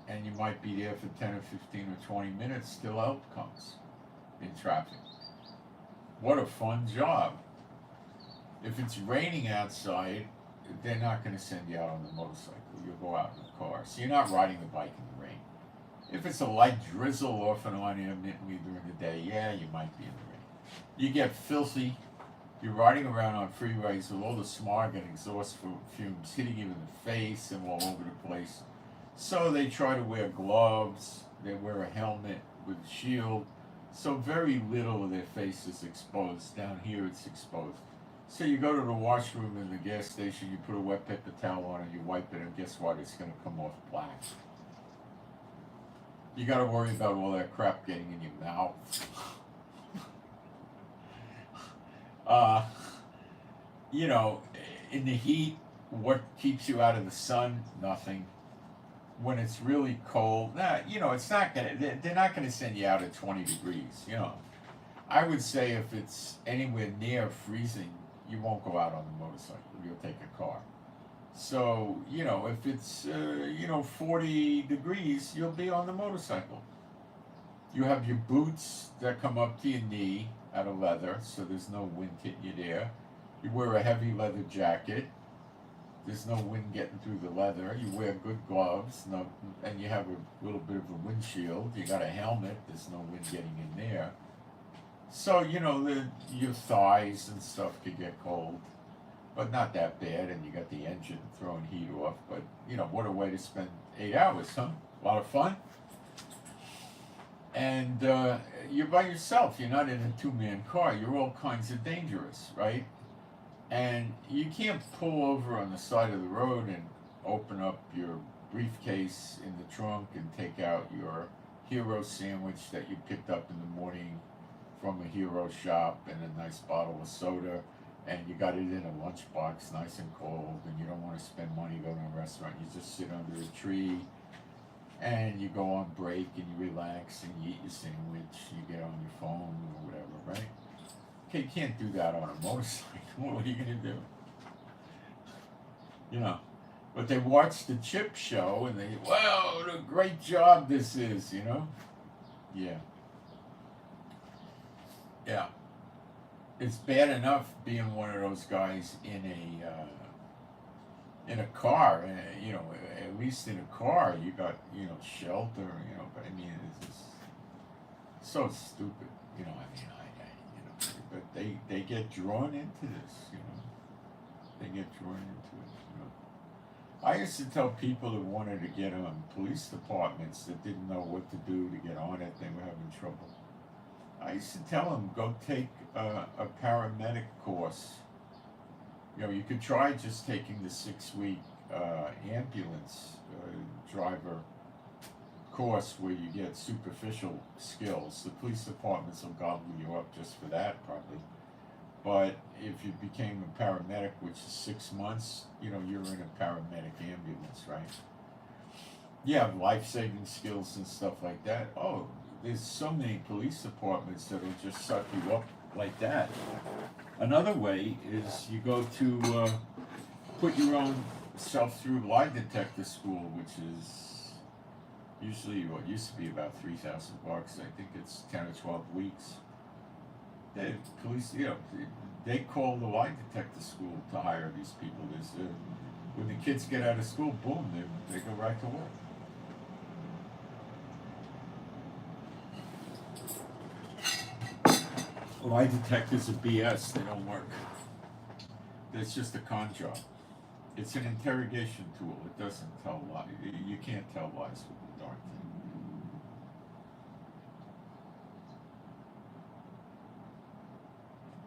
And you might be there for 10 or 15 or 20 minutes till help comes in traffic. What a fun job. If it's raining outside, they're not going to send you out on the motorcycle. You'll go out in the car. So you're not riding the bike in the rain. If it's a light drizzle off and on intermittently during the day, yeah, you might be in the rain. You get filthy. You're riding around on freeways with all the smog and exhaust fumes hitting you in the face and all over the place. So they try to wear gloves. They wear a helmet with a shield. So very little of their face is exposed. Down here it's exposed. So you go to the washroom in the gas station, you put a wet paper towel on it, you wipe it, and guess what? It's going to come off black. You got to worry about all that crap getting in your mouth. You know, in the heat, what keeps you out of the sun? Nothing. When it's really cold, you know, it's not gonna. They're not gonna send you out at 20 degrees. You know, I would say if it's anywhere near freezing, you won't go out on the motorcycle. You'll take a car. So, you know, if it's, 40 degrees, you'll be on the motorcycle. You have your boots that come up to your knee out of leather, so there's no wind hitting you there. You wear a heavy leather jacket. There's no wind getting through the leather. You wear good gloves, and you have a little bit of a windshield. You got a helmet. There's no wind getting in there. So, you know, your thighs and stuff could get cold, but not that bad, and you got the engine throwing heat off. But, you know, what a way to spend 8 hours, huh? A lot of fun. And you're by yourself. You're not in a 2-man car. You're all kinds of dangerous, right? And you can't pull over on the side of the road and open up your briefcase in the trunk and take out your hero sandwich that you picked up in the morning from a hero shop and a nice bottle of soda, and you got it in a lunchbox nice and cold, and you don't want to spend money going to a restaurant. You just sit under a tree and you go on break and you relax and you eat your sandwich, you get on your phone or whatever, right? Okay, you can't do that on a motorcycle. What are you going to do? You know, but they watch the Chip show and they, wow, what a great job this is, you know? Yeah. Yeah. It's bad enough being one of those guys in a car, you know, at least in a car you got, you know, shelter, you know, but I mean, it's just so stupid, you know, I mean, you know, but they get drawn into this, you know, they get drawn into it, you know. I used to tell people that wanted to get on police departments that didn't know what to do to get on it, they were having trouble. I used to tell them, go take a paramedic course. You know, you could try just taking the 6-week ambulance driver course where you get superficial skills. The police departments will gobble you up just for that, probably. But if you became a paramedic, which is 6 months, you know, you're in a paramedic ambulance, right? You have life-saving skills and stuff like that. Oh, there's so many police departments that'll just suck you up like that. Another way is you go to put your own self through lie detector school, which is usually what used to be about $3,000. I think it's 10 or 12 weeks. The police, you know, they call the lie detector school to hire these people. When the kids get out of school, boom, they go right to work. Lie detectors are BS. They don't work. It's just a con job. It's an interrogation tool. It doesn't tell lies. You can't tell lies with the darn thing.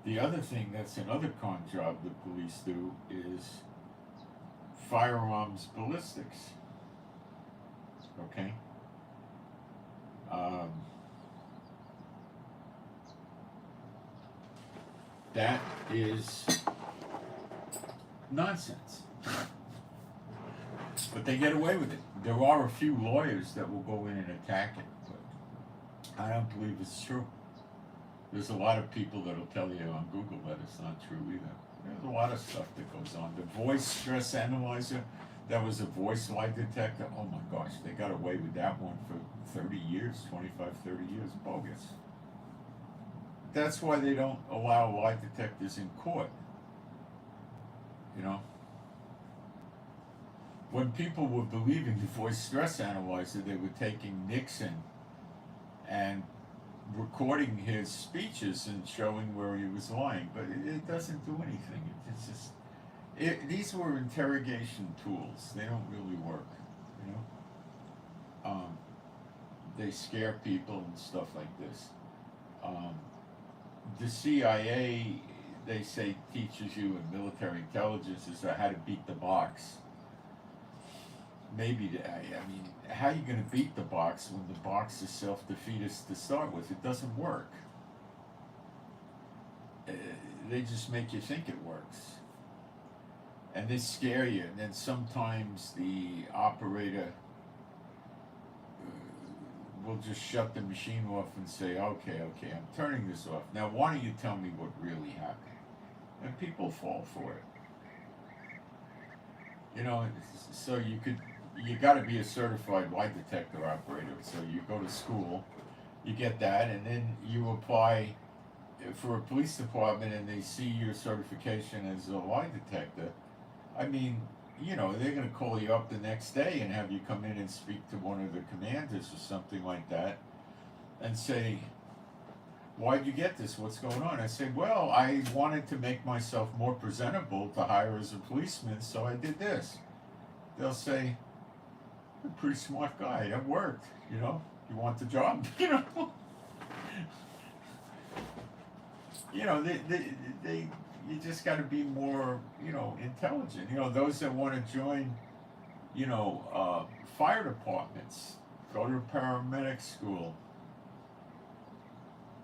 The other thing that's another con job the police do is firearms ballistics. Okay? That is nonsense. But they get away with it. There are a few lawyers that will go in and attack it, but I don't believe it's true. There's a lot of people that'll tell you on Google that it's not true either. There's a lot of stuff that goes on. The voice stress analyzer, that was a voice lie detector. Oh my gosh, they got away with that one for 30 years, 25, 30 years. Bogus. That's why they don't allow lie detectors in court. You know? When people were believing the voice stress analyzer, they were taking Nixon and recording his speeches and showing where he was lying, but it doesn't do anything. It's just, these were interrogation tools. They don't really work, you know? They scare people and stuff like this. The CIA, they say, teaches you in military intelligence is how to beat the box. Maybe, I mean, how are you going to beat the box when the box is self-defeatist to start with? It doesn't work. They just make you think it works. And they scare you, and then sometimes the operator will just shut the machine off and say, okay, I'm turning this off. Now, why don't you tell me what really happened? And people fall for it. You know, so you got to be a certified lie detector operator. So you go to school, you get that, and then you apply for a police department, and they see your certification as a lie detector. I mean, you know, they're going to call you up the next day and have you come in and speak to one of the commanders or something like that and say, why'd you get this? What's going on? I say, well, I wanted to make myself more presentable to hire as a policeman, so I did this. They'll say, you're a pretty smart guy. That worked. You know, you want the job? You know, they you just got to be more, you know, intelligent. You know, those that want to join, you know, fire departments, go to paramedic school,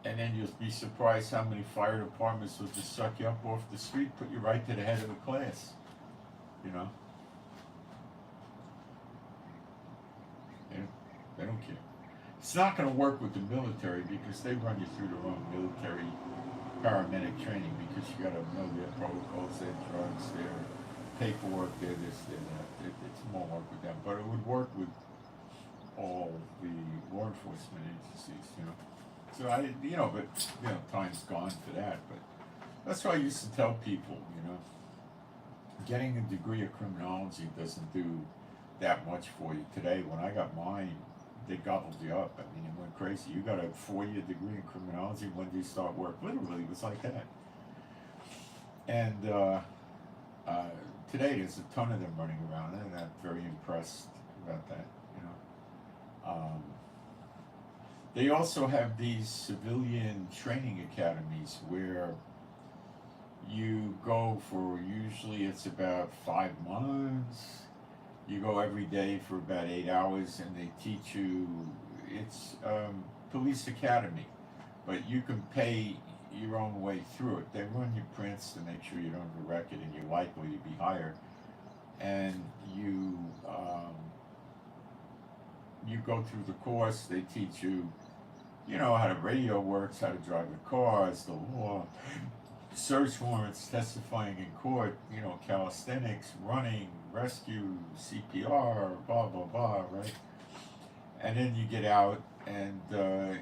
and then you'll be surprised how many fire departments will just suck you up off the street, put you right to the head of the class. You know, they don't care. It's not going to work with the military because they run you through their own military paramedic training, because you got to know their protocols, their drugs, their paperwork, their this, their that. It's more work with them, but it would work with all the law enforcement agencies, you know. So but time's gone for that. But that's why I used to tell people, you know, getting a degree of criminology doesn't do that much for you today. When I got mine, they gobbled you up. I mean, it went crazy. You got a 4-year degree in criminology. When do you start work? Literally, it was like that. And today, there's a ton of them running around, and I'm very impressed about that. You know, they also have these civilian training academies where you go for, usually it's about 5 months. You go every day for about 8 hours, and they teach you. It's police academy, but you can pay your own way through it. They run your prints to make sure you don't have a record and you're likely to be hired. And you go through the course. They teach you, you know, how the radio works, how to drive the cars, the law, search warrants, testifying in court, you know, calisthenics, running, rescue, CPR, blah, blah, blah, right? And then you get out, and the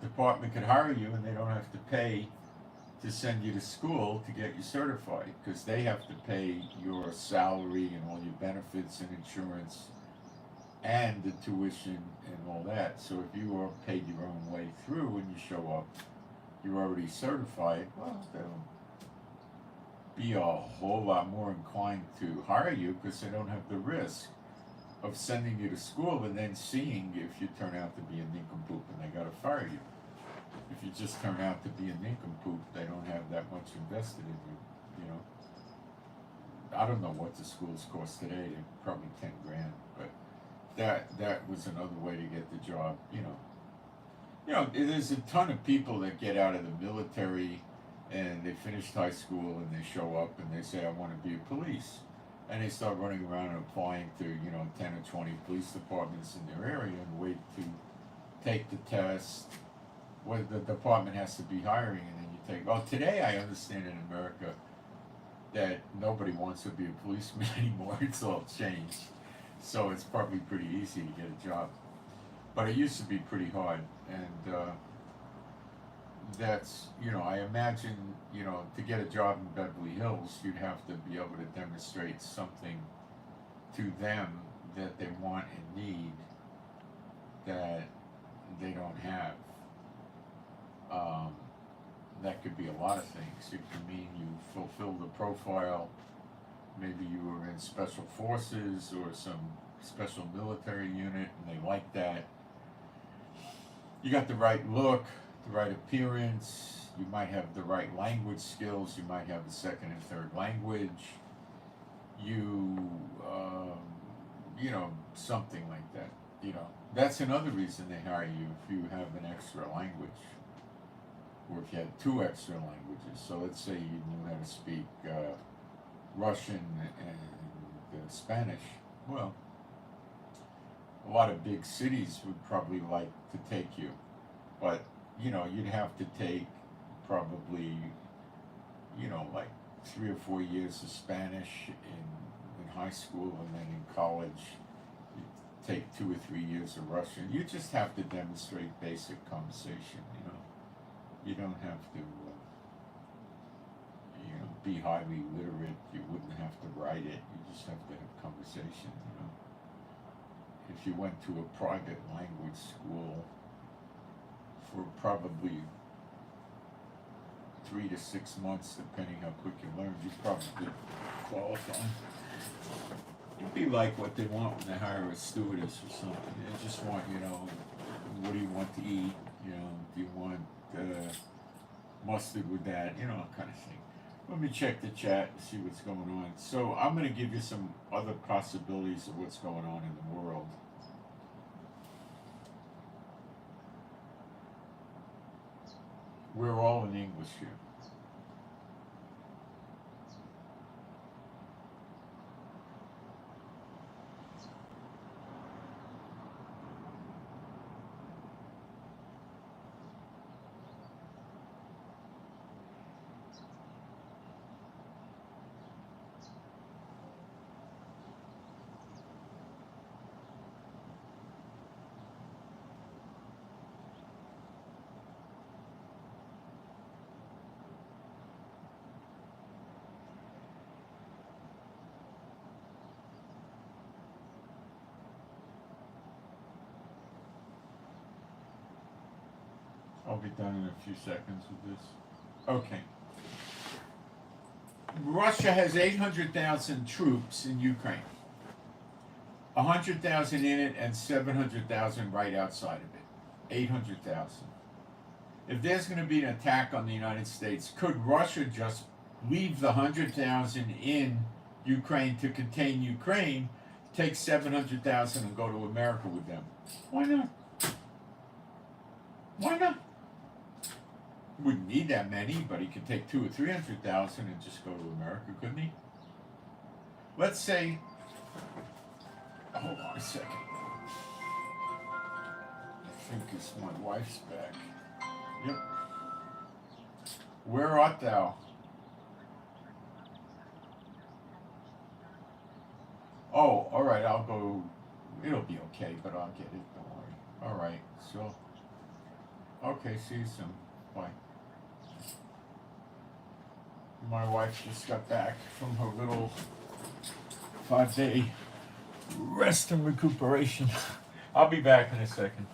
department can hire you, and they don't have to pay to send you to school to get you certified, because they have to pay your salary and all your benefits and insurance and the tuition and all that. So if you are paid your own way through and you show up, you're already certified, well, be a whole lot more inclined to hire you because they don't have the risk of sending you to school and then seeing if you turn out to be a nincompoop and they gotta fire you. If you just turn out to be a nincompoop, they don't have that much invested in you, you know. I don't know what the schools cost today, they're probably 10 grand, but that was another way to get the job, you know. You know, there's a ton of people that get out of the military and they finished high school and they show up and they say, I want to be a police. And they start running around and applying to, you know, 10 or 20 police departments in their area and wait to take the test. Well, the department has to be hiring, and then you take, well, today I understand in America that nobody wants to be a policeman anymore. It's all changed. So it's probably pretty easy to get a job. But it used to be pretty hard. And that's, you know, I imagine, you know, to get a job in Beverly Hills, you'd have to be able to demonstrate something to them that they want and need that they don't have. That could be a lot of things. It could mean you fulfill the profile. Maybe you were in special forces or some special military unit and they like that. You got the right look, the right appearance. You might have the right language skills. You might have a second and third language. You know, something like that. You know, that's another reason they hire you if you have an extra language. Or if you had 2 extra languages. So let's say you knew how to speak Russian and Spanish. Well, a lot of big cities would probably like to take you. But, you know, you'd have to take probably, you know, like 3 or 4 years of Spanish in high school, and then in college you take 2 or 3 years of Russian. You just have to demonstrate basic conversation, you know. You don't have to, you know, be highly literate. You wouldn't have to write it. You just have to have conversation, you know. If you went to a private language school for probably 3 to 6 months, depending how quick you learn, you'd probably qualify. It'd be like what they want when they hire a stewardess or something. They just want, you know, what do you want to eat? You know, do you want mustard with that, you know, kind of thing. Let me check the chat and see what's going on. So I'm going to give you some other possibilities of what's going on in the world. We're all in English here. I'll be done in a few seconds with this. Okay. Russia has 800,000 troops in Ukraine. 100,000 in it and 700,000 right outside of it. 800,000. If there's going to be an attack on the United States, could Russia just leave the 100,000 in Ukraine to contain Ukraine, take 700,000 and go to America with them? Why not? Why not? Wouldn't need that many, but he could take 200,000 or 300,000 and just go to America, couldn't he? Let's say, hold on a second. I think it's my wife's back. Yep. Where art thou? Oh, all right, I'll go. It'll be okay, but I'll get it, don't worry. All right, so, okay, see you soon. Bye. My wife just got back from her little 5-day rest and recuperation. I'll be back in a second.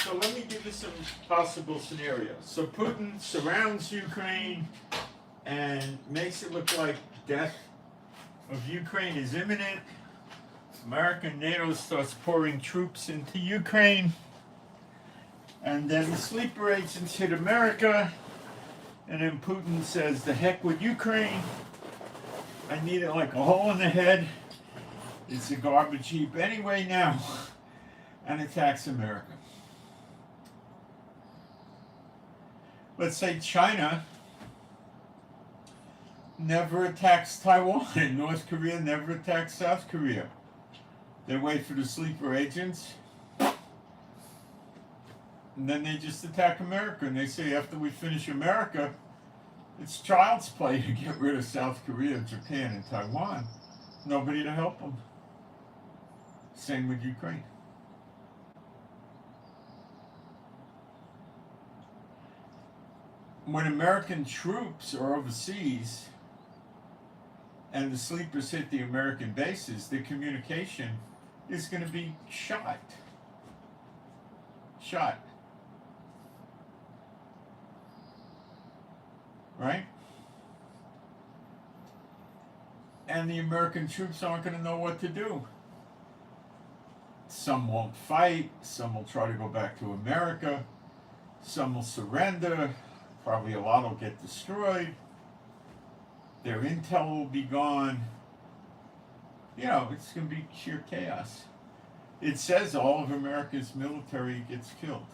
So let me give you some possible scenarios. So Putin surrounds Ukraine and makes it look like death of Ukraine is imminent. America and NATO starts pouring troops into Ukraine. And then the sleeper agents hit America. And then Putin says, the heck with Ukraine. I need it like a hole in the head. It's a garbage heap anyway now. And attacks America. Let's say China never attacks Taiwan and North Korea never attacks South Korea. They wait for the sleeper agents and then they just attack America, and they say after we finish America, it's child's play to get rid of South Korea, Japan, and Taiwan. Nobody to help them. Same with Ukraine. When American troops are overseas and the sleepers hit the American bases, the communication is going to be shot. Right? And the American troops aren't going to know what to do. Some won't fight, some will try to go back to America, some will surrender, probably a lot will get destroyed, their intel will be gone. You know, it's going to be sheer chaos. It says all of America's military gets killed.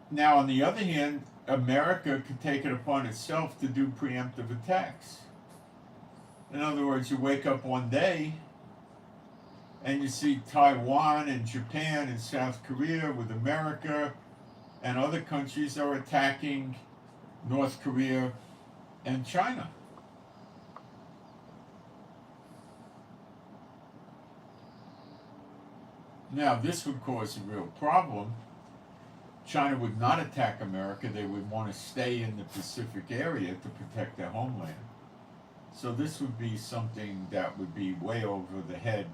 Now, on the other hand, America could take it upon itself to do preemptive attacks. In other words, you wake up one day and you see Taiwan and Japan and South Korea with America and other countries are attacking North Korea and China. Now, this would cause a real problem. China would not attack America. They would want to stay in the Pacific area to protect their homeland. So this would be something that would be way over the head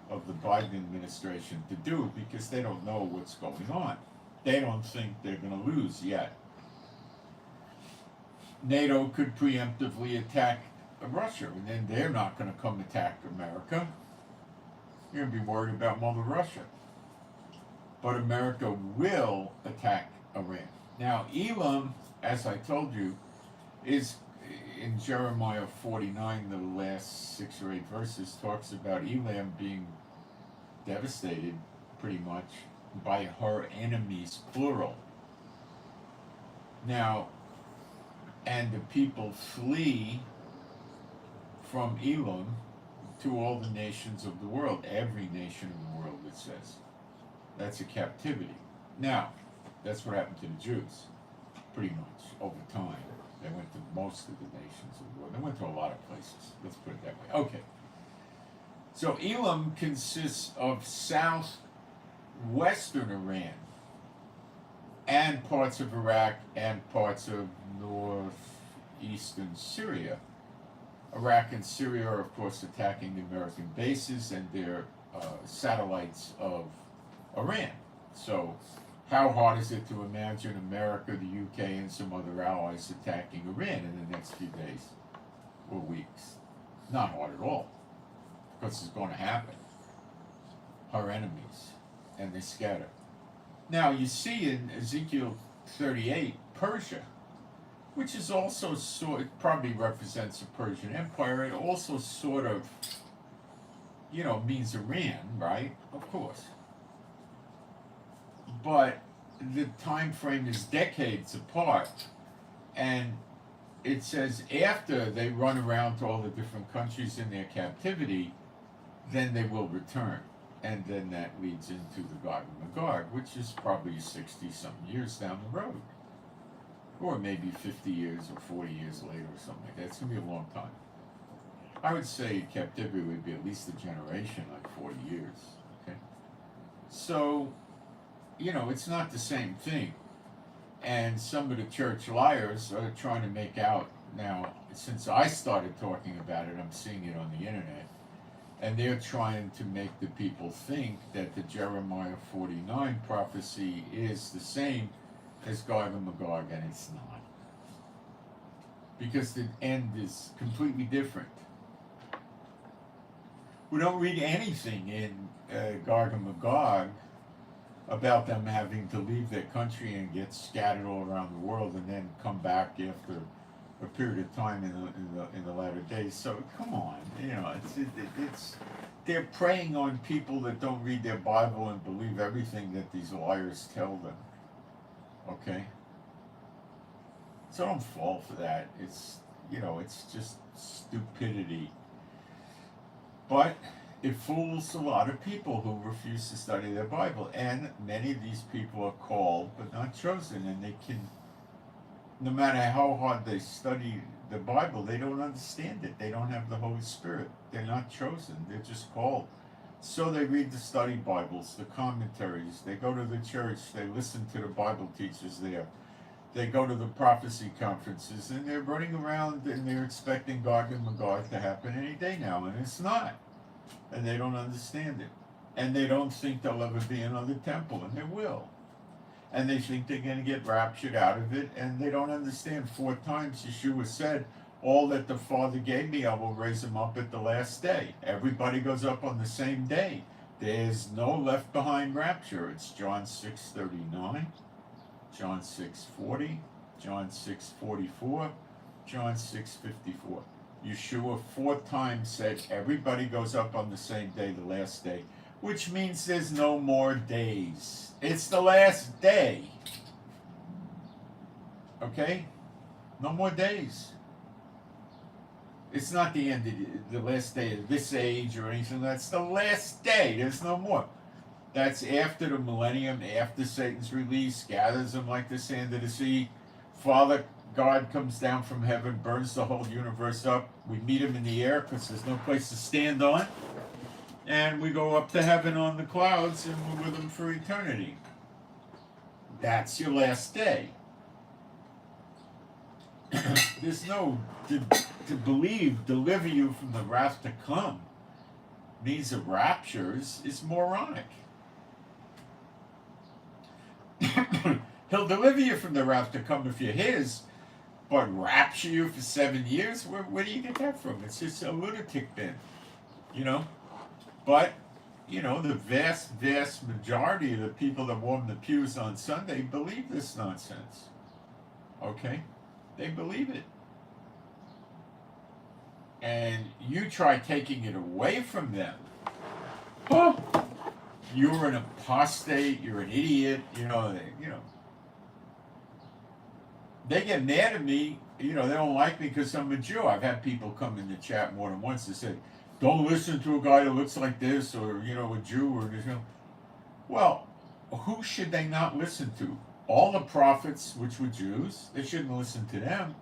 of the Biden administration to do, because they don't know what's going on. They don't think they're going to lose yet. NATO could preemptively attack Russia, and then they're not going to come attack America. You're going to be worried about Mother Russia. But America will attack Iran. Now, Elam, as I told you, is in Jeremiah 49, the last 6 or 8 verses, talks about Elam being devastated, pretty much, by her enemies, plural. Now, and the people flee from Elam to all the nations of the world, every nation in the world, it says. That's a captivity. Now, that's what happened to the Jews, pretty much, over time. They went to most of the nations of the world. They went to a lot of places. Let's put it that way. Okay. So Elam consists of southwestern Iran and parts of Iraq and parts of northeastern Syria. Iraq and Syria are, of course, attacking the American bases and their satellites of Iran. So how hard is it to imagine America, the UK, and some other allies attacking Iran in the next few days or weeks? Not hard at all, because it's going to happen. Her enemies, and they scatter. Now, you see in Ezekiel 38, Persia, which is also it probably represents the Persian Empire. It also sort of, means Iran, right? Of course. But the time frame is decades apart, and it says after they run around to all the different countries in their captivity, then they will return, and then that leads into the Gog and Magog, which is probably 60-something years down the road, or maybe 50 years or 40 years later or something like that. It's going to be a long time. I would say captivity would be at least a generation, like 40 years. Okay, so it's not the same thing. And some of the church liars are trying to make out now, since I started talking about it, I'm seeing it on the internet, And they're trying to make the people think that the Jeremiah 49 prophecy is the same as Gog and Magog, and it's not. Because the end is completely different. We don't read anything in Gog and Magog about them having to leave their country and get scattered all around the world and then come back after a period of time in the latter days. So come on, it's they're preying on people that don't read their Bible and believe everything that these liars tell them. Okay, so don't fall for that. It's just stupidity. But it fools a lot of people who refuse to study their Bible, and many of these people are called but not chosen, and they can. No matter how hard they study the Bible, they don't understand it. They don't have the Holy Spirit. They're not chosen. They're just called. So they read the study Bibles, the commentaries. They go to the church. They listen to the Bible teachers there. They go to the prophecy conferences, and they're running around and they're expecting Gog and Magog to happen any day now, and it's not. And they don't understand it. And they don't think there'll ever be another temple, and there will. And they think they're going to get raptured out of it, and they don't understand. 4 times Yeshua said, all that the Father gave me, I will raise them up at the last day. Everybody goes up on the same day. There's no left behind rapture. It's John 6:39, John 6:40, John 6:44, John 6:54. Yeshua 4 times said everybody goes up on the same day, the last day, which means there's no more days. It's the last day. Okay? No more days. It's not the end of the last day of this age or anything. That's the last day. There's no more. That's after the millennium, after Satan's release, gathers them like the sand of the sea. Father God comes down from heaven, burns the whole universe up. We meet him in the air because there's no place to stand on. And we go up to heaven on the clouds, and we're with him for eternity. That's your last day. There's no to believe, deliver you from the wrath to come means of raptures is moronic. He'll deliver you from the wrath to come if you're his, but rapture you for 7 years? Where do you get that from? It's just a lunatic bin, But, the vast, vast majority of the people that warm the pews on Sunday believe this nonsense. Okay? They believe it. And you try taking it away from them. Oh, you're an apostate, you're an idiot, They get mad at me, they don't like me because I'm a Jew. I've had people come in the chat more than once and say, don't listen to a guy that looks like this, or, a Jew, or this. Well, who should they not listen to? All the prophets, which were Jews, they shouldn't listen to them.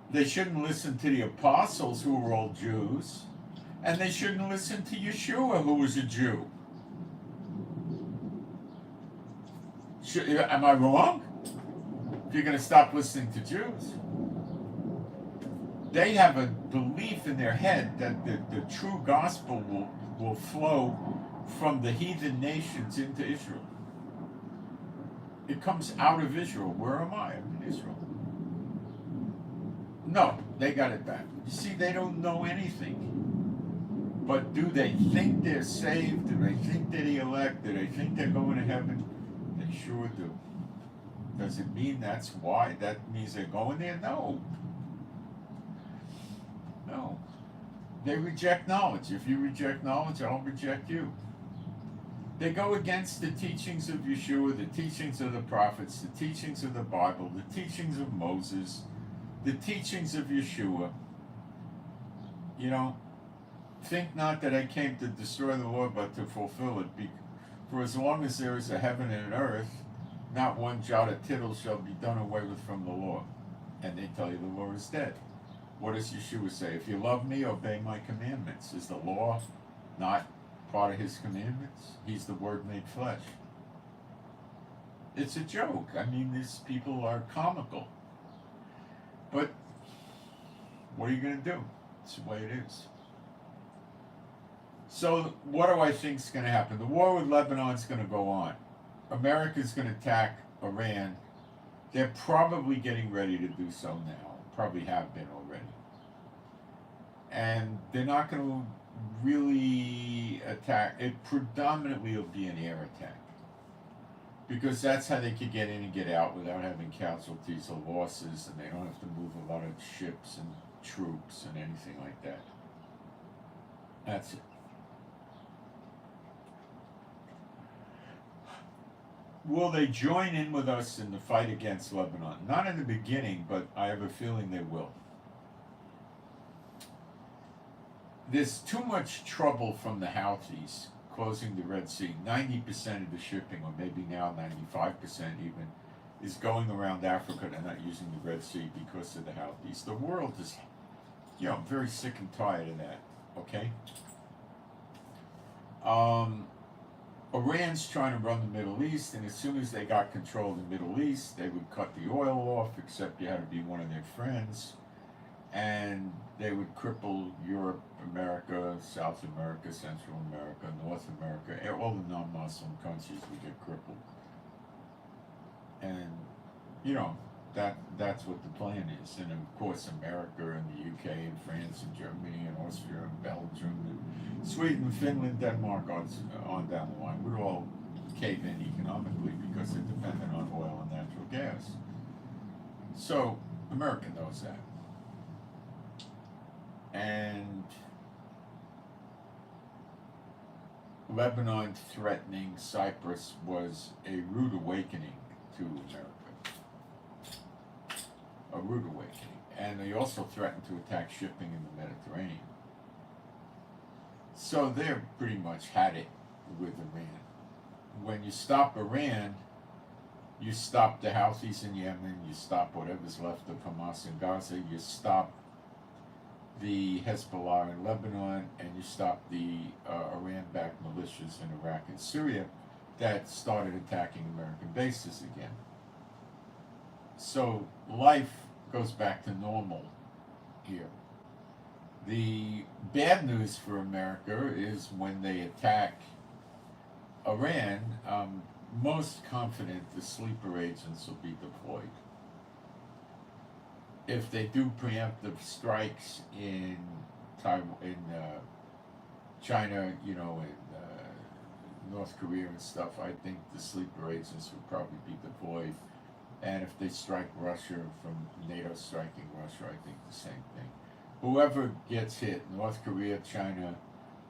They shouldn't listen to the apostles, who were all Jews. And they shouldn't listen to Yeshua, who was a Jew. Am I wrong? If you're going to stop listening to Jews. They have a belief in their head that the true gospel will flow from the heathen nations into Israel. It comes out of Israel. Where am I? I'm in Israel. No, they got it back. You see, they don't know anything. But do they think they're saved? Do they think they're the elect? Do they think they're going to heaven? They sure do. Does it mean that's why? That means they're going there? No. No. They reject knowledge. If you reject knowledge, I'll reject you. They go against the teachings of Yeshua, the teachings of the prophets, the teachings of the Bible, the teachings of Moses, the teachings of Yeshua. Think not that I came to destroy the law, but to fulfill it. For as long as there is a heaven and an earth, not one jot or tittle shall be done away with from the law. And they tell you the law is dead. What does Yeshua say? If you love me, obey my commandments. Is the law not part of his commandments? He's the Word made flesh. It's a joke. I mean, these people are comical. But what are you going to do? It's the way it is. So what do I think is going to happen? The war with Lebanon is going to go on. America's going to attack Iran. They're probably getting ready to do so now. Probably have been already. And they're not going to really attack. It predominantly will be an air attack. Because that's how they could get in and get out without having casualties or losses, and they don't have to move a lot of ships and troops and anything like that. That's it. Will they join in with us in the fight against Lebanon? Not in the beginning, but I have a feeling they will. There's too much trouble from the Houthis closing the Red Sea. 90% of the shipping, or maybe now 95% even, is going around Africa. They're not using the Red Sea because of the Houthis. The world is, very sick and tired of that, okay? Iran's trying to run the Middle East, and as soon as they got control of the Middle East, they would cut the oil off, except you had to be one of their friends, and they would cripple Europe, America, South America, Central America, North America. All the non-Muslim countries would get crippled. And, that's what the plan is. And of course, America and the UK and France and Germany and Austria and Belgium and Sweden, Finland, Denmark, on down the line, would all cave in economically because they're dependent on oil and natural gas. So, America knows that. And Lebanon threatening Cyprus was a rude awakening to America. A rude awakening. And they also threatened to attack shipping in the Mediterranean. So they're pretty much had it with Iran. When you stop Iran, you stop the Houthis in Yemen, you stop whatever's left of Hamas in Gaza, you stop the Hezbollah in Lebanon, and you stop the Iran-backed militias in Iraq and Syria that started attacking American bases again. So life goes back to normal here. The bad news for America is when they attack Iran, most confident the sleeper agents will be deployed. If they do preemptive strikes in Taiwan, in China, in North Korea and stuff, I think the sleeper agents would probably be deployed. And if they strike Russia, from NATO striking Russia, I think the same thing. Whoever gets hit, North Korea, China,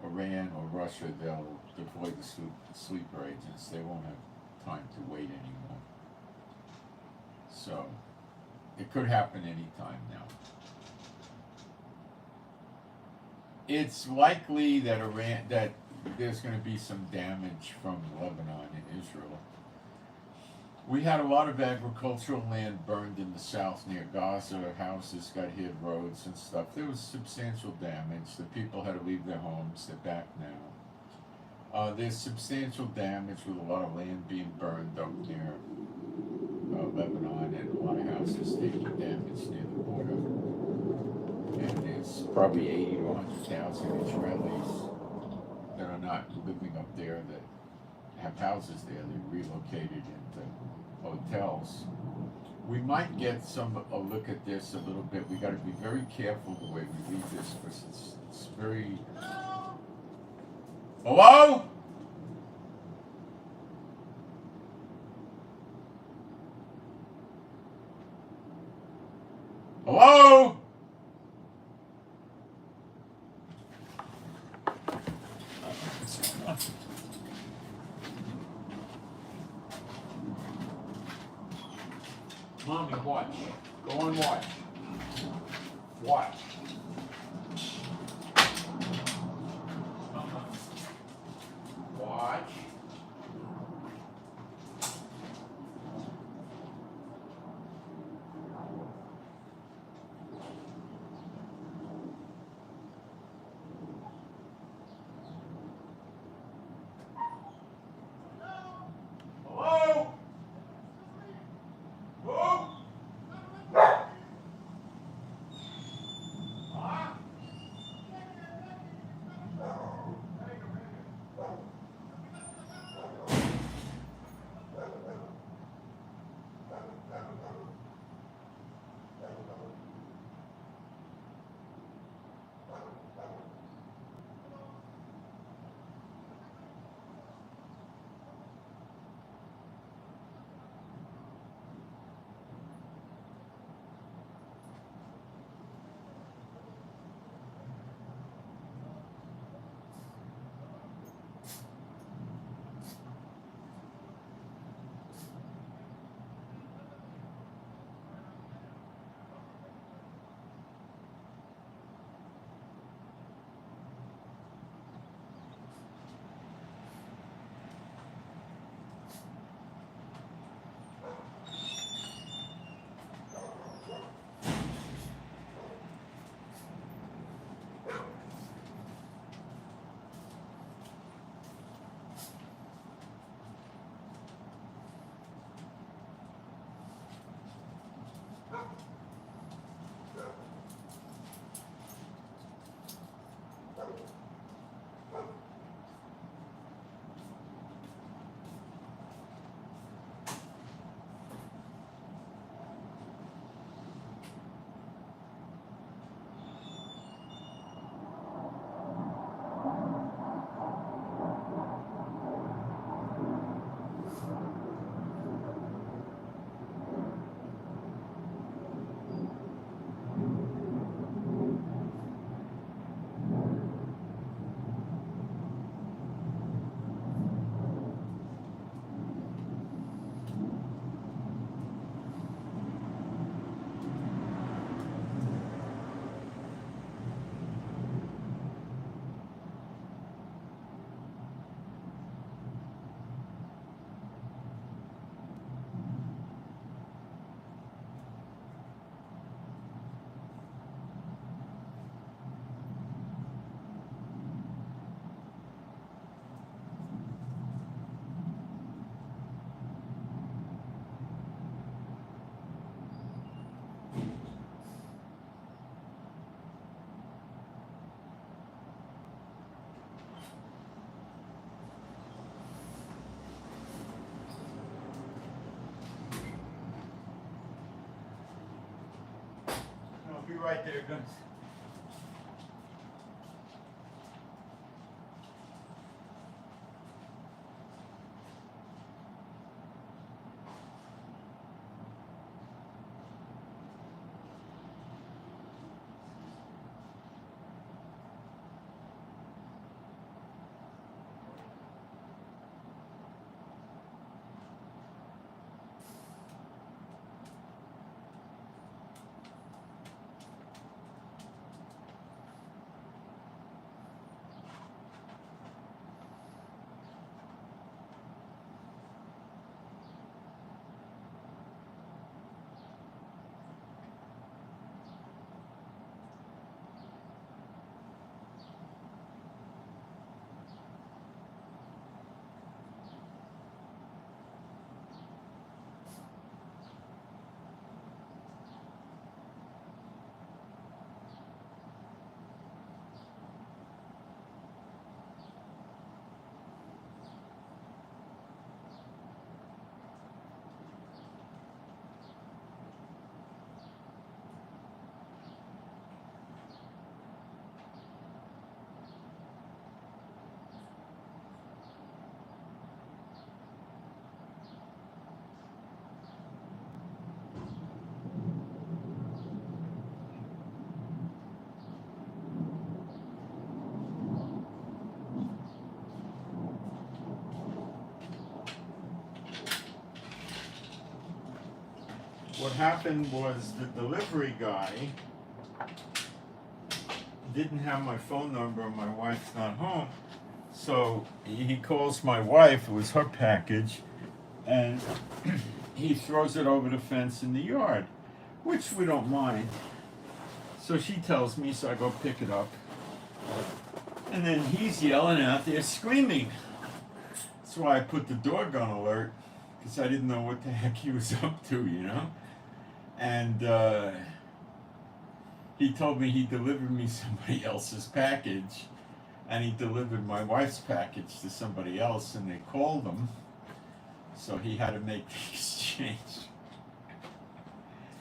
Iran, or Russia, they'll deploy the sleeper agents. They won't have time to wait anymore. So it could happen anytime now. It's likely that there's going to be some damage from Lebanon and Israel. We had a lot of agricultural land burned in the south near Gaza. Houses got hit, roads and stuff. There was substantial damage. The people had to leave their homes. They're back now. There's substantial damage with a lot of land being burned up near Lebanon, and a lot of houses taking damage near the border. And there's probably 80 to 100,000 Israelis that are not living up there, that have houses there. They're relocated into hotels. We might get a look at this a little bit. We got to be very careful the way we read this, because it's very. Hello? Hello? Mommy, watch. Go on, watch. Watch. Watch. Hello? Who? right there, guys. What happened was the delivery guy didn't have my phone number, my wife's not home, so he calls my wife, it was her package, and he throws it over the fence in the yard, which we don't mind. So she tells me, so I go pick it up, and then he's yelling out there, screaming. That's why I put the dog on alert, because I didn't know what the heck he was up to, you know? And he told me he delivered me somebody else's package, and he delivered my wife's package to somebody else, and they called him, so he had to make the exchange.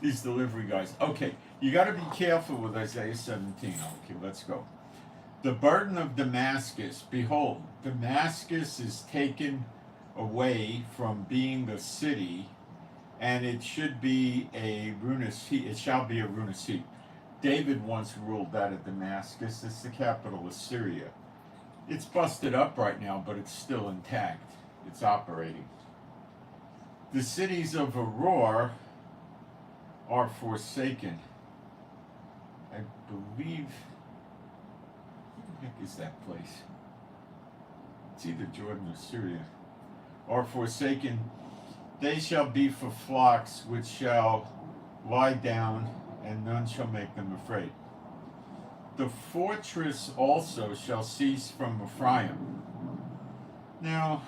These delivery guys. Okay, you got to be careful with Isaiah 17. Okay, let's go. The burden of Damascus. Behold, Damascus is taken away from being the city, and it should be a ruinous heap. It shall be a ruinous heap. David once ruled that at Damascus. It's the capital of Syria. It's busted up right now, but it's still intact. It's operating. The cities of Aurora are forsaken. I believe, what the heck is that place? It's either Jordan or Syria. Are forsaken. They shall be for flocks which shall lie down, and none shall make them afraid. The fortress also shall cease from Ephraim. Now,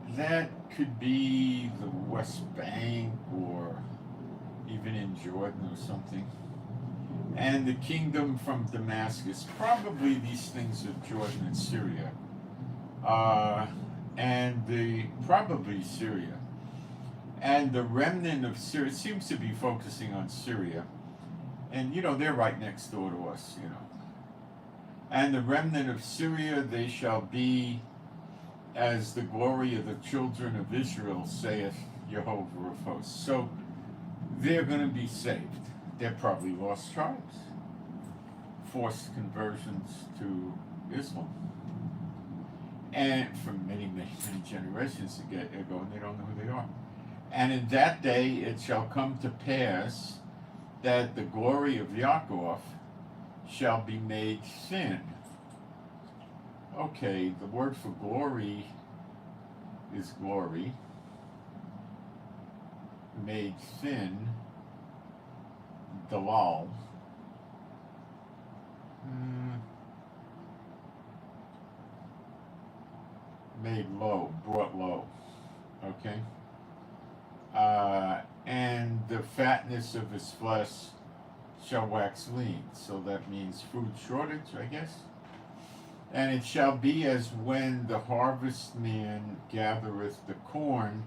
that could be the West Bank or even in Jordan or something. And the kingdom from Damascus. Probably these things are Jordan and Syria. Probably Syria. And the remnant of Syria, it seems to be focusing on Syria. And, you know, they're right next door to us, you know. And the remnant of Syria, they shall be as the glory of the children of Israel, saith Jehovah of hosts. So they're going to be saved. They're probably lost tribes, forced conversions to Islam. And for many, many, many generations ago, and they don't know who they are. And in that day it shall come to pass that the glory of Yaakov shall be made thin. Okay, the word for glory is glory. Made thin, dalal. Made low, brought low. Okay? And the fatness of his flesh shall wax lean. So that means food shortage, I guess. And it shall be as when the harvestman gathereth the corn,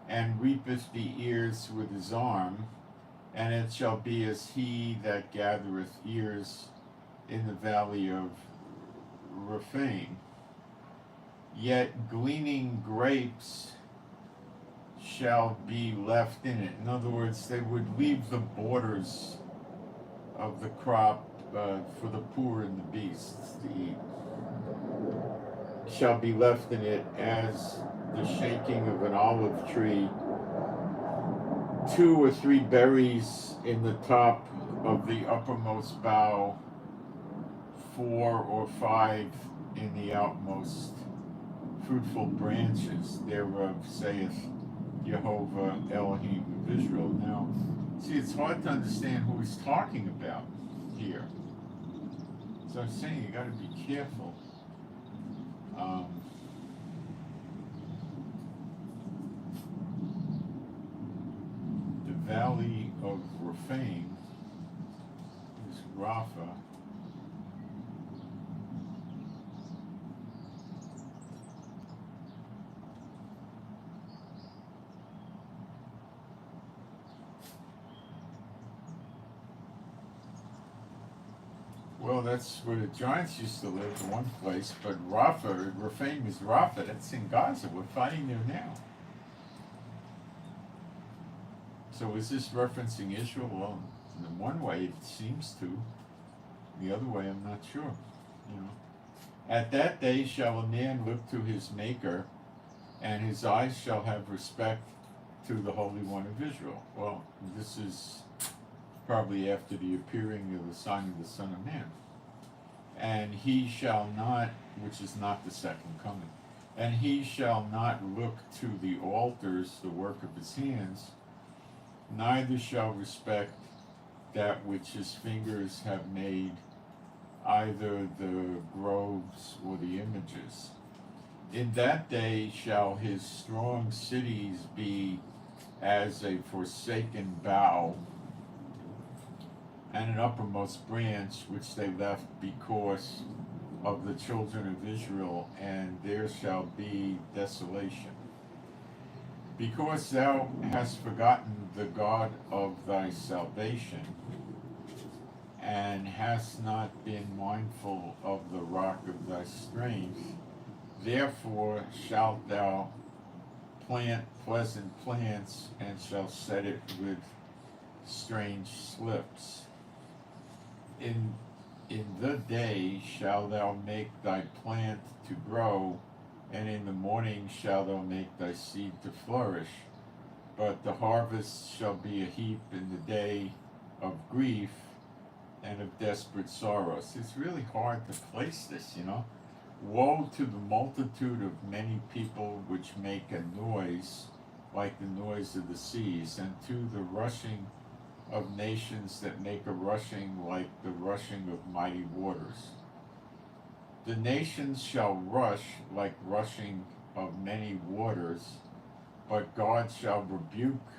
and reapeth the ears with his arm, And it shall be as he that gathereth ears in the valley of Rephaim, yet gleaning grapes shall be left in it. In other words, they would leave the borders of the crop for the poor and the beasts to eat. Shall be left in it as the shaking of an olive tree, 2 or 3 berries in the top of the uppermost bough, 4 or 5 in the outmost fruitful branches thereof, saith Jehovah Elohim of Israel. Now, see, it's hard to understand who he's talking about here. So I'm saying you got to be careful. The valley of Rephaim is Rapha. Well, that's where the giants used to live in one place, but Rephaim is Rapha, that's in Gaza. We're fighting there now. So is this referencing Israel? Well, in one way it seems to. The other way I'm not sure. You know. At that day shall a man look to his Maker, and his eyes shall have respect to the Holy One of Israel. Well, this is probably after the appearing of the sign of the Son of Man. And he shall not, which is not the second coming, and he shall not look to the altars, the work of his hands, neither shall respect that which his fingers have made, either the groves or the images. In that day shall his strong cities be as a forsaken bough, and an uppermost branch which they left because of the children of Israel, and there shall be desolation. Because thou hast forgotten the God of thy salvation, and hast not been mindful of the rock of thy strength, therefore shalt thou plant pleasant plants, and shall set it with strange slips. In the day shalt thou make thy plant to grow, and in the morning shalt thou make thy seed to flourish. But the harvest shall be a heap in the day of grief and of desperate sorrows. It's really hard to place this, you know. Woe to the multitude of many people which make a noise like the noise of the seas, and to the rushing of nations that make a rushing like the rushing of mighty waters. The nations shall rush like rushing of many waters, but God shall rebuke.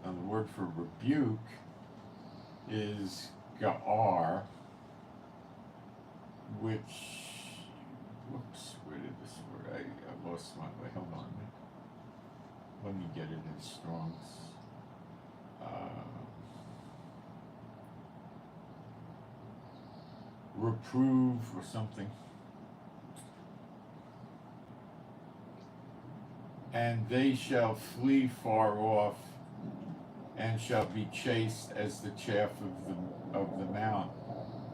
And the word for rebuke is Gaar, which, where did this word, I lost my way, hold on. Let me get it in Strong's. Reprove or something. And they shall flee far off, and shall be chased as the chaff of the mount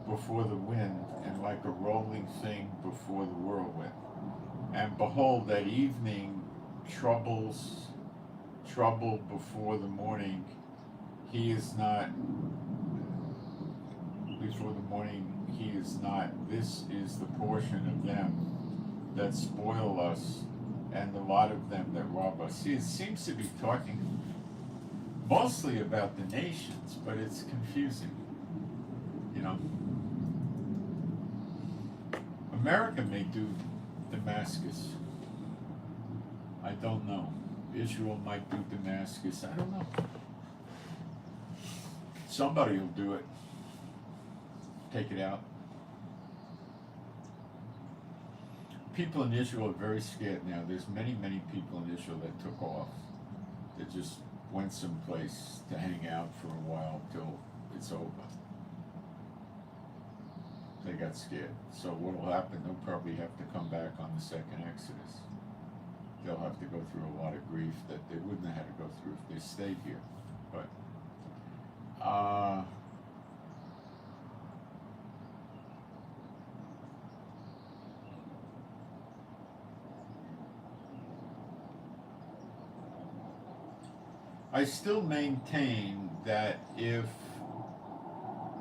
before the wind, and like a rolling thing before the whirlwind. And behold, that evening trouble before the morning. He is not before the morning. He is not. This is the portion of them that spoil us, and the lot of them that rob us. See, it seems to be talking mostly about the nations, but it's confusing. You know, America may do Damascus. I don't know. Israel might do Damascus. I don't know. Somebody will do it. Take it out. People in Israel are very scared now. There's many people in Israel that took off. That just went someplace to hang out. out for a while till it's over. They got scared. So what will happen, they'll probably have to come back on the second Exodus. They'll have to go through a lot of grief that they wouldn't have had to go through if they stayed here. But I still maintain that if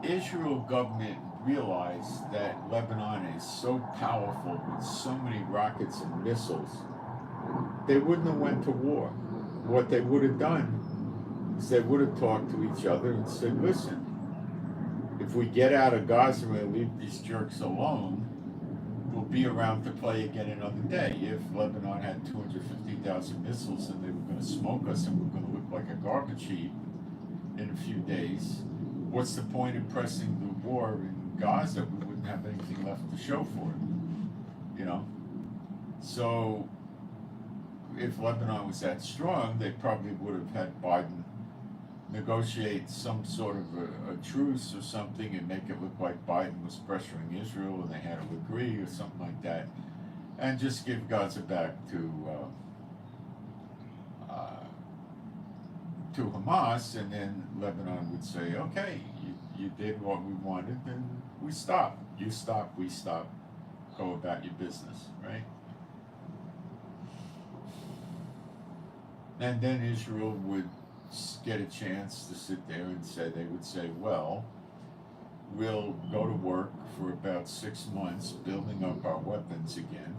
Israel government realized that Lebanon is so powerful with so many rockets and missiles, they wouldn't have went to war. What they would have done is they would have talked to each other and said, listen, if we get out of Gaza and leave these jerks alone, we'll be around to play again another day. If Lebanon had 250,000 missiles and they were going to smoke us and we're going to look like a garbage heap in a few days, what's the point of pressing the war in Gaza? We wouldn't have anything left to show for it, you know? So if Lebanon was that strong, they probably would have had Biden negotiate some sort of a truce or something and make it look like Biden was pressuring Israel and they had to agree or something like that, and just give Gaza back to Hamas, and then Lebanon would say, okay, you did what we wanted, and we stop. You stop, we stop. Go about your business, right? And then Israel would get a chance to sit there and say, they would say, well, we'll go to work for about 6 months building up our weapons again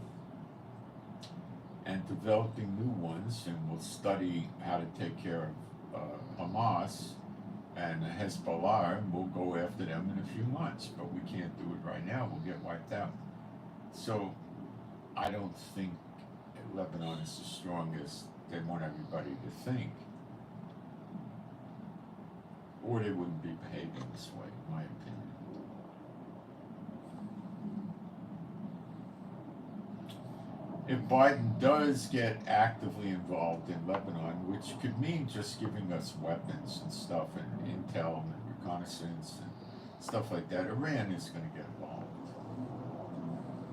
and developing new ones, and we'll study how to take care of Hamas and Hezbollah, and we'll go after them in a few months, but we can't do it right now. We'll get wiped out. So I don't think Lebanon is as strong as they want everybody to think, or they wouldn't be behaving this way, in my opinion. If Biden does get actively involved in Lebanon, which could mean just giving us weapons and stuff and intel and reconnaissance and stuff like that, Iran is going to get involved.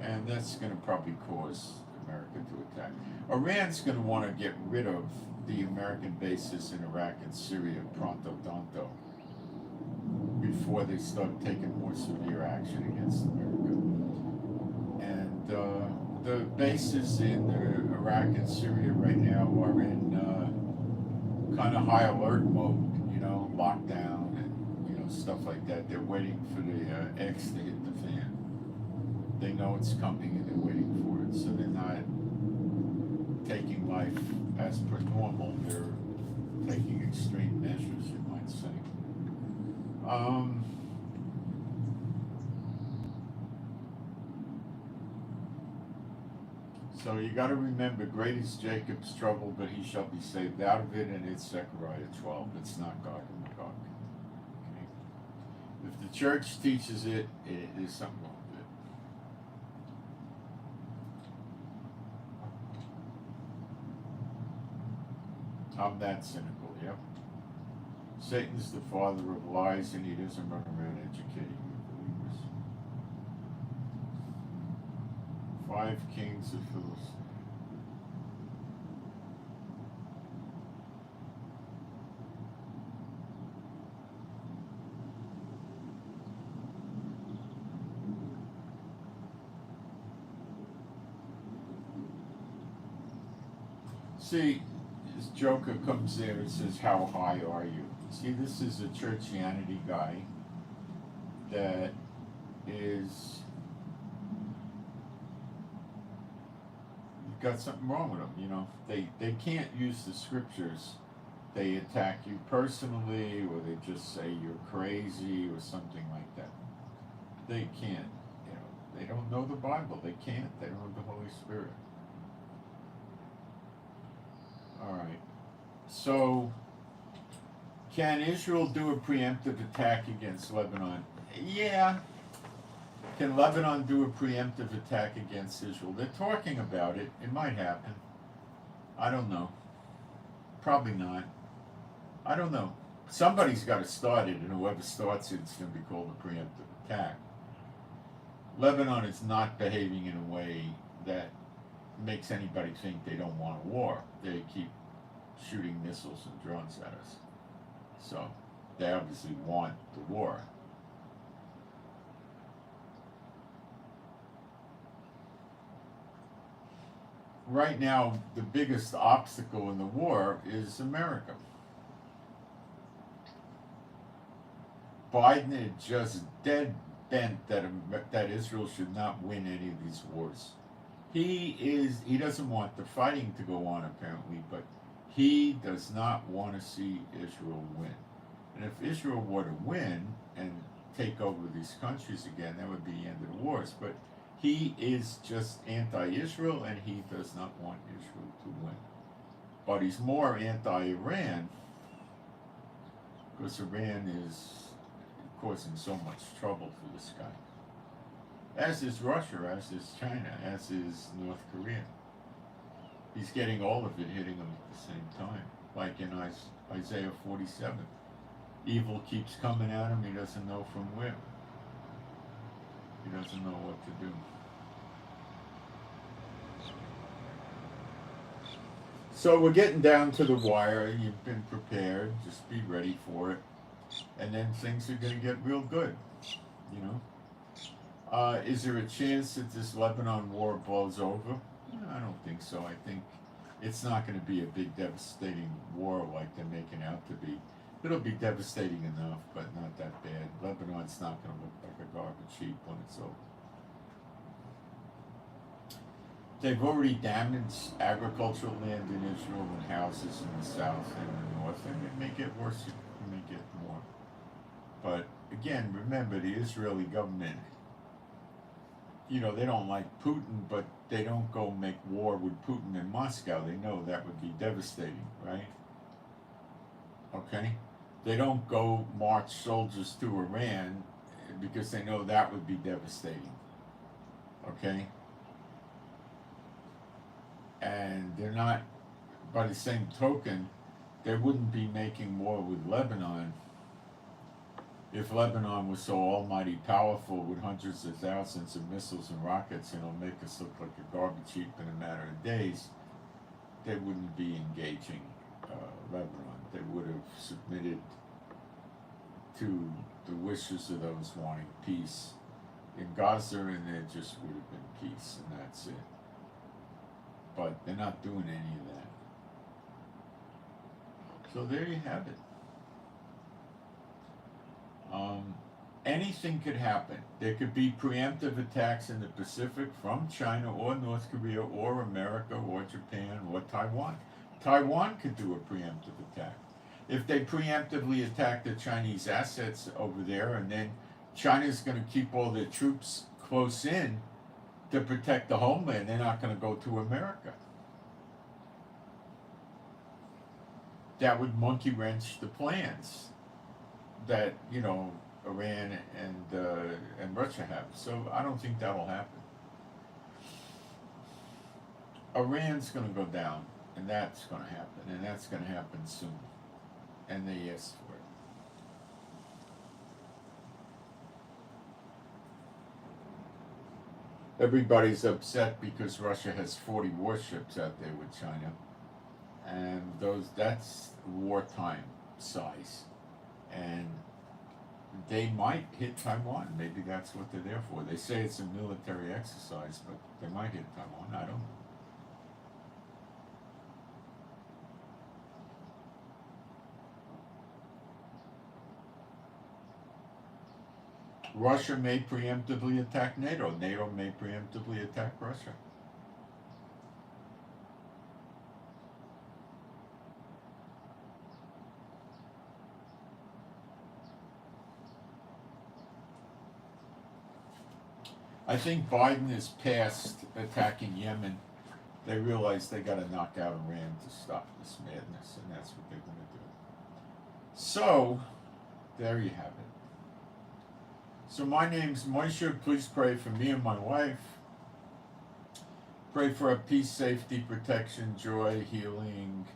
And that's going to probably cause America to attack. Iran's going to want to get rid of the American bases in Iraq and Syria pronto tanto before they start taking more severe action against America. And the bases in Iraq and Syria right now are in kind of high alert mode, you know, lockdown and, you know, stuff like that. They're waiting for the X to hit the fan. They know it's coming and they're waiting for it, so they're not taking life as per normal. They're taking extreme measures, you might say. So you got to remember, great is Jacob's trouble, but he shall be saved out of it, and it's Zechariah 12. It's not God and Magog. Okay? If the church teaches it, there's something wrong with it. I'm that cynical, yep. Satan's the father of lies, and he doesn't run around educating believers. 5 kings of Philistine. See, this joker comes there and says, how high are you? See, this is a churchianity guy that is got something wrong with them, you know. They can't use the scriptures. They attack you personally, or they just say you're crazy or something like that. They can't, you know. They don't know the Bible. They can't. They don't have the Holy Spirit. All right. So, can Israel do a preemptive attack against Lebanon? Yeah. Can Lebanon do a preemptive attack against Israel? They're talking about it. It might happen. I don't know. Probably not. I don't know. somebody's got to start it, and whoever starts it's going to be called a preemptive attack. Lebanon is not behaving in a way that makes anybody think they don't want a war. They keep shooting missiles and drones at us. So they obviously want the war. Right now, the biggest obstacle in the war is America. Biden is just dead bent that Israel should not win any of these wars. He doesn't want the fighting to go on apparently, but he does not want to see Israel win. And if Israel were to win and take over these countries again, that would be the end of the wars. But he is just anti-Israel, and he does not want Israel to win. But he's more anti-Iran, because Iran is causing so much trouble for this guy. As is Russia, as is China, as is North Korea. He's getting all of it hitting him at the same time. Like in Isaiah 47. Evil keeps coming at him, he doesn't know from where. He doesn't know what to do. So we're getting down to the wire. You've been prepared. Just be ready for it. And then things are going to get real good, you know. Is there a chance that this Lebanon war blows over? I don't think so. I think it's not going to be a big devastating war like they're making out to be. It'll be devastating enough, but not that bad. Lebanon's not going to look like a garbage heap when it's over. They've already damaged agricultural land in Israel and houses in the south and the north, and it may get worse, it may get more. But again, remember the Israeli government, you know, they don't like Putin, but they don't go make war with Putin in Moscow. They know that would be devastating, right? Okay? They don't go march soldiers to Iran because they know that would be devastating. Okay? And they're not, by the same token, they wouldn't be making war with Lebanon if Lebanon was so almighty powerful with hundreds of thousands of missiles and rockets, and it'll make us look like a garbage heap in a matter of days. They wouldn't be engaging Lebanon. They would have submitted to the wishes of those wanting peace in Gaza, and there just would have been peace, and that's it. But they're not doing any of that. So there you have it. Anything could happen. There could be preemptive attacks in the Pacific from China or North Korea or America or Japan or Taiwan. Taiwan could do a preemptive attack. If they preemptively attack the Chinese assets over there, and then China's going to keep all their troops close in to protect the homeland, they're not going to go to America. That would monkey wrench the plans that, you know, Iran and Russia have. So I don't think that'll happen. Iran's going to go down, and that's going to happen, and that's going to happen soon. And they asked for it. Everybody's upset because Russia has 40 warships out there with China, and that's wartime size, and they might hit Taiwan. Maybe that's what they're there for. They say it's a military exercise, but they might hit Taiwan. I don't know. Russia may preemptively attack NATO. NATO may preemptively attack Russia. I think Biden is past attacking Yemen. They realize they got to knock out Iran to stop this madness, and that's what they're going to do. So, there you have it. So my name's Moshe. Please pray for me and my wife. Pray for our peace, safety, protection, joy, healing,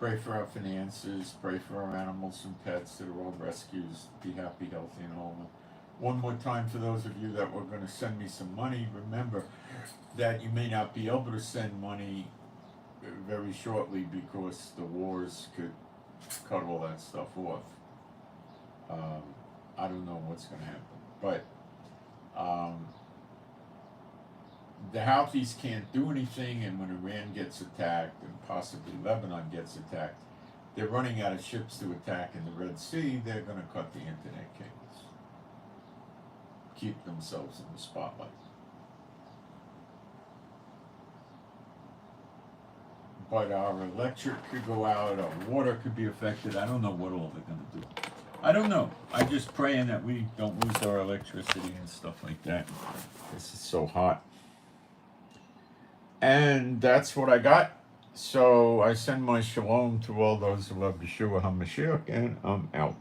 Pray for our finances. Pray for our animals and pets that are all rescues. Be happy, healthy, and whole. One more time for those of you that were going to send me some money, remember that you may not be able to send money very shortly because the wars could cut all that stuff off. I don't know what's going to happen, but the Houthis can't do anything, and when Iran gets attacked and possibly Lebanon gets attacked, they're running out of ships to attack in the Red Sea. They're going to cut the internet cables, keep themselves in the spotlight. But our electric could go out, our water could be affected. I don't know what all they're going to do. I don't know. I'm just praying that we don't lose our electricity and stuff like that. This is so hot. And that's what I got. So I send my shalom to all those who love Yeshua HaMashiach, and I'm out.